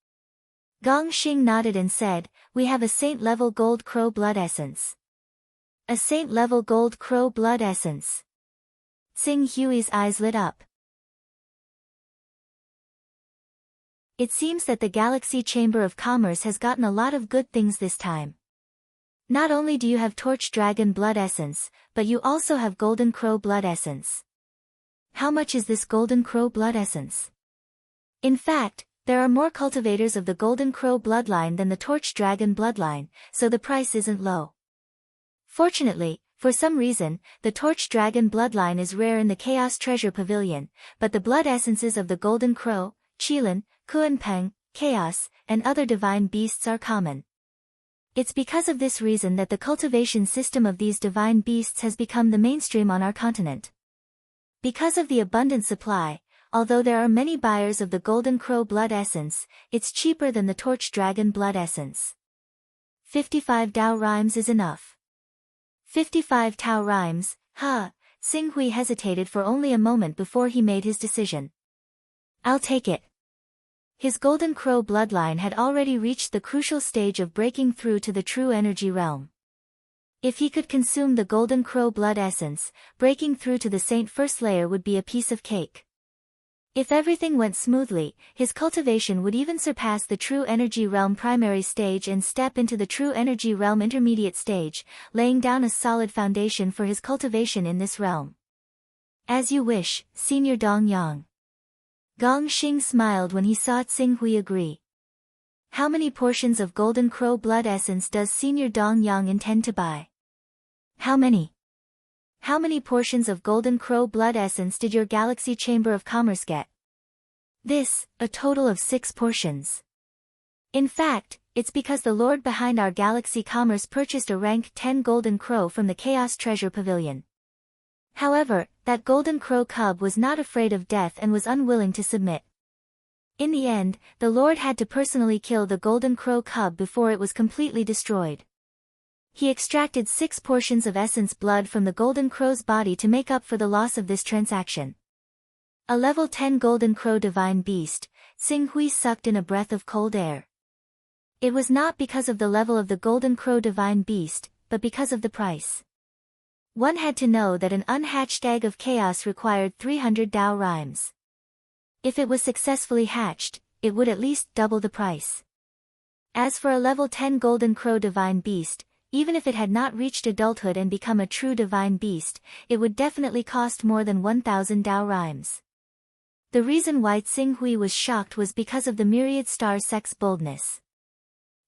Gong Xing nodded and said, we have a saint-level Gold Crow blood essence. A saint-level Gold Crow blood essence. Xing Hui's eyes lit up. It seems that the Galaxy Chamber of Commerce has gotten a lot of good things this time. Not only do you have Torch Dragon blood essence, but you also have Golden Crow blood essence. How much is this Golden Crow blood essence? In fact, there are more cultivators of the Golden Crow bloodline than the Torch Dragon bloodline, so the price isn't low. Fortunately, for some reason, the Torch Dragon bloodline is rare in the Chaos Treasure Pavilion, but the blood essences of the Golden Crow, Qilin, Kuanpeng, Chaos, and other divine beasts are common. It's because of this reason that the cultivation system of these divine beasts has become the mainstream on our continent. Because of the abundant supply, although there are many buyers of the Golden Crow blood essence, it's cheaper than the Torch Dragon blood essence. 55 Dao rhymes is enough. 55 Tao rhymes, huh? Xing Hui hesitated for only a moment before he made his decision. I'll take it. His Golden Crow bloodline had already reached the crucial stage of breaking through to the true energy realm. If he could consume the Golden Crow blood essence, breaking through to the Saint First layer would be a piece of cake. If everything went smoothly, his cultivation would even surpass the True Energy Realm primary stage and step into the True Energy Realm intermediate stage, laying down a solid foundation for his cultivation in this realm. As you wish, Senior Dong Yang. Gong Xing smiled when he saw Xing Hui agree. How many portions of Golden Crow blood essence does Senior Dong Yang intend to buy? How many? How many portions of Golden Crow blood essence did your Galaxy Chamber of Commerce get? This, a total of 6 portions. In fact, it's because the lord behind our Galaxy Commerce purchased a rank 10 Golden Crow from the Chaos Treasure Pavilion. However, that Golden Crow cub was not afraid of death and was unwilling to submit. In the end, the lord had to personally kill the Golden Crow cub before it was completely destroyed. He extracted 6 portions of essence blood from the Golden Crow's body to make up for the loss of this transaction. A level 10 Golden Crow divine beast, Xing Hui sucked in a breath of cold air. It was not because of the level of the Golden Crow divine beast, but because of the price. One had to know that an unhatched egg of chaos required 300 Dao rhymes. If it was successfully hatched, it would at least double the price. As for a level 10 Golden Crow divine beast, even if it had not reached adulthood and become a true divine beast, it would definitely cost more than 1,000 Dao rhymes. The reason why Xing Hui was shocked was because of the myriad star sect's boldness.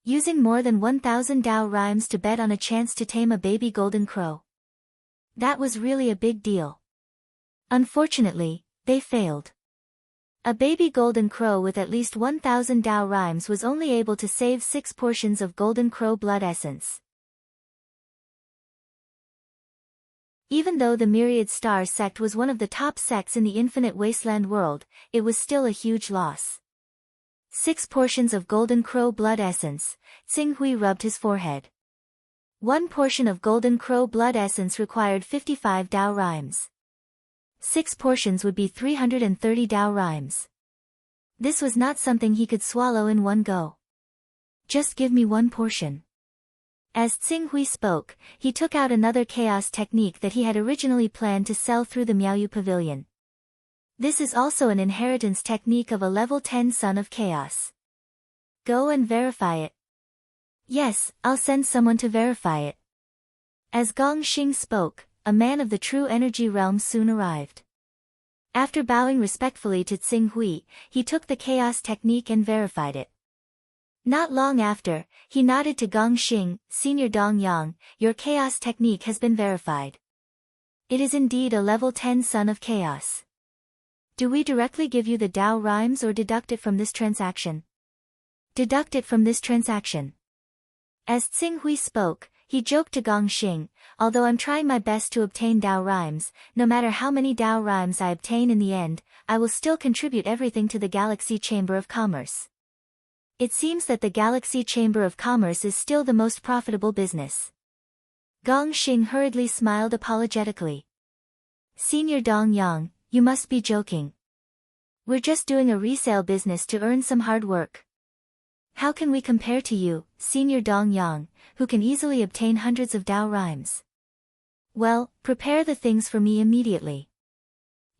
Using more than 1,000 Dao rhymes to bet on a chance to tame a baby Golden Crow. That was really a big deal. Unfortunately, they failed. A baby Golden Crow with at least 1,000 Dao rhymes was only able to save 6 portions of Golden Crow blood essence. Even though the Myriad Star sect was one of the top sects in the Infinite Wasteland world, it was still a huge loss. 6 portions of Golden Crow blood essence, Xing Hui rubbed his forehead. 1 portion of Golden Crow blood essence required 55 Dao rhymes. 6 portions would be 330 Dao rhymes. This was not something he could swallow in one go. Just give me 1 portion. As Xing Hui spoke, he took out another chaos technique that he had originally planned to sell through the Miaoyu Pavilion. This is also an inheritance technique of a level 10 Son of Chaos. Go and verify it. Yes, I'll send someone to verify it. As Gong Xing spoke, a man of the true energy realm soon arrived. After bowing respectfully to Xing Hui, he took the chaos technique and verified it. Not long after, he nodded to Gong Xing, Senior Dong Yang, your chaos technique has been verified. It is indeed a level 10 Son of Chaos. Do we directly give you the Dao rhymes or deduct it from this transaction? Deduct it from this transaction. As Xing Hui spoke, he joked to Gong Xing, although I'm trying my best to obtain Dao rhymes, no matter how many Dao rhymes I obtain in the end, I will still contribute everything to the Galaxy Chamber of Commerce. It seems that the Galaxy Chamber of Commerce is still the most profitable business. Gong Xing hurriedly smiled apologetically. Senior Dong Yang, you must be joking. We're just doing a resale business to earn some hard work. How can we compare to you, Senior Dong Yang, who can easily obtain hundreds of Dao rhymes? Well, prepare the things for me immediately.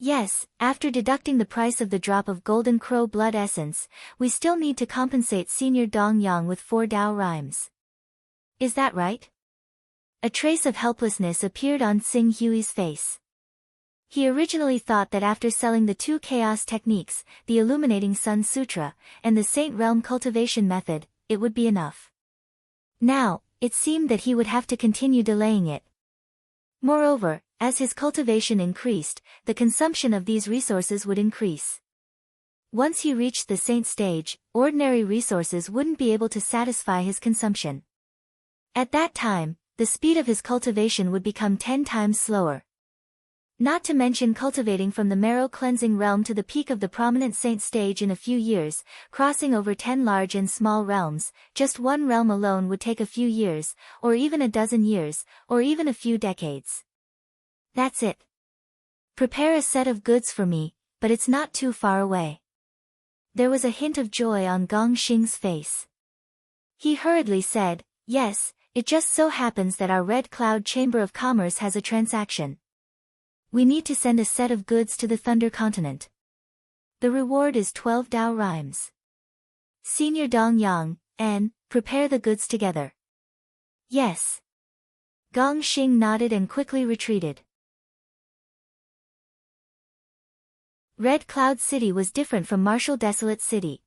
Yes, after deducting the price of the drop of Golden Crow blood essence, we still need to compensate Senior Dong Yang with 4 Dao rhymes. Is that right? A trace of helplessness appeared on Xing Hui's face. He originally thought that after selling the 2 chaos techniques, the Illuminating Sun Sutra, and the Saint Realm cultivation method, it would be enough. Now, it seemed that he would have to continue delaying it. Moreover, as his cultivation increased, the consumption of these resources would increase. Once he reached the Saint stage, ordinary resources wouldn't be able to satisfy his consumption. At that time, the speed of his cultivation would become 10 times slower. Not to mention cultivating from the marrow cleansing realm to the peak of the prominent saint stage in a few years, crossing over 10 large and small realms. Just one realm alone would take a few years, or even a dozen years, or even a few decades. That's it. Prepare a set of goods for me, but it's not too far away. There was a hint of joy on Gong Xing's face. He hurriedly said, yes, it just so happens that our Red Cloud Chamber of Commerce has a transaction. We need to send a set of goods to the Thunder Continent. The reward is 12 Dao rhymes. Senior Dong Yang, and prepare the goods together. Yes. Gong Xing nodded and quickly retreated. Red Cloud City was different from Martial Desolate City.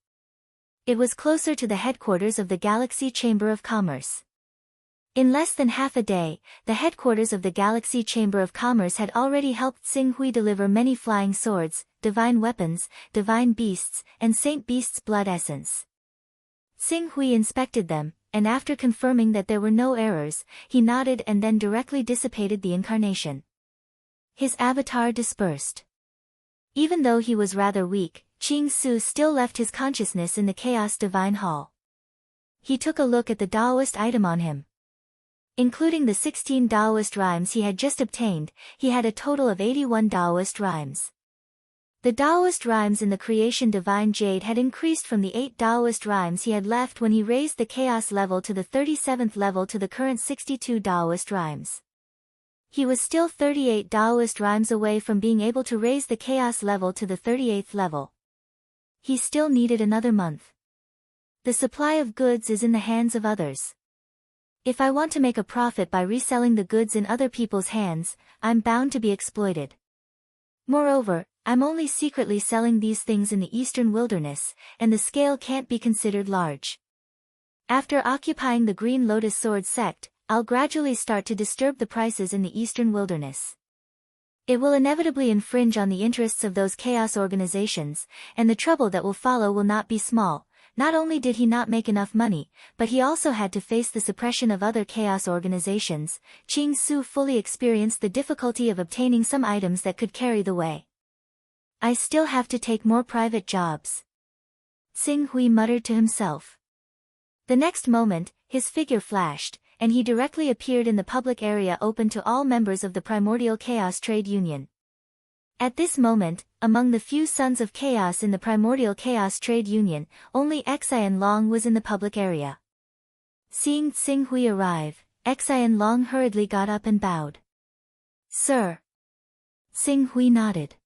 It was closer to the headquarters of the Galaxy Chamber of Commerce. In less than half a day, the headquarters of the Galaxy Chamber of Commerce had already helped Xing Hui deliver many flying swords, divine weapons, divine beasts, and Saint Beast's blood essence. Xing Hui inspected them, and after confirming that there were no errors, he nodded and then directly dissipated the incarnation. His avatar dispersed. Even though he was rather weak, Qing Su still left his consciousness in the Chaos Divine Hall. He took a look at the Daoist item on him. Including the 16 Daoist rhymes he had just obtained, he had a total of 81 Daoist rhymes. The Daoist rhymes in the Creation Divine Jade had increased from the 8 Daoist rhymes he had left when he raised the Chaos level to the 37th level to the current 62 Daoist rhymes. He was still 38 Daoist rhymes away from being able to raise the Chaos level to the 38th level. He still needed another month. The supply of goods is in the hands of others. If I want to make a profit by reselling the goods in other people's hands, I'm bound to be exploited. Moreover, I'm only secretly selling these things in the eastern wilderness, and the scale can't be considered large. After occupying the Green Lotus Sword sect, I'll gradually start to disturb the prices in the eastern wilderness. It will inevitably infringe on the interests of those chaos organizations, and the trouble that will follow will not be small. Not only did he not make enough money, but he also had to face the suppression of other chaos organizations. Qing Su fully experienced the difficulty of obtaining some items that could carry the way. I still have to take more private jobs. Xing Hui muttered to himself. The next moment, his figure flashed, and he directly appeared in the public area open to all members of the Primordial Chaos Trade Union. At this moment, among the few sons of chaos in the Primordial Chaos Trade Union, only Xian Long was in the public area. Seeing Xing Hui arrive, Xian Long hurriedly got up and bowed. Sir. Xing Hui nodded.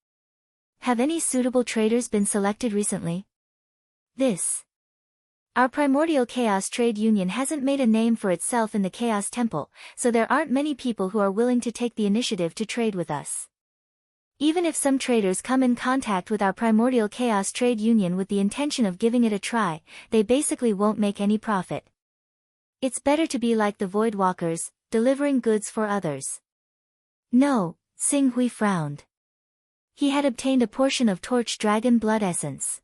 Have any suitable traders been selected recently? Our Primordial Chaos Trade Union hasn't made a name for itself in the Chaos Temple, so there aren't many people who are willing to take the initiative to trade with us. Even if some traders come in contact with our Primordial Chaos Trade Union with the intention of giving it a try, they basically won't make any profit. It's better to be like the Void Walkers, delivering goods for others. No, Xing Hui frowned. He had obtained a portion of Torch Dragon Blood Essence.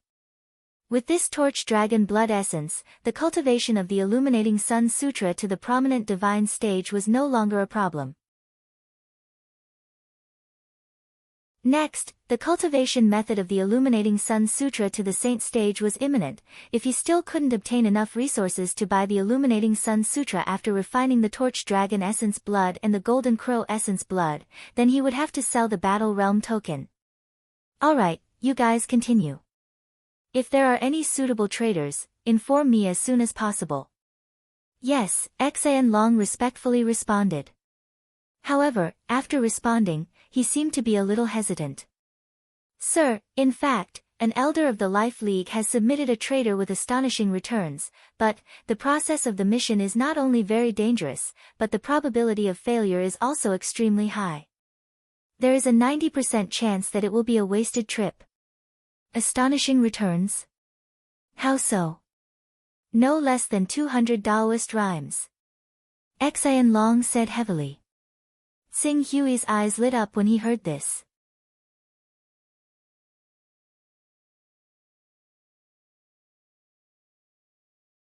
With this Torch Dragon Blood Essence, the cultivation of the Illuminating Sun Sutra to the prominent divine stage was no longer a problem. Next, the cultivation method of the Illuminating Sun Sutra to the Saint stage was imminent. If he still couldn't obtain enough resources to buy the Illuminating Sun Sutra after refining the Torch Dragon Essence Blood and the Golden Crow Essence Blood, then he would have to sell the Battle Realm token. Alright, you guys continue. If there are any suitable traders, inform me as soon as possible. Yes, Xian Long respectfully responded. However, after responding, he seemed to be a little hesitant. Sir, in fact, an elder of the Life League has submitted a trader with astonishing returns, but the process of the mission is not only very dangerous, but the probability of failure is also extremely high. There is a 90% chance that it will be a wasted trip. Astonishing returns? How so? No less than 200 Daoist rhymes. Xian Long said heavily. Xing Hui's eyes lit up when he heard this.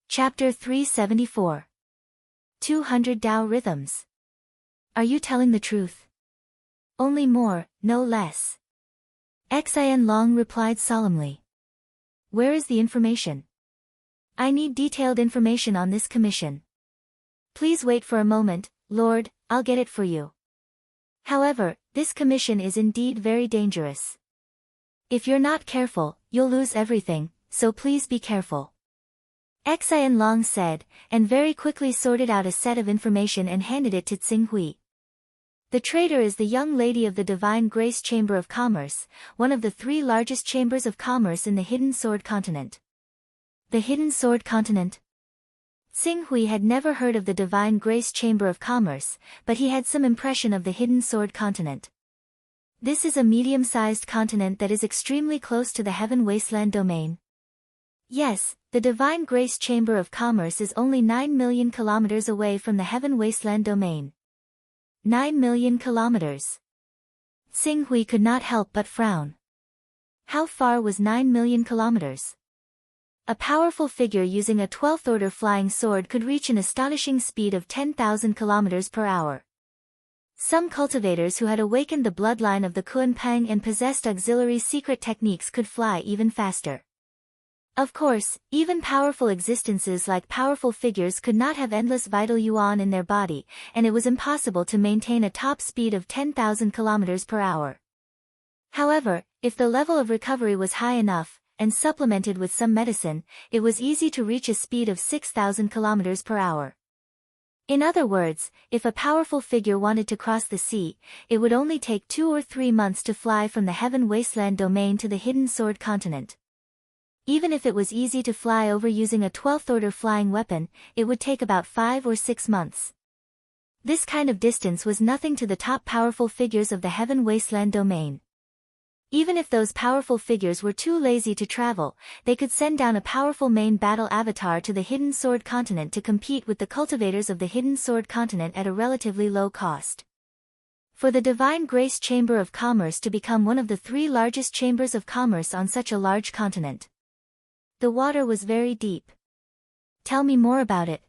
Chapter 374. 200 Dao Rhythms. Are you telling the truth? Only more, no less. Xian Long replied solemnly. Where is the information? I need detailed information on this commission. Please wait for a moment, Lord, I'll get it for you. However, this commission is indeed very dangerous. If you're not careful, you'll lose everything, so please be careful. Xian Long said, and very quickly sorted out a set of information and handed it to Tsing Hui. The trader is the young lady of the Divine Grace Chamber of Commerce, one of the 3 largest chambers of commerce in the Hidden Sword Continent. The Hidden Sword Continent? Tsing Hui had never heard of the Divine Grace Chamber of Commerce, but he had some impression of the Hidden Sword Continent. This is a medium-sized continent that is extremely close to the Heaven Wasteland domain. Yes, the Divine Grace Chamber of Commerce is only 9 million kilometers away from the Heaven Wasteland domain. 9 million kilometers. Tsing Hui could not help but frown. How far was 9 million kilometers? A powerful figure using a 12th order flying sword could reach an astonishing speed of 10,000 kilometers per hour. Some cultivators who had awakened the bloodline of the Kuanpang and possessed auxiliary secret techniques could fly even faster. Of course, even powerful existences like powerful figures could not have endless vital yuan in their body, and it was impossible to maintain a top speed of 10,000 kilometers per hour. However, if the level of recovery was high enough, and supplemented with some medicine, it was easy to reach a speed of 6,000 kilometers per hour. In other words, if a powerful figure wanted to cross the sea, it would only take 2 or 3 months to fly from the Heaven Wasteland domain to the Hidden Sword Continent. Even if it was easy to fly over using a 12th order flying weapon, it would take about 5 or 6 months. This kind of distance was nothing to the top powerful figures of the Heaven Wasteland domain. Even if those powerful figures were too lazy to travel, they could send down a powerful main battle avatar to the Hidden Sword Continent to compete with the cultivators of the Hidden Sword Continent at a relatively low cost. For the Divine Grace Chamber of Commerce to become one of the 3 largest chambers of commerce on such a large continent. The water was very deep. Tell me more about it.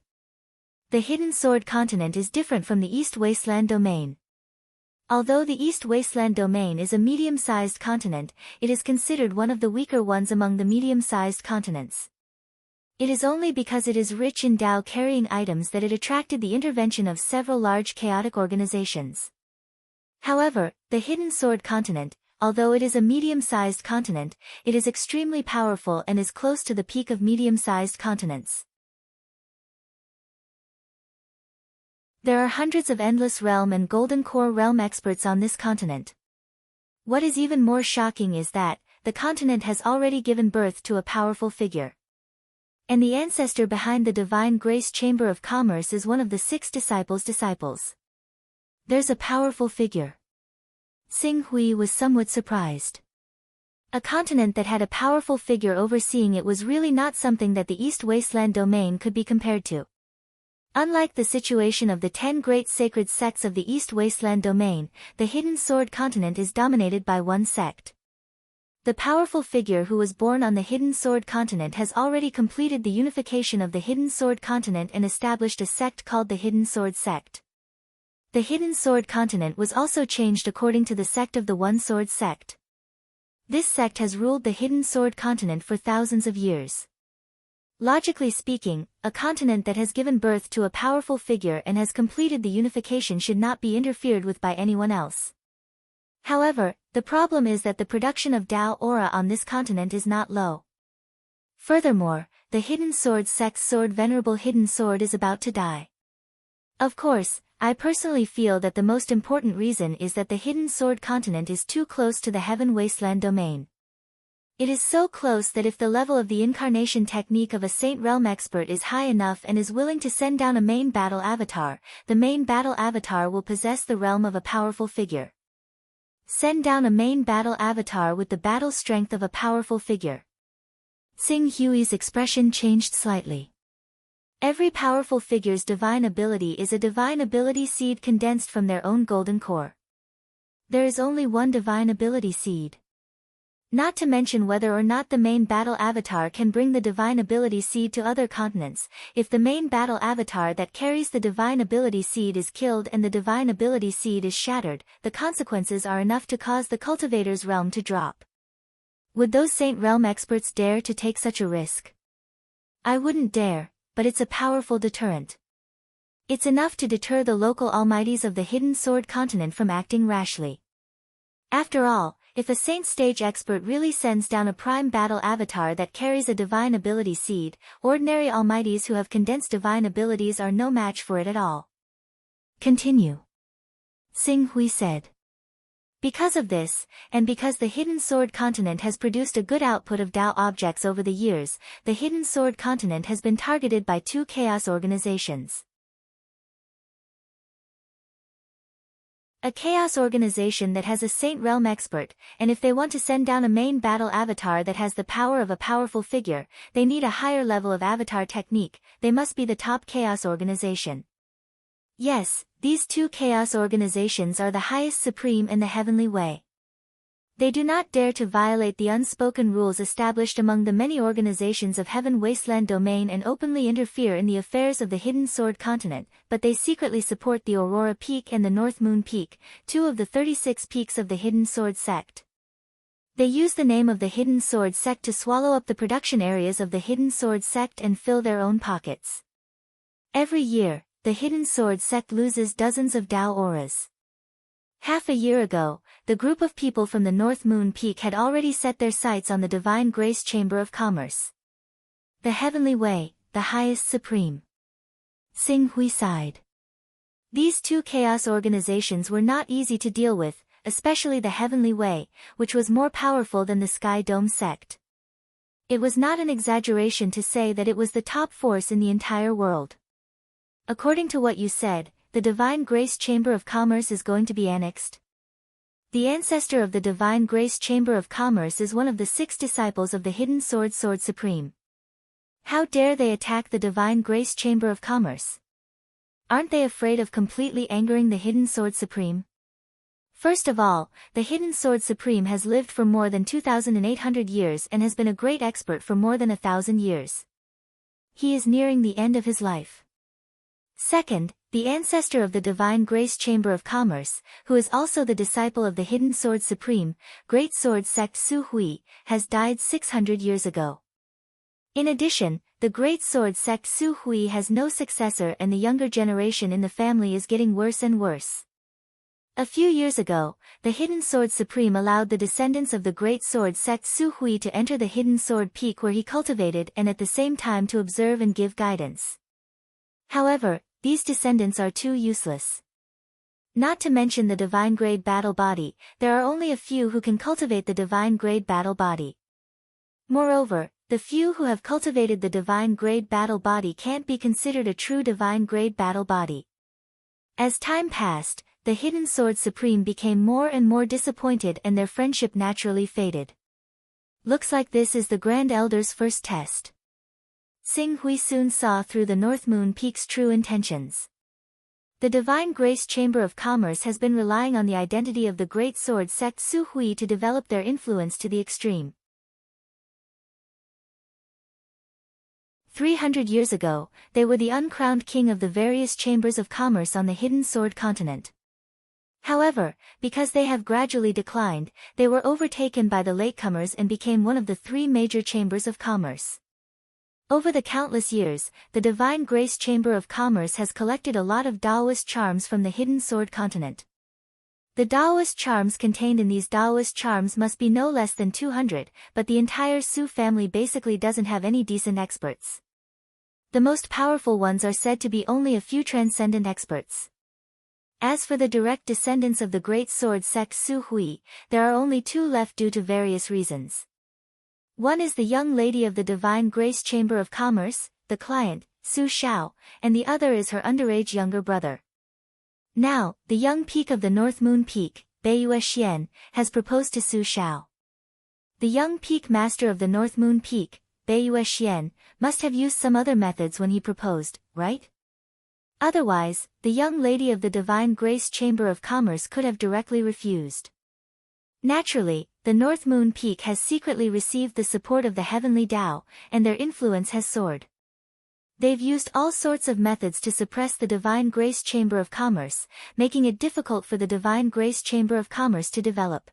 The Hidden Sword Continent is different from the East Wasteland domain. Although the East Wasteland domain is a medium-sized continent, it is considered one of the weaker ones among the medium-sized continents. It is only because it is rich in Tao-carrying items that it attracted the intervention of several large chaotic organizations. However, the Hidden Sword Continent, although it is a medium-sized continent, it is extremely powerful and is close to the peak of medium-sized continents. There are hundreds of Endless Realm and Golden Core Realm experts on this continent. What is even more shocking is that, the continent has already given birth to a powerful figure. And the ancestor behind the Divine Grace Chamber of Commerce is one of the 6 disciples. There's a powerful figure. Tsing Hui was somewhat surprised. A continent that had a powerful figure overseeing it was really not something that the East Wasteland domain could be compared to. Unlike the situation of the 10 great sacred sects of the East Wasteland domain, the Hidden Sword Continent is dominated by one sect. The powerful figure who was born on the Hidden Sword Continent has already completed the unification of the Hidden Sword Continent and established a sect called the Hidden Sword Sect. The Hidden Sword Continent was also changed according to the sect of the One Sword Sect. This sect has ruled the Hidden Sword Continent for thousands of years. Logically speaking, a continent that has given birth to a powerful figure and has completed the unification should not be interfered with by anyone else. However, the problem is that the production of Tao aura on this continent is not low. Furthermore, the Hidden Sword Sect's sword Venerable Hidden Sword is about to die. Of course, I personally feel that the most important reason is that the Hidden Sword Continent is too close to the Heaven Wasteland domain. It is so close that if the level of the incarnation technique of a Saint Realm expert is high enough and is willing to send down a main battle avatar, the main battle avatar will possess the realm of a powerful figure. Send down a main battle avatar with the battle strength of a powerful figure. Tsing Hui's expression changed slightly. Every powerful figure's divine ability is a divine ability seed condensed from their own golden core. There is only one divine ability seed. Not to mention whether or not the main battle avatar can bring the divine ability seed to other continents. If the main battle avatar that carries the divine ability seed is killed and the divine ability seed is shattered, the consequences are enough to cause the cultivator's realm to drop. Would those Saint Realm experts dare to take such a risk? I wouldn't dare, but it's a powerful deterrent. It's enough to deter the local almighties of the Hidden Sword continent from acting rashly. After all, if a Saint Stage expert really sends down a prime battle avatar that carries a divine ability seed, ordinary almighties who have condensed divine abilities are no match for it at all. Continue. Xing Hui said. Because of this, and because the Hidden Sword continent has produced a good output of Dao objects over the years, the Hidden Sword continent has been targeted by 2 chaos organizations. A chaos organization that has a Saint Realm expert, and if they want to send down a main battle avatar that has the power of a powerful figure, they need a higher level of avatar technique. They must be the top chaos organization. Yes, these 2 chaos organizations are the highest supreme in the heavenly way. They do not dare to violate the unspoken rules established among the many organizations of Heaven Wasteland Domain and openly interfere in the affairs of the Hidden Sword continent, but they secretly support the Aurora Peak and the North Moon Peak, 2 of the 36 peaks of the Hidden Sword sect. They use the name of the Hidden Sword sect to swallow up the production areas of the Hidden Sword sect and fill their own pockets. Every year, the Hidden Sword sect loses dozens of Dao auras. Half a year ago, the group of people from the North Moon Peak had already set their sights on the Divine Grace Chamber of Commerce. The Heavenly Way, the highest supreme. Xing Hui sighed. These 2 chaos organizations were not easy to deal with, especially the Heavenly Way, which was more powerful than the Sky Dome sect. It was not an exaggeration to say that it was the top force in the entire world. According to what you said, the Divine Grace Chamber of Commerce is going to be annexed. The ancestor of the Divine Grace Chamber of Commerce is one of the 6 disciples of the Hidden Sword Supreme. How dare they attack the Divine Grace Chamber of Commerce? Aren't they afraid of completely angering the Hidden Sword Supreme? First of all, the Hidden Sword Supreme has lived for more than 2,800 years and has been a great expert for more than 1,000 years. He is nearing the end of his life. Second, the ancestor of the Divine Grace Chamber of Commerce, who is also the disciple of the Hidden Sword Supreme, Great Sword Sect Su Hui, has died 600 years ago. In addition, the Great Sword Sect Su Hui has no successor and the younger generation in the family is getting worse and worse. A few years ago, the Hidden Sword Supreme allowed the descendants of the Great Sword Sect Su Hui to enter the Hidden Sword Peak where he cultivated and at the same time to observe and give guidance. However, these descendants are too useless. Not to mention the Divine Grade Battle Body, there are only a few who can cultivate the Divine Grade Battle Body. Moreover, the few who have cultivated the Divine Grade Battle Body can't be considered a true Divine Grade Battle Body. As time passed, the Hidden Sword Supreme became more and more disappointed and their friendship naturally faded. Looks like this is the Grand Elder's first test. Xing Hui soon saw through the North Moon Peak's true intentions. The Divine Grace Chamber of Commerce has been relying on the identity of the Great Sword Sect Su Hui to develop their influence to the extreme. 300 years ago, they were the uncrowned king of the various chambers of commerce on the Hidden Sword continent. However, because they have gradually declined, they were overtaken by the latecomers and became one of the 3 major chambers of commerce. Over the countless years, the Divine Grace Chamber of Commerce has collected a lot of Daoist charms from the Hidden Sword continent. The Daoist charms contained in these Daoist charms must be no less than 200, but the entire Su family basically doesn't have any decent experts. The most powerful ones are said to be only a few transcendent experts. As for the direct descendants of the Great Sword Sect Su Hui, there are only 2 left due to various reasons. One is the young lady of the Divine Grace Chamber of Commerce, the client, Su Xiao, and the other is her underage younger brother. Now, the young peak of the North Moon Peak, Beiyue Xian, has proposed to Su Xiao. The young peak master of the North Moon Peak, Beiyue Xian, must have used some other methods when he proposed, right? Otherwise, the young lady of the Divine Grace Chamber of Commerce could have directly refused. Naturally, the North Moon Peak has secretly received the support of the heavenly Tao, and their influence has soared. They've used all sorts of methods to suppress the Divine Grace Chamber of Commerce, making it difficult for the Divine Grace Chamber of Commerce to develop.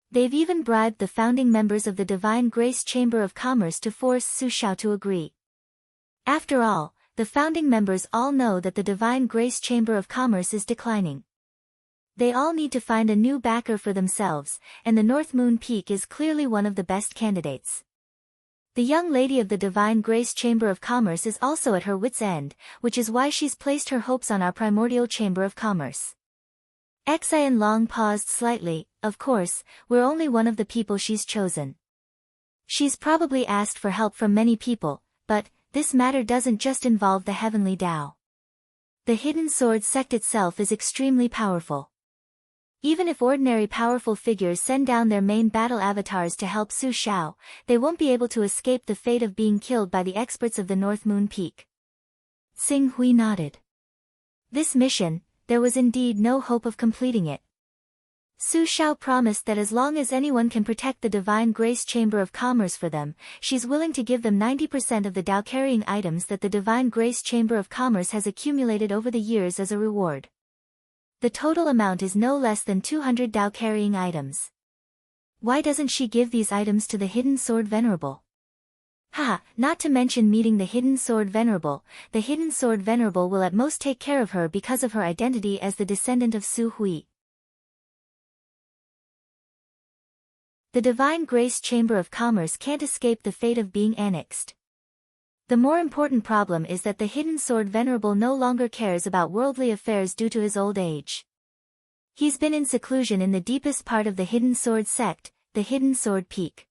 They've even bribed the founding members of the Divine Grace Chamber of Commerce to force Su Xiao to agree. After all, the founding members all know that the Divine Grace Chamber of Commerce is declining. They all need to find a new backer for themselves, and the North Moon Peak is clearly one of the best candidates. The young lady of the Divine Grace Chamber of Commerce is also at her wit's end, which is why she's placed her hopes on our Primordial Chamber of Commerce. Xian Long paused slightly. Of course, we're only one of the people she's chosen. She's probably asked for help from many people, but this matter doesn't just involve the heavenly Tao. The Hidden Sword sect itself is extremely powerful. Even if ordinary powerful figures send down their main battle avatars to help Su Xiao, they won't be able to escape the fate of being killed by the experts of the North Moon Peak. Xing Hui nodded. This mission, there was indeed no hope of completing it. Su Xiao promised that as long as anyone can protect the Divine Grace Chamber of Commerce for them, she's willing to give them 90% of the Dao-carrying items that the Divine Grace Chamber of Commerce has accumulated over the years as a reward. The total amount is no less than 200 Dao-carrying items. Why doesn't she give these items to the Hidden Sword Venerable? Not to mention meeting the Hidden Sword Venerable, the Hidden Sword Venerable will at most take care of her because of her identity as the descendant of Su Hui. The Divine Grace Chamber of Commerce can't escape the fate of being annexed. The more important problem is that the Hidden Sword Venerable no longer cares about worldly affairs due to his old age. He's been in seclusion in the deepest part of the Hidden Sword sect, the Hidden Sword Peak.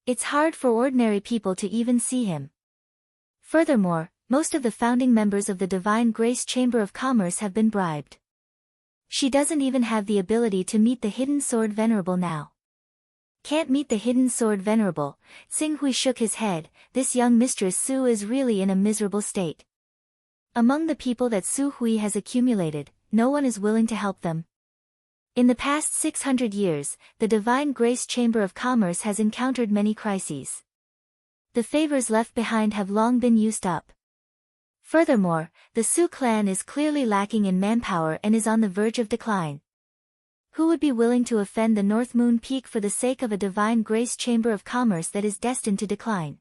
It's hard for ordinary people to even see him. Furthermore, most of the founding members of the Divine Grace Chamber of Commerce have been bribed. She doesn't even have the ability to meet the Hidden Sword Venerable now. Can't meet the Hidden Sword Venerable. Xing Hui shook his head. This young Mistress Su is really in a miserable state. Among the people that Su Hui has accumulated, no one is willing to help them. In the past 600 years, the Divine Grace Chamber of Commerce has encountered many crises. The favors left behind have long been used up. Furthermore, the Su clan is clearly lacking in manpower and is on the verge of decline. Who would be willing to offend the North Moon Peak for the sake of a Divine Grace Chamber of Commerce that is destined to decline?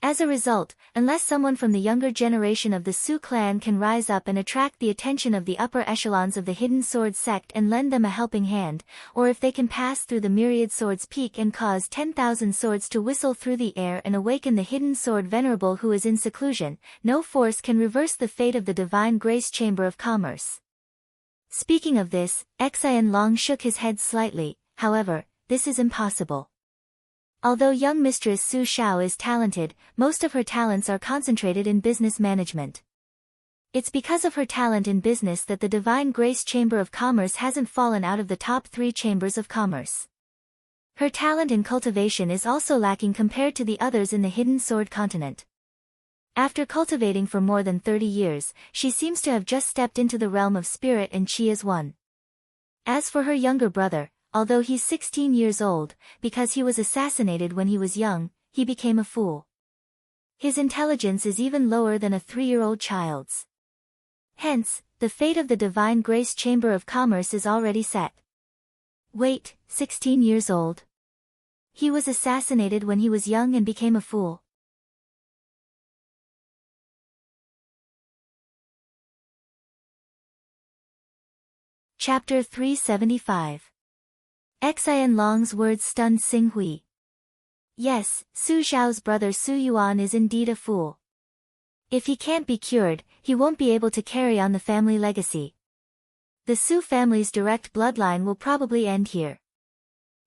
As a result, unless someone from the younger generation of the Su clan can rise up and attract the attention of the upper echelons of the Hidden Sword sect and lend them a helping hand, or if they can pass through the Myriad Swords Peak and cause 10,000 swords to whistle through the air and awaken the Hidden Sword Venerable who is in seclusion, no force can reverse the fate of the Divine Grace Chamber of Commerce. Speaking of this, Xian Long shook his head slightly. However, this is impossible. Although young Mistress Su Xiao is talented, most of her talents are concentrated in business management. It's because of her talent in business that the Divine Grace Chamber of Commerce hasn't fallen out of the top 3 chambers of commerce. Her talent in cultivation is also lacking compared to the others in the Hidden Sword continent. After cultivating for more than 30 years, she seems to have just stepped into the realm of spirit and chi as one. As for her younger brother, although he's 16 years old, because he was assassinated when he was young, he became a fool. His intelligence is even lower than a 3-year-old child's. Hence, the fate of the Divine Grace Chamber of Commerce is already set. Wait, 16 years old? He was assassinated when he was young and became a fool. Chapter 375. Xian Long's words stunned Xing Hui. Yes, Su Xiao's brother Su Yuan is indeed a fool. If he can't be cured, he won't be able to carry on the family legacy. The Su family's direct bloodline will probably end here.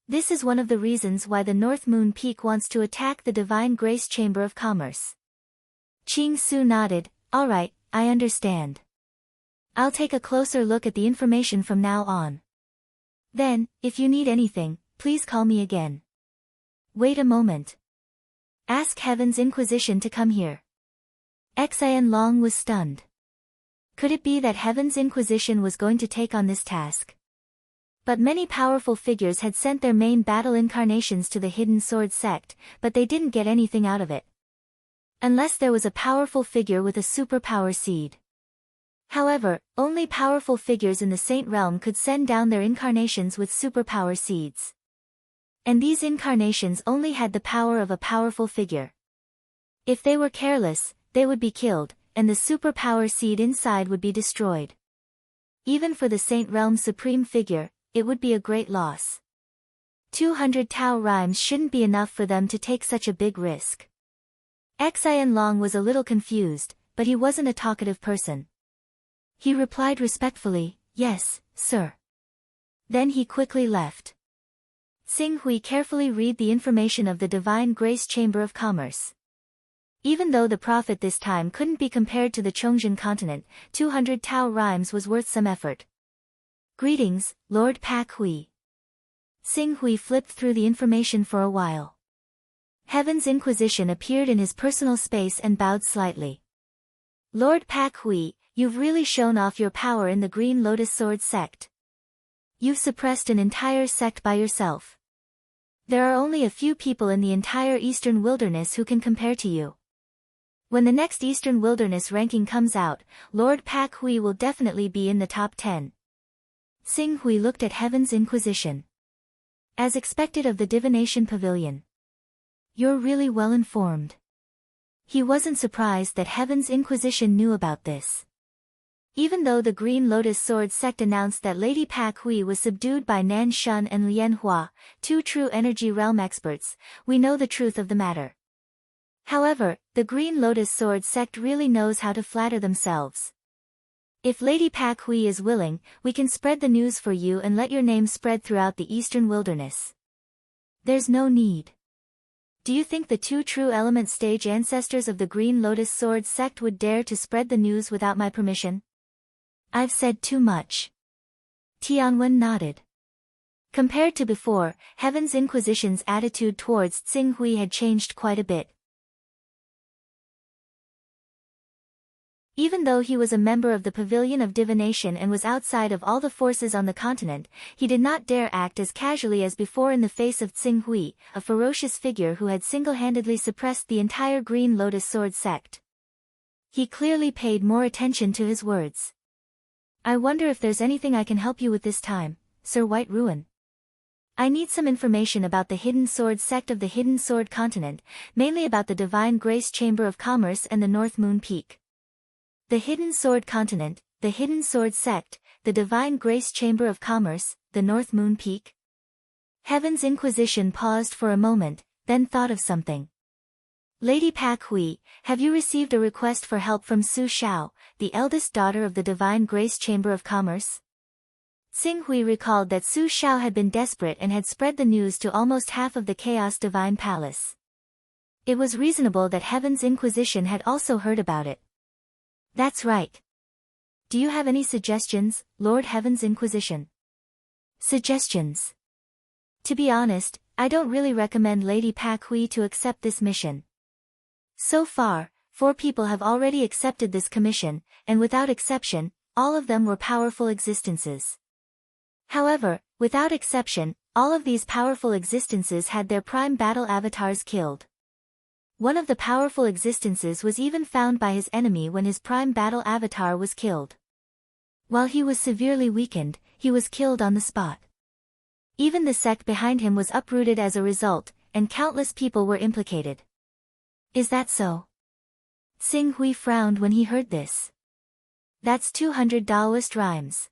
This is one of the reasons why the North Moon Peak wants to attack the Divine Grace Chamber of Commerce. Qing Su nodded. All right, I understand. I'll take a closer look at the information from now on. Then, if you need anything, please call me again. Wait a moment. Ask Heaven's Inquisition to come here. Xian Long was stunned. Could it be that Heaven's Inquisition was going to take on this task? But many powerful figures had sent their main battle incarnations to the Hidden Sword sect, but they didn't get anything out of it. Unless there was a powerful figure with a superpower seed. However, only powerful figures in the Saint Realm could send down their incarnations with superpower seeds. And these incarnations only had the power of a powerful figure. If they were careless, they would be killed, and the superpower seed inside would be destroyed. Even for the Saint Realm supreme figure, it would be a great loss. 200 Tao rhymes shouldn't be enough for them to take such a big risk. Xian Long was a little confused, but he wasn't a talkative person. He replied respectfully, "Yes, sir." Then he quickly left. Xing Hui carefully read the information of the Divine Grace Chamber of Commerce. Even though the profit this time couldn't be compared to the Chongzhen continent, 200 Tao rhymes was worth some effort. "Greetings, Lord Pak Hui." Xing Hui flipped through the information for a while. Heaven's Inquisition appeared in his personal space and bowed slightly. "Lord Pak Hui, you've really shown off your power in the Green Lotus Sword sect. You've suppressed an entire sect by yourself. There are only a few people in the entire Eastern Wilderness who can compare to you. When the next Eastern Wilderness ranking comes out, Lord Pak Hui will definitely be in the top 10. Xing Hui looked at Heaven's Inquisition. As expected of the Divination Pavilion. "You're really well informed." He wasn't surprised that Heaven's Inquisition knew about this. Even though the Green Lotus Sword sect announced that Lady Pak Hui was subdued by Nan Shun and Lian Hua, two true energy realm experts, we know the truth of the matter. However, the Green Lotus Sword sect really knows how to flatter themselves. "If Lady Pak Hui is willing, we can spread the news for you and let your name spread throughout the Eastern Wilderness." "There's no need. Do you think the two true element stage ancestors of the Green Lotus Sword sect would dare to spread the news without my permission?" "I've said too much." Tianwen nodded. Compared to before, Heaven's Inquisition's attitude towards Xing Hui had changed quite a bit. Even though he was a member of the Pavilion of Divination and was outside of all the forces on the continent, he did not dare act as casually as before in the face of Xing Hui, a ferocious figure who had single-handedly suppressed the entire Green Lotus Sword sect. He clearly paid more attention to his words. "I wonder if there's anything I can help you with this time, Sir White Ruin. I need some information about the Hidden Sword sect of the Hidden Sword continent, mainly about the Divine Grace Chamber of Commerce and the North Moon Peak." The Hidden Sword continent, the Hidden Sword sect, the Divine Grace Chamber of Commerce, the North Moon Peak. Heaven's Inquisition paused for a moment, then thought of something. "Lady Pak Hui, have you received a request for help from Su Xiao, the eldest daughter of the Divine Grace Chamber of Commerce?" Xing Hui recalled that Su Xiao had been desperate and had spread the news to almost half of the Chaos Divine Palace. It was reasonable that Heaven's Inquisition had also heard about it. "That's right. Do you have any suggestions, Lord Heaven's Inquisition?" "Suggestions? To be honest, I don't really recommend Lady Pak Hui to accept this mission. So far, 4 people have already accepted this commission, and without exception, all of them were powerful existences. However, without exception, all of these powerful existences had their prime battle avatars killed. One of the powerful existences was even found by his enemy when his prime battle avatar was killed. While he was severely weakened, he was killed on the spot. Even the sect behind him was uprooted as a result, and countless people were implicated." "Is that so?" Xing Hui frowned when he heard this. "That's 200 Daoist rhymes."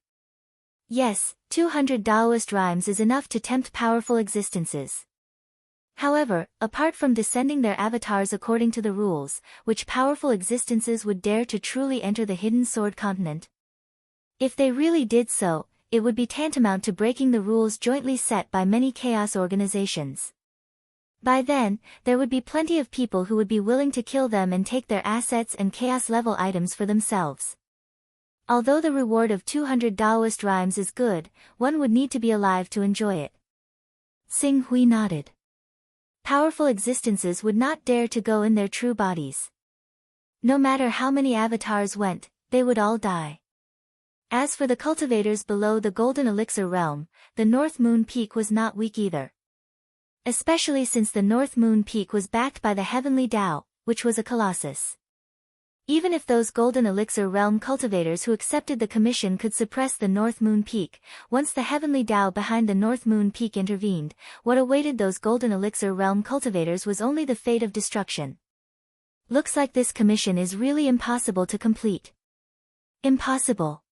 "Yes, 200 Daoist rhymes is enough to tempt powerful existences. However, apart from descending their avatars according to the rules, which powerful existences would dare to truly enter the Hidden Sword continent? If they really did so, it would be tantamount to breaking the rules jointly set by many chaos organizations. By then, there would be plenty of people who would be willing to kill them and take their assets and chaos-level items for themselves. Although the reward of 200 Daoist rhymes is good, one would need to be alive to enjoy it." Xing Hui nodded. Powerful existences would not dare to go in their true bodies. No matter how many avatars went, they would all die. As for the cultivators below the Golden Elixir realm, the North Moon Peak was not weak either. Especially since the North Moon Peak was backed by the Heavenly Tao, which was a colossus. Even if those Golden Elixir realm cultivators who accepted the commission could suppress the North Moon Peak, once the Heavenly Tao behind the North Moon Peak intervened, what awaited those Golden Elixir realm cultivators was only the fate of destruction. Looks like this commission is really impossible to complete. Impossible.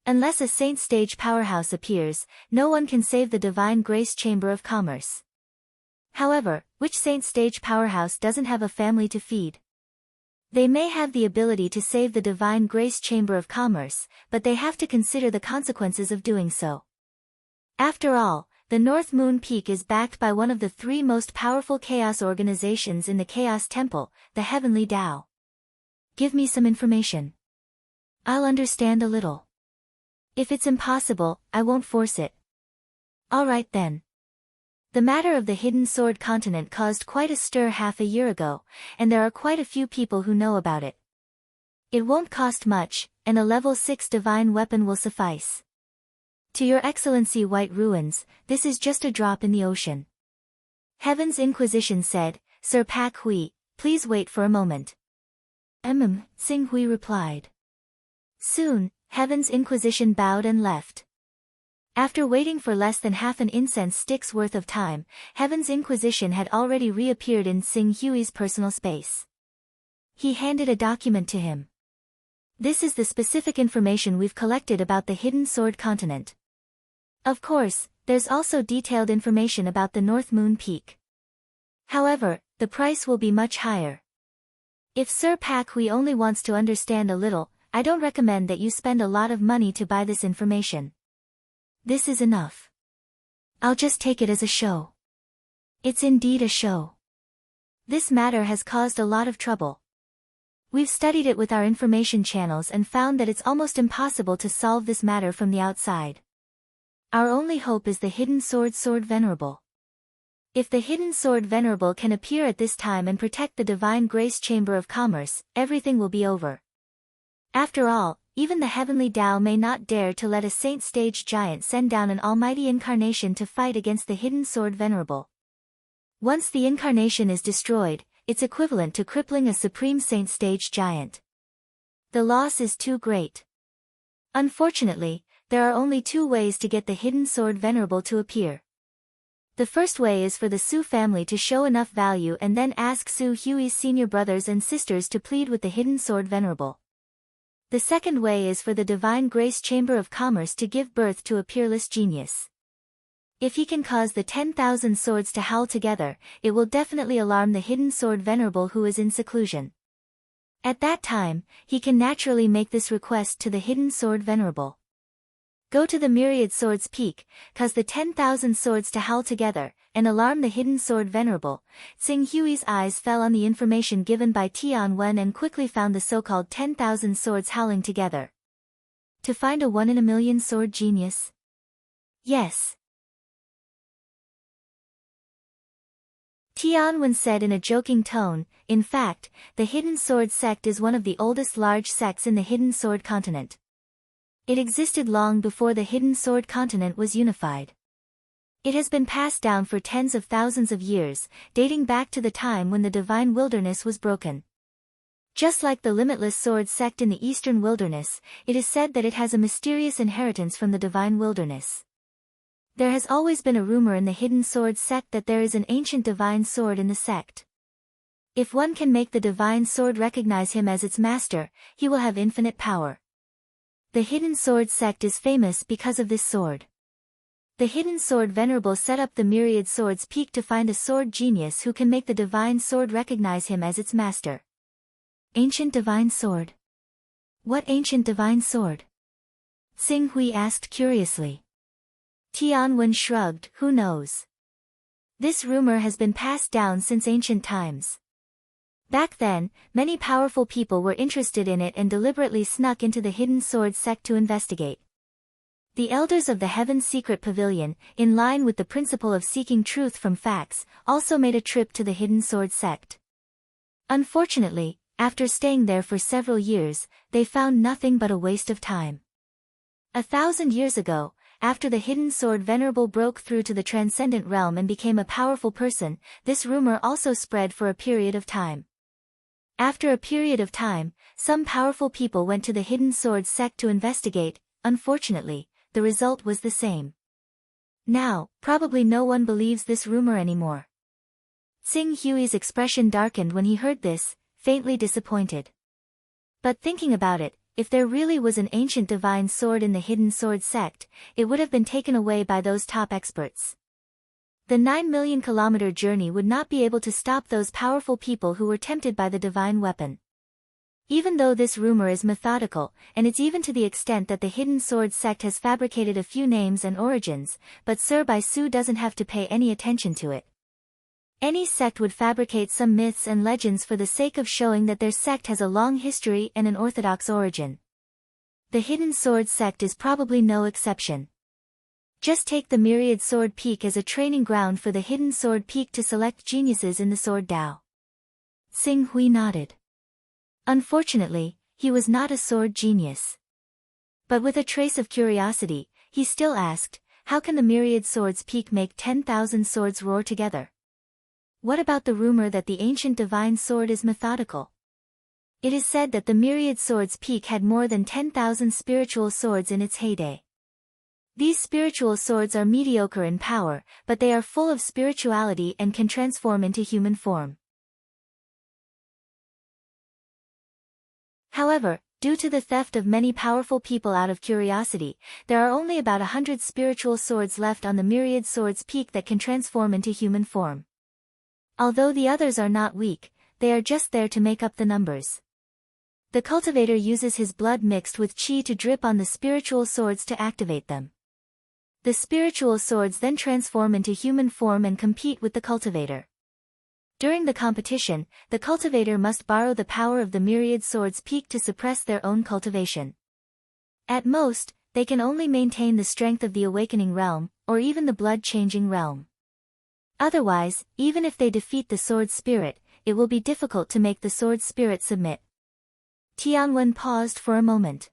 Unless a Saint Stage powerhouse appears, no one can save the Divine Grace Chamber of Commerce. However, which Saint Stage powerhouse doesn't have a family to feed? They may have the ability to save the Divine Grace Chamber of Commerce, but they have to consider the consequences of doing so. After all, the North Moon Peak is backed by one of the three most powerful chaos organizations in the Chaos Temple, the Heavenly Tao. Give me some information. I'll understand a little. If it's impossible, I won't force it. Alright then. The matter of the Hidden Sword Continent caused quite a stir half a year ago, and there are quite a few people who know about it. It won't cost much, and a level 6 divine weapon will suffice. To Your Excellency White Ruins, this is just a drop in the ocean. Heaven's Inquisition said, Sir Pak Hui, please wait for a moment. Tsing Hui replied. Soon, Heaven's Inquisition bowed and left. After waiting for less than half an incense stick's worth of time, Heaven's Inquisition had already reappeared in Tsing Hui's personal space. He handed a document to him. This is the specific information we've collected about the Hidden Sword Continent. Of course, there's also detailed information about the North Moon Peak. However, the price will be much higher. If Sir Pak Hui only wants to understand a little, I don't recommend that you spend a lot of money to buy this information. This is enough. I'll just take it as a show. It's indeed a show. This matter has caused a lot of trouble. We've studied it with our information channels and found that it's almost impossible to solve this matter from the outside. Our only hope is the Hidden Sword Venerable. If the Hidden Sword Venerable can appear at this time and protect the Divine Grace Chamber of Commerce, everything will be over. After all, even the Heavenly Tao may not dare to let a Saint Stage giant send down an almighty incarnation to fight against the Hidden Sword Venerable. Once the incarnation is destroyed, it's equivalent to crippling a Supreme Saint Stage giant. The loss is too great. Unfortunately, there are only two ways to get the Hidden Sword Venerable to appear. The first way is for the Su family to show enough value and then ask Su Hui's senior brothers and sisters to plead with the Hidden Sword Venerable. The second way is for the Divine Grace Chamber of Commerce to give birth to a peerless genius. If he can cause the 10,000 swords to howl together, it will definitely alarm the Hidden Sword Venerable who is in seclusion. At that time, he can naturally make this request to the Hidden Sword Venerable. Go to the Myriad Swords Peak, cause the 10,000 swords to howl together, and alarm the Hidden Sword Venerable. Tsing Hui's eyes fell on the information given by Tian Wen and quickly found the so-called 10,000 swords howling together. To find a 1 in a million sword genius? Yes. Tian Wen said in a joking tone, in fact, the Hidden Sword sect is one of the oldest large sects in the Hidden Sword Continent. It existed long before the Hidden Sword Continent was unified. It has been passed down for tens of thousands of years, dating back to the time when the Divine Wilderness was broken. Just like the Limitless Sword sect in the Eastern Wilderness, it is said that it has a mysterious inheritance from the Divine Wilderness. There has always been a rumor in the Hidden Sword sect that there is an ancient divine sword in the sect. If one can make the divine sword recognize him as its master, he will have infinite power. The Hidden Sword sect is famous because of this sword. The Hidden Sword Venerable set up the Myriad Swords Peak to find a sword genius who can make the divine sword recognize him as its master. Ancient divine sword? What ancient divine sword? Tsing Hui asked curiously. Tian Wen shrugged, who knows? This rumor has been passed down since ancient times. Back then, many powerful people were interested in it and deliberately snuck into the Hidden Sword sect to investigate. The elders of the Heaven's Secret Pavilion, in line with the principle of seeking truth from facts, also made a trip to the Hidden Sword sect. Unfortunately, After staying there for several years, they found nothing but a waste of time. 1,000 years ago, after the hidden sword Venerable broke through to the transcendent realm and became a powerful person, this rumor also spread for a period of time. After a period of time, some powerful people went to the hidden sword sect to investigate. Unfortunately, the result was the same. Now, probably no one believes this rumor anymore. Tsing Hui's expression darkened when he heard this, faintly disappointed. But thinking about it, if there really was an ancient divine sword in the hidden sword sect, it would have been taken away by those top experts. The 9 million-kilometer journey would not be able to stop those powerful people who were tempted by the divine weapon. Even though this rumor is methodical, and it's even to the extent that the hidden sword sect has fabricated a few names and origins, but Sir Bai Su doesn't have to pay any attention to it. Any sect would fabricate some myths and legends for the sake of showing that their sect has a long history and an orthodox origin. The hidden sword sect is probably no exception. Just take the Myriad Sword Peak as a training ground for the Hidden Sword Peak to select geniuses in the Sword Dao. Tsing Hui nodded. Unfortunately, he was not a sword genius. But with a trace of curiosity, he still asked, how can the Myriad Swords Peak make 10,000 swords roar together? What about the rumor that the ancient divine sword is methodical? It is said that the Myriad Swords Peak had more than 10,000 spiritual swords in its heyday. These spiritual swords are mediocre in power, but they are full of spirituality and can transform into human form. However, due to the theft of many powerful people out of curiosity, there are only about 100 spiritual swords left on the Myriad Swords Peak that can transform into human form. Although the others are not weak, they are just there to make up the numbers. The cultivator uses his blood mixed with qi to drip on the spiritual swords to activate them. The spiritual swords then transform into human form and compete with the cultivator. During the competition, the cultivator must borrow the power of the Myriad Swords Peak to suppress their own cultivation. At most, they can only maintain the strength of the awakening realm, or even the blood-changing realm. Otherwise, even if they defeat the sword spirit, it will be difficult to make the sword spirit submit. Tianwen paused for a moment.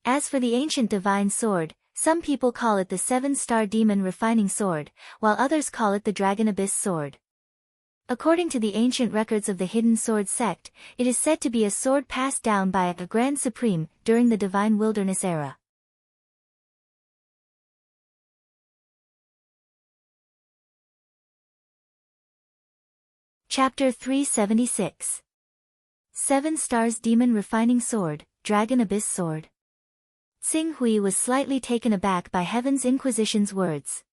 As for the ancient divine sword, some people call it the 7-star demon refining sword, while others call it the dragon abyss sword. According to the ancient records of the hidden sword sect, it is said to be a sword passed down by a Grand Supreme during the divine wilderness era. Chapter 376. 7 Stars Demon Refining Sword, Dragon Abyss Sword. Tsing Hui was slightly taken aback by Heaven's Inquisition's words.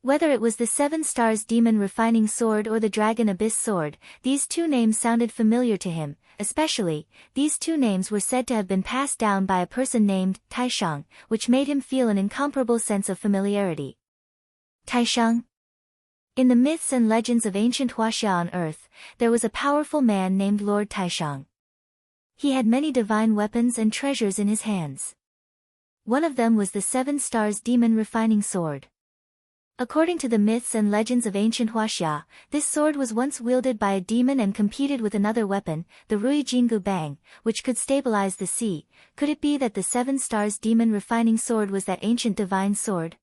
Whether it was the 7 Stars Demon Refining Sword or the Dragon Abyss Sword, these two names sounded familiar to him. Especially, these two names were said to have been passed down by a person named Taishang, which made him feel an incomparable sense of familiarity. Taishang? In the myths and legends of ancient Huaxia on earth, there was a powerful man named Lord Taishang. He had many divine weapons and treasures in his hands. One of them was the 7 Stars Demon Refining Sword. According to the myths and legends of ancient Huaxia, this sword was once wielded by a demon and competed with another weapon, the Rui Jingu Bang, which could stabilize the sea. Could it be that the 7 Stars Demon Refining Sword was that ancient divine sword?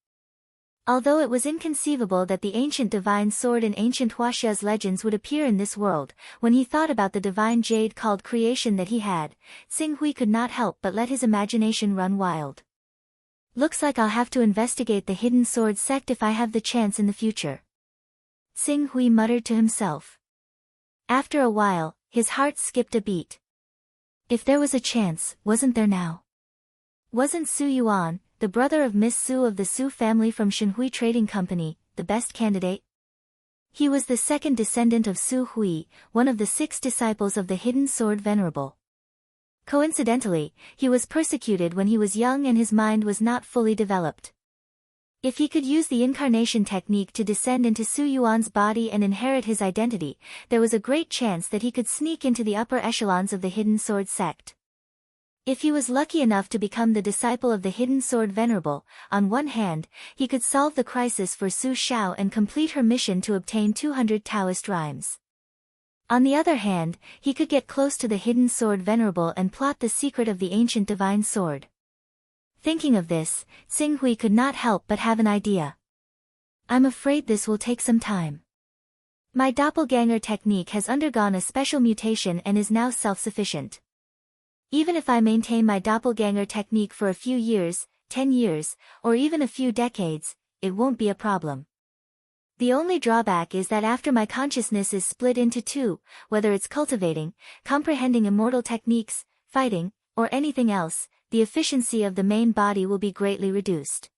Although it was inconceivable that the ancient divine sword in ancient Huaxia's legends would appear in this world, when he thought about the divine jade called creation that he had, Tsing Hui could not help but let his imagination run wild. Looks like I'll have to investigate the hidden sword sect if I have the chance in the future. Tsing Hui muttered to himself. After a while, his heart skipped a beat. If there was a chance, wasn't there now? Wasn't Su Yuan, the brother of Miss Su of the Su family from Shenhui Trading Company, the best candidate? He was the second descendant of Su Hui, one of the 6 disciples of the Hidden Sword Venerable. Coincidentally, he was persecuted when he was young and his mind was not fully developed. If he could use the incarnation technique to descend into Su Yuan's body and inherit his identity, there was a great chance that he could sneak into the upper echelons of the Hidden Sword sect. If he was lucky enough to become the disciple of the Hidden Sword Venerable, on one hand, he could solve the crisis for Su Xiao and complete her mission to obtain 200 Taoist rhymes. On the other hand, he could get close to the hidden sword Venerable and plot the secret of the ancient divine sword. Thinking of this, Xing Hui could not help but have an idea. I'm afraid this will take some time. My doppelganger technique has undergone a special mutation and is now self-sufficient. Even if I maintain my doppelganger technique for a few years, 10 years, or even a few decades, it won't be a problem. The only drawback is that after my consciousness is split into two, whether it's cultivating, comprehending immortal techniques, fighting, or anything else, the efficiency of the main body will be greatly reduced.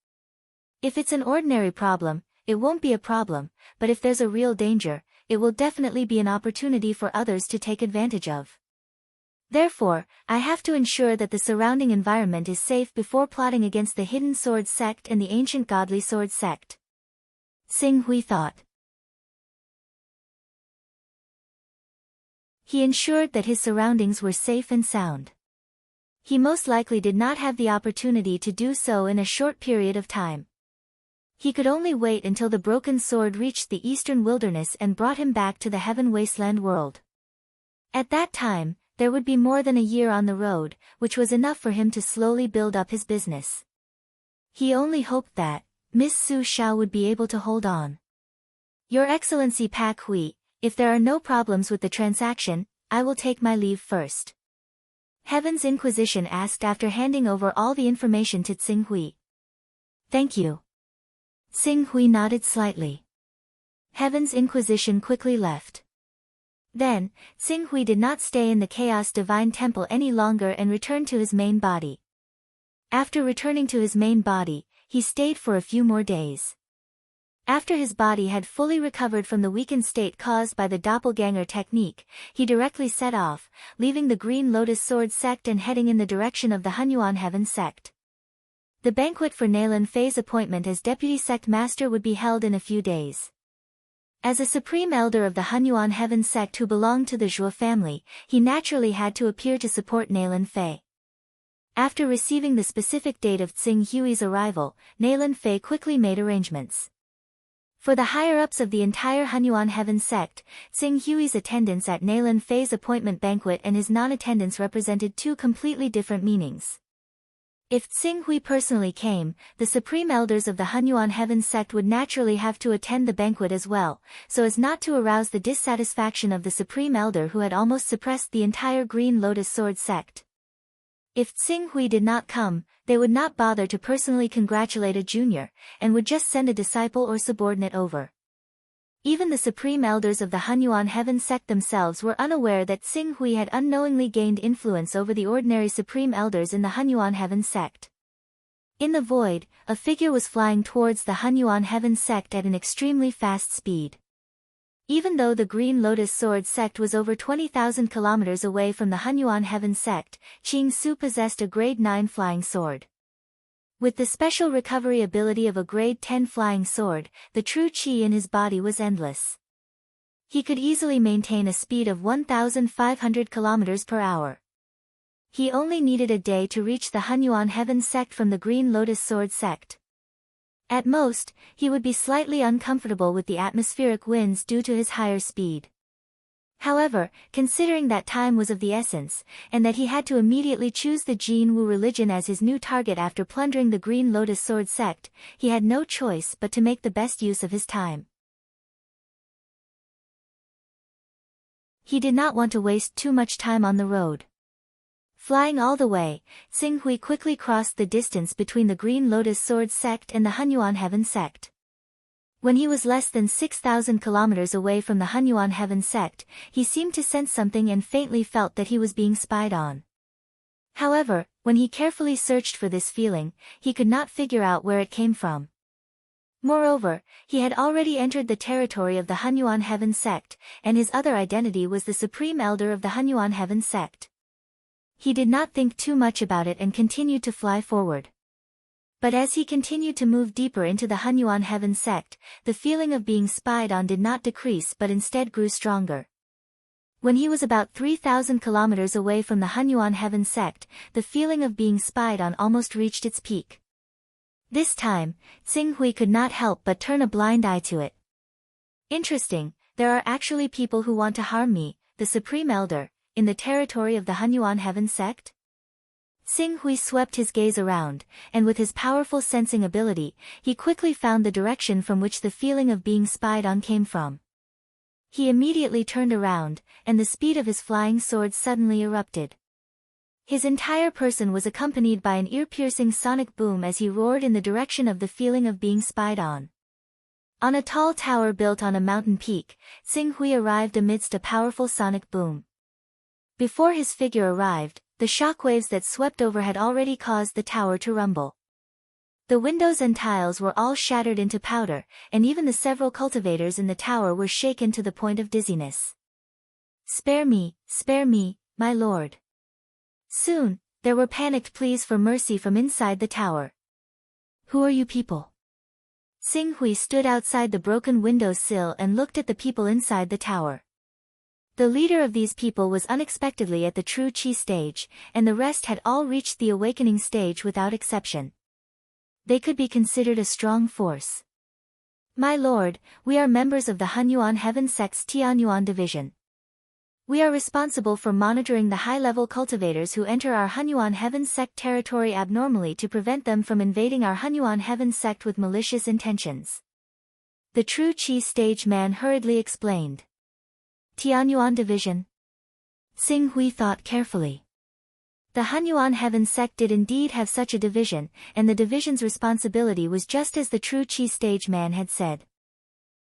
If it's an ordinary problem, it won't be a problem, but if there's a real danger, it will definitely be an opportunity for others to take advantage of. Therefore, I have to ensure that the surrounding environment is safe before plotting against the hidden sword sect and the ancient godly sword sect. Xing Hui thought. He ensured that his surroundings were safe and sound. He most likely did not have the opportunity to do so in a short period of time. He could only wait until the broken sword reached the eastern wilderness and brought him back to the heaven wasteland world. At that time, there would be more than a year on the road, which was enough for him to slowly build up his business. He only hoped that Miss Su Xiao would be able to hold on. Your Excellency Pak Hui, if there are no problems with the transaction, I will take my leave first. Heaven's Inquisition asked after handing over all the information to Xing Hui. Thank you. Xing Hui nodded slightly. Heaven's Inquisition quickly left. Then, Xing Hui did not stay in the Chaos Divine Temple any longer and returned to his main body. After returning to his main body, he stayed for a few more days. After his body had fully recovered from the weakened state caused by the doppelganger technique, he directly set off, leaving the Green Lotus Sword sect and heading in the direction of the Hunyuan Heaven sect. The banquet for Naylan Fei's appointment as deputy sect master would be held in a few days. As a supreme elder of the Hunyuan Heaven sect who belonged to the Zhuo family, he naturally had to appear to support Naylan Fei. After receiving the specific date of Xing Hui's arrival, Naylan Fei quickly made arrangements. For the higher-ups of the entire Hunyuan Heaven sect, Xing Hui's attendance at Naylan Fei's appointment banquet and his non-attendance represented two completely different meanings. If Xing Hui personally came, the supreme elders of the Hunyuan Heaven sect would naturally have to attend the banquet as well, so as not to arouse the dissatisfaction of the supreme elder who had almost suppressed the entire Green Lotus Sword sect. If Xing Hui did not come, they would not bother to personally congratulate a junior, and would just send a disciple or subordinate over. Even the supreme elders of the Hunyuan Heaven sect themselves were unaware that Xing Hui had unknowingly gained influence over the ordinary supreme elders in the Hunyuan Heaven sect. In the void, a figure was flying towards the Hunyuan Heaven sect at an extremely fast speed. Even though the Green Lotus Sword sect was over 20,000 kilometers away from the Hunyuan Heaven sect, Qing Su possessed a grade 9 flying sword. With the special recovery ability of a grade 10 flying sword, the true qi in his body was endless. He could easily maintain a speed of 1,500 kilometers per hour. He only needed a day to reach the Hunyuan Heaven sect from the Green Lotus Sword sect. At most, he would be slightly uncomfortable with the atmospheric winds due to his higher speed. However, considering that time was of the essence, and that he had to immediately choose the Jin Wu religion as his new target after plundering the Green Lotus Sword sect, he had no choice but to make the best use of his time. He did not want to waste too much time on the road. Flying all the way, Xing Hui quickly crossed the distance between the Green Lotus Sword sect and the Hunyuan Heaven sect. When he was less than 6,000 kilometers away from the Hunyuan Heaven sect, he seemed to sense something and faintly felt that he was being spied on. However, when he carefully searched for this feeling, he could not figure out where it came from. Moreover, he had already entered the territory of the Hunyuan Heaven sect, and his other identity was the Supreme Elder of the Hunyuan Heaven sect. He did not think too much about it and continued to fly forward. But as he continued to move deeper into the Hunyuan Heaven sect, the feeling of being spied on did not decrease but instead grew stronger. When he was about 3,000 kilometers away from the Hunyuan Heaven sect, the feeling of being spied on almost reached its peak. This time, Xing Hui could not help but turn a blind eye to it. Interesting, there are actually people who want to harm me, the Supreme Elder, in the territory of the Hunyuan Heaven sect? Xing Hui swept his gaze around, and with his powerful sensing ability, he quickly found the direction from which the feeling of being spied on came from. He immediately turned around, and the speed of his flying sword suddenly erupted. His entire person was accompanied by an ear-piercing sonic boom as he roared in the direction of the feeling of being spied on. On a tall tower built on a mountain peak, Xing Hui arrived amidst a powerful sonic boom. Before his figure arrived, the shockwaves that swept over had already caused the tower to rumble. The windows and tiles were all shattered into powder, and even the several cultivators in the tower were shaken to the point of dizziness. Spare me, my lord." Soon, there were panicked pleas for mercy from inside the tower. "Who are you people?" Xing Hui stood outside the broken window sill and looked at the people inside the tower. The leader of these people was unexpectedly at the true Qi stage, and the rest had all reached the awakening stage without exception. They could be considered a strong force. "My lord, we are members of the Hunyuan Heaven Sect's Tianyuan division. We are responsible for monitoring the high-level cultivators who enter our Hunyuan Heaven Sect territory abnormally to prevent them from invading our Hunyuan Heaven Sect with malicious intentions," the true Qi stage man hurriedly explained. Tianyuan division? Xing Hui thought carefully. The Hunyuan Heaven Sect did indeed have such a division, and the division's responsibility was just as the true Qi stage man had said.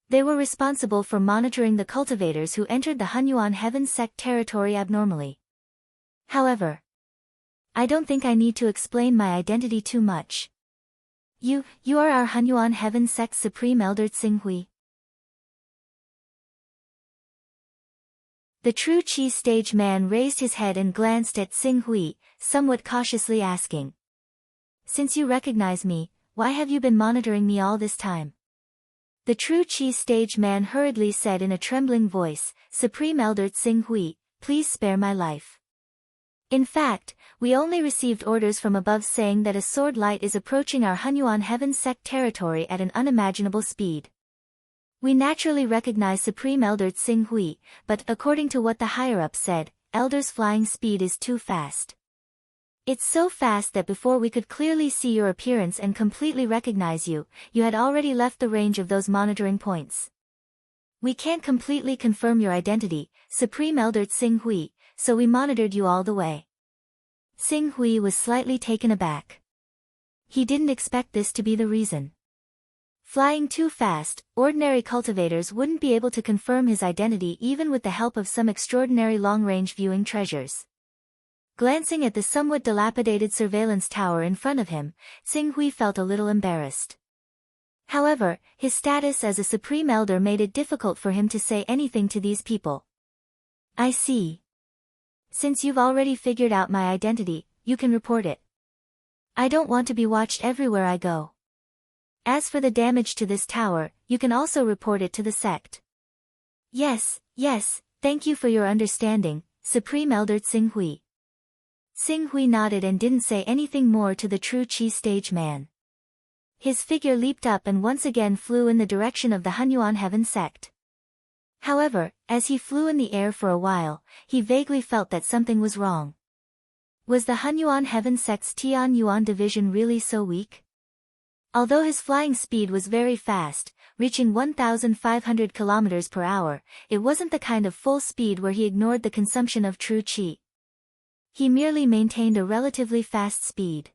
They were responsible for monitoring the cultivators who entered the Hunyuan Heaven Sect territory abnormally. However, I don't think I need to explain my identity too much. You are our Hunyuan Heaven Sect's Supreme Elder Xing Hui. The true Qi stage man raised his head and glanced at Xing Hui, somewhat cautiously asking, "Since you recognize me, why have you been monitoring me all this time?" The true Qi stage man hurriedly said in a trembling voice, "Supreme Elder Xing Hui, please spare my life. In fact, we only received orders from above saying that a sword light is approaching our Hunyuan Heaven Sect territory at an unimaginable speed. We naturally recognize Supreme Elder Xing Hui, but according to what the higher-up said, Elder's flying speed is too fast. It's so fast that before we could clearly see your appearance and completely recognize you, you had already left the range of those monitoring points. We can't completely confirm your identity, Supreme Elder Xing Hui, so we monitored you all the way." Xing Hui was slightly taken aback. He didn't expect this to be the reason. Flying too fast, ordinary cultivators wouldn't be able to confirm his identity even with the help of some extraordinary long-range viewing treasures. Glancing at the somewhat dilapidated surveillance tower in front of him, Xing Hui felt a little embarrassed. However, his status as a Supreme Elder made it difficult for him to say anything to these people. "I see. Since you've already figured out my identity, you can report it. I don't want to be watched everywhere I go. As for the damage to this tower, you can also report it to the sect." Yes, thank you for your understanding, Supreme Elder Xing Hui." Xing Hui nodded and didn't say anything more to the true Qi stage man. His figure leaped up and once again flew in the direction of the Hunyuan Heaven Sect. However, as he flew in the air for a while, he vaguely felt that something was wrong. Was the Hunyuan Heaven Sect's Tianyuan division really so weak? Although his flying speed was very fast, reaching 1,500 kilometers per hour, it wasn't the kind of full speed where he ignored the consumption of true Qi. He merely maintained a relatively fast speed.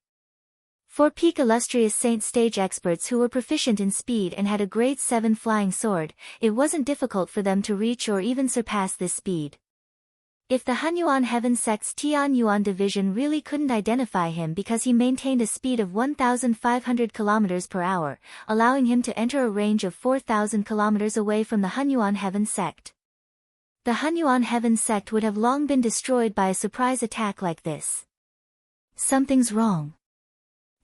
For peak illustrious saint stage experts who were proficient in speed and had a grade 7 flying sword, it wasn't difficult for them to reach or even surpass this speed. If the Hunyuan Heaven Sect's Tianyuan division really couldn't identify him because he maintained a speed of 1,500 kilometers per hour, allowing him to enter a range of 4,000 kilometers away from the Hunyuan Heaven Sect, the Hunyuan Heaven Sect would have long been destroyed by a surprise attack like this. Something's wrong.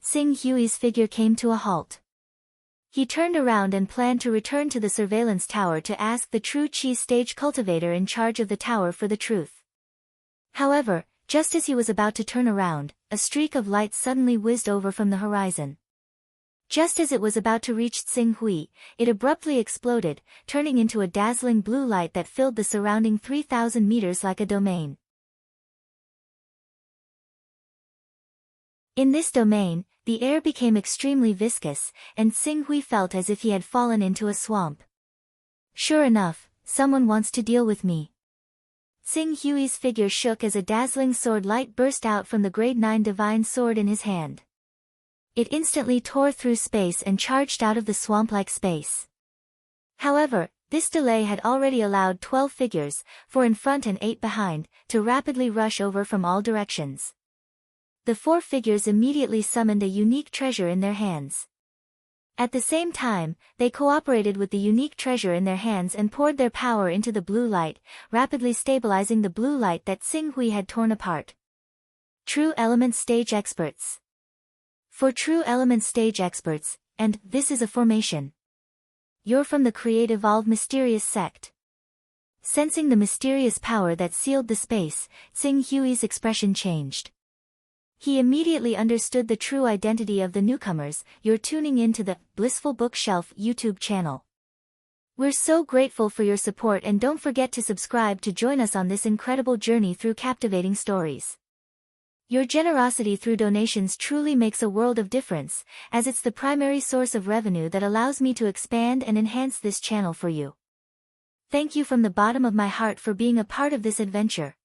Xing Hui's figure came to a halt. He turned around and planned to return to the surveillance tower to ask the true Qi stage cultivator in charge of the tower for the truth. However, just as he was about to turn around, a streak of light suddenly whizzed over from the horizon. Just as it was about to reach Tsing Hui, it abruptly exploded, turning into a dazzling blue light that filled the surrounding 3,000 meters like a domain. In this domain, the air became extremely viscous, and Tsing Hui felt as if he had fallen into a swamp. Sure enough, someone wants to deal with me. Tsing Hui's figure shook as a dazzling sword light burst out from the grade 9 divine sword in his hand. It instantly tore through space and charged out of the swamp-like space. However, this delay had already allowed 12 figures, 4 in front and 8 behind, to rapidly rush over from all directions. The 4 figures immediately summoned a unique treasure in their hands. At the same time, they cooperated with the unique treasure in their hands and poured their power into the blue light, rapidly stabilizing the blue light that Tsing Hui had torn apart. True Element Stage Experts. For True Element Stage Experts, and this is a formation. You're from the Creative Evolve Mysterious Sect. Sensing the mysterious power that sealed the space, Tsing Hui's expression changed. He immediately understood the true identity of the newcomers. You're tuning in to the Blissful Bookshelf YouTube channel. We're so grateful for your support, and don't forget to subscribe to join us on this incredible journey through captivating stories. Your generosity through donations truly makes a world of difference, as it's the primary source of revenue that allows me to expand and enhance this channel for you. Thank you from the bottom of my heart for being a part of this adventure.